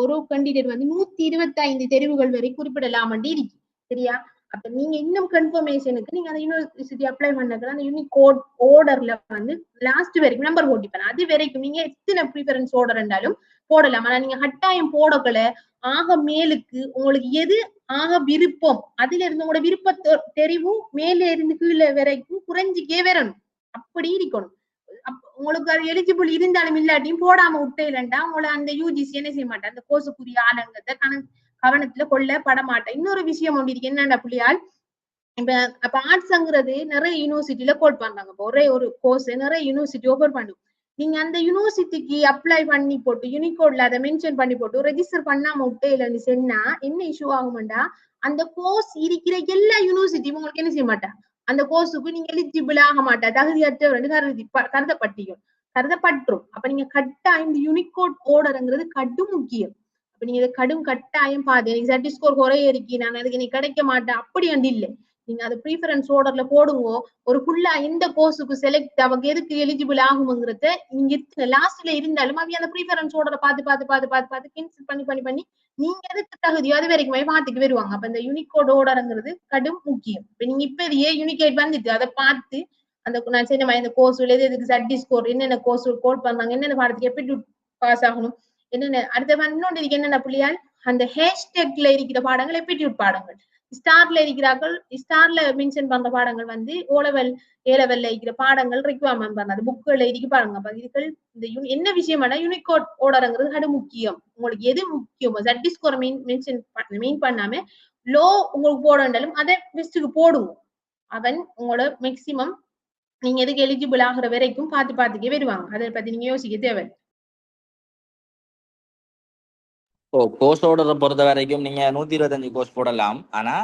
ஒரு கேண்டிடேட் வந்து 125 தெரிவுகள் வரை குறிப்பிடலாம் இருக்கு. சரியா? அப்ப நீங்க இன்னும் கன்ஃபர்மேஷனுக்கு நீங்க அந்த யூனிவர்சிட்டி அப்ளை பண்ணதுல அந்த யூனிக் கோட் ஆர்டர்ல வந்து லாஸ்ட் வரைக்கும் நம்பர் போட்டிப்பேன். அது வரைக்கும் நீங்க எத்தனை ப்ரிஃபரன்ஸ் ஆர்டர் இருந்தாலும் போடலாம். ஆனா நீங்க கட்டாயம் போடக்கல ஆக மேலுக்கு உங்களுக்கு எது ஆக விருப்பம், அதுல இருந்து உங்களோட விருப்ப தெரிவு மேல இருந்து கீழே வரைக்கும் குறைஞ்சிக்கே வரணும். அப்படி இருக்கணும். உங்களுக்கு அது எலிஜிபிள் இருந்தாலும் இல்லாட்டியும் போடாம விட்டேன்டா உங்களை அந்த UGC என்ன செய்ய மாட்டேன், அந்த கோர்ஸுக்குரிய ஆளுங்கிறத கவனத்துல கொள்ள பட மாட்டேன். இன்னொரு விஷயம் ஒன்று இருக்கு. என்னன்னா புள்ளியால் இப்ப ஆர்ட்ஸ்ங்கிறது நிறைய யூனிவர்சிட்டியில கோட் பண்றாங்க. ஒரே ஒரு கோர்ஸ் நிறைய யூனிவர்சிட்டி ஓபன் பண்ணும். நீங்க அந்த யூனிவர்சிட்டிக்கு அப்ளை பண்ணி போட்டு யூனிகோட்ல அதை மென்ஷன் பண்ணி போட்டு ரெஜிஸ்டர் பண்ணாம விட்டேன்னு சொன்னா என்ன இஷ்யூ ஆகும்டா, அந்த கோர்ஸ் இருக்கிற எல்லா யூனிவர்சிட்டியும் உங்களுக்கு என்ன செய்ய மாட்டா, அந்த கோர்ஸுக்கு நீங்க எலிஜிபிள் ஆக மாட்டா, தகுதியற்ற கருதப்பட்டுரும். அப்ப நீங்க கட்டாயம் இந்த யூனிகோட் ஆர்டர்ங்கிறது கடும் முக்கியம். அப்ப நீங்க இதை கடும் கட்டாயம் பாது. எனக்கு சர்டி ஸ்கோர் குறைய இருக்கி, நான் அதுக்கு நீ கிடைக்க மாட்டேன் அப்படி வந்து இல்லை. நீங்க அதை ப்ரீஃபரன்ஸ் ஆர்டர்ல போடுங்க. ஒரு ஃபுல்லா இந்த கோர்ஸுக்கு செலக்ட் அவங்க எதுக்கு எலிஜிபிள் ஆகுங்கிறத நீங்க லாஸ்ட்ல இருந்தாலும் அவங்க அந்த ப்ரீஃபரன்ஸ் ஆர்டரை பார்த்து கேன்சல் பண்ணி நீங்க எதுக்கு தகுதியோ அது வரைக்குமே பார்த்துட்டு வருவாங்க. அப்ப இந்த யூனிகோட் ஆர்டர்ங்கிறது கடும் முக்கியம். இப்ப நீங்க இப்பயே யூனிகேட் வந்துட்டு அதை பார்த்து அந்த நான் சொன்ன இந்த கோர்ஸ் எதுக்கு சர்டி ஸ்கோர், என்னென்ன கோர்ஸ் கோட் பண்ணாங்க, என்னென்ன பாடத்துக்கு எப்படி பாஸ் ஆகணும், என்னென்ன அடுத்த இன்னொன்று இதுக்கு என்னென்ன புள்ளியால் அந்த ஹேஷ்டேக்ல இருக்கிற பாடங்கள் எபிடியூட் பாடங்கள், ஸ்டார்ல இருக்கிறார்கள், ஸ்டார்ல மென்ஷன் பண்ற பாடங்கள் வந்து ஏ லெவல்ல இருக்கிற பாடங்கள் ரிக்வயர்மெண்ட் பண்ணாது புக்குல இருக்கு பாருங்க. இதுகள் இந்த என்ன விஷயம்னா யூனிகோட் ஆர்டர்ங்கிறது அது முக்கியம். உங்களுக்கு எது முக்கியமோ சர்டி ஸ்கோர் மெயின் பண்ணாம லோ உங்களுக்கு போடண்டாலும் அதை பெஸ்ட்டுக்கு போடுங்க. அவன் உங்களோட மேக்சிமம் நீங்க எதுக்கு எலிஜிபிள் ஆகுற வரைக்கும் பார்த்துக்கே வருவாங்க. அதை பத்தி நீங்க யோசிக்க தேவை. கோர்ஸ் ஆர்டரை பொறுத்த வரைக்கும் நீங்க 125 கோர்ஸ் போடலாம். ஆனா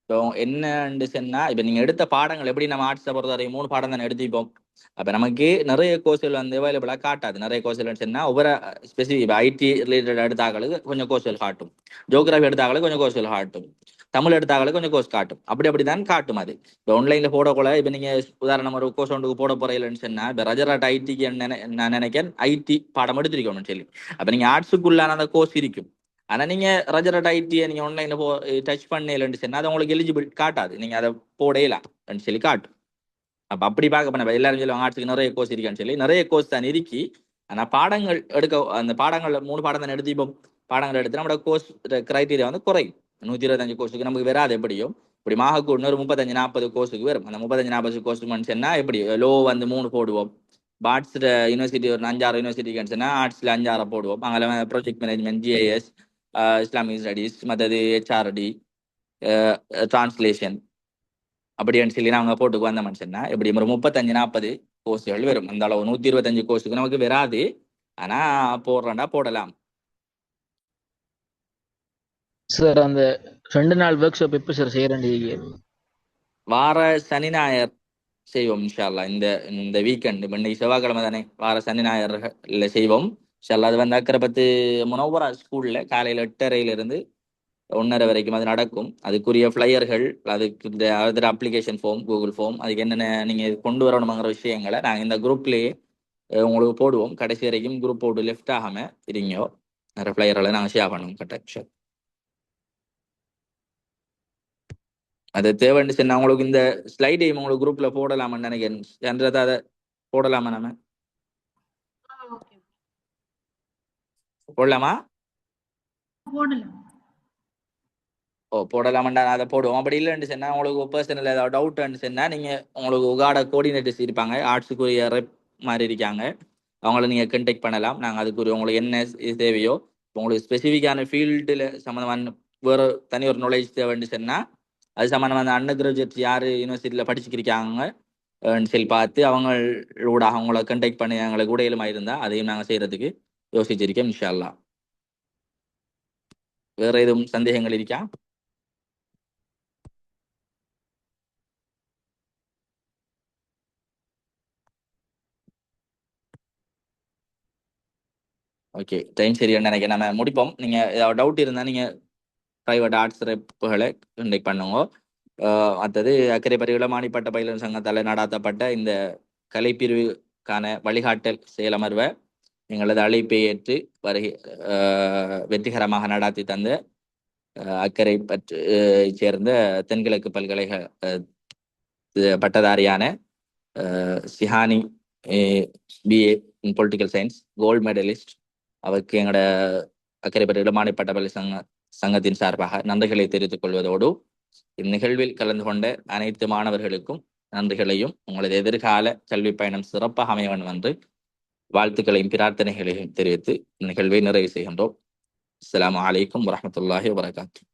இப்போ என்னன்னு சொன்னா, இப்ப நீங்க எடுத்த பாடங்கள் எப்படி, நம்ம ஆர்ட்ஸை பொறுத்த வரைக்கும் 3 பாடம் தானே எடுத்துப்போம். அப்ப நமக்கு நிறைய கோர்ஸ்கள் வந்து அவைலபிளா காட்டாது. நிறைய கோர்ஸ்கள் சொன்னா ஒவ்வொரு ஸ்பெசிஃபிக் IT ரிலேட்டட் எடுத்தாக்களுக்கு கொஞ்சம் கோர்ஸ்கள் காட்டும், ஜியோகிராஃபி எடுத்தாக்களுக்கு கொஞ்சம் கோர்ஸ்கள் காட்டும், தமிழ் எடுத்தாக்களுக்கு கொஞ்சம் கோர்ஸ் காட்டும். அப்படிதான் காட்டும். அது இப்போ ஆன்லைன்ல போடக்கூட இப்ப நீங்க உதாரணம் ஒரு கோர்ஸ் ஒன்றுக்கு போட போறீங்கன்னு சொன்னா, இப்ப ரஜராட் ஐடிக்கு நான் நினைக்கிறேன் IT பாடம் எடுத்திருக்கோம்னு சொல்லி. அப்ப நீங்க ஆர்ட்ஸுக்குள்ளான அந்த கோர்ஸ் இருக்கும். ஆனா நீங்க ரஜராட் ஐடியை நீங்க ஆன்லைன்ல டச் பண்ணலன்னு சொன்னா அது உங்களுக்கு எலிஜிபிள் காட்டாது, நீங்க அதை போடலாம் சொல்லி காட்டும். அப்ப அப்படி பார்க்க பண்ண எல்லாரும் சொல்லுவாங்க ஆர்ட்ஸுக்கு நிறைய கோர்ஸ் இருக்கான்னு சொல்லி. நிறைய கோர்ஸ் தான் இருக்கி. ஆனா பாடங்கள் எடுக்க அந்த பாடங்கள் 3 பாடம் தானே எடுத்துப்போம். பாடங்கள் எடுத்து நம்மளோட கோர்ஸ் கிரைட்டீரியா வந்து குறையும். 125 கோர்ஸுக்கு நமக்கு வராது. எப்படியும் இப்படி மாகக்கு ஒரு 35-40 கோர்ஸுக்கு வரும். அந்த 35-40 கோர்ஸுக்கு சொன்னா எப்படி லோ வந்து 3 போடுவோம். ஆர்ட்ஸ் யூனிவர்சிட்டி ஒரு 5-6 யூனிவர்சிட்டிக்கு சொன்னா ஆர்ட்ஸ்ல 5-6 போடுவோம். அங்கே project management, GIS, Islamic studies, மற்றது HRD, டிரான்ஸ்லேஷன் அப்படின்னு சொல்லி அவங்க போட்டுக்கு வந்த மனுஷன்னா எப்படி ஒரு 35-40 கோர்ஸுகள் வரும். அந்த அளவு 125 கோர்ஸுக்கு நமக்கு வராது. ஆனா போடுறா போடலாம். சார் அந்த 2 நாள் ஒர்க் ஷாப் எப்போ சார் செய்யறேன்? வார சனி ஞாயிறு செய்வோம் இன்ஷா அல்லாஹ். இந்த இந்த வீக்கெண்ட் இன்னைக்கு செவ்வாய்க்கிழமை தானே, வார சனி ஞாயிறுல செய்வோம் இன்ஷா அல்லாஹ். அது வந்து அக்கரைப்பத்து முனவ்வரா ஸ்கூல்ல காலையில் 8:30 1:30 வரைக்கும் அது நடக்கும். அதுக்குரிய ஃப்ளையர்கள், அதுக்கு இந்த other application form, Google form, அதுக்கு என்னென்ன நீங்கள் கொண்டு வரணுங்கிற விஷயங்களை நாங்கள் இந்த குரூப்லேயே உங்களுக்கு போடுவோம். கடைசி வரைக்கும் குரூப் போட்டு லெஃப்ட் ஆகாம இருங்கோ. நிறைய ஃப்ளையர்களை நாங்கள் ஷேர் பண்ணுவோம் கட்டாயம். அது தேவைன்னு சொன்னா உங்களுக்கு இந்த ஸ்லைடையும் உங்களுக்கு குரூப்ல போடலாமான்னு நினைக்கிறேன். அதை போடலாமா? நம்ம போடலாமா? போடலாம். போடலாமாண்டா, அதை போடுவோம். அப்படி இல்லைன்னு சொன்னா உங்களுக்கு பர்சனல் ஏதாவது டவுட்னு சொன்னா நீங்க உங்களுக்கு உகாட கோஆர்டினேட்டர்ஸ் இருப்பாங்க, ஆர்ட்ஸுக்குரிய ரெப் மாதிரி இருக்காங்க, அவங்கள நீங்க கண்டெக்ட் பண்ணலாம். நாங்கள் அதுக்குரிய உங்களுக்கு என்ன தேவையோ, உங்களுக்கு ஸ்பெசிஃபிக்கான ஃபீல்டில் சம்மந்தமான வேற தனி ஒரு நாலேஜ் தேவைன்னு சொன்னா அது சம்மந்தமான அண்டர் கிராஜுவேட்ஸ் யார் யூனிவர்சிட்டியில் படிச்சுக்கிருக்காங்க சொல்லி பார்த்து அவங்களோட அவங்கள கண்டெக்ட் பண்ணி எங்களுக்கு கூட இயலுமா இருந்தால் அதையும் நாங்கள் செய்யறதுக்கு யோசிச்சிருக்கோம் இன்ஷா அல்லாஹ். வேற எதுவும் சந்தேகங்கள் இருக்கா? ஓகே, டைம் சரியா நினைக்கிறேன், நம்ம முடிப்போம். நீங்க ஏதாவது டவுட் இருந்தா நீங்க பிரைவேட் ஆர்ட்ஸ் ரெப்புகளை கண்டெக்ட் பண்ணுங்க. அடுத்தது அக்கரைப்பற்று இளமானிப்பட்ட பயிலர் சங்கத்தால் நடாத்தப்பட்ட இந்த கலைப்பிரிவுக்கான வழிகாட்டல் செயலமர்வை எங்களது அழைப்பை ஏற்று வருகை வெற்றிகரமாக நடாத்தி தந்த அக்கரை பற்று சேர்ந்த தென்கிழக்கு பல்கலைக்கழக பட்டதாரியான Sihani BA in political science gold medalist, அவருக்கு எங்களோட அக்கரைப்பற்று இளமானிப்பட்ட பள்ளி சங்கத்தின் சார்பாக நன்றிகளை தெரிவித்துக் கொள்வதோடு இந்நிகழ்வில் கலந்து கொண்ட அனைத்து மாணவர்களுக்கும் நன்றிகளையும் உங்களது எதிர்கால கல்வி பயணம் சிறப்பாக அமைய வேண்டும் என்று வாழ்த்துக்களையும் பிரார்த்தனைகளையும் தெரிவித்து நிகழ்வை நிறைவு செய்கின்றோம். அஸ்ஸலாமு அலைக்கும் வரஹ்மத்துல்லாஹி வபரகாத்துஹு.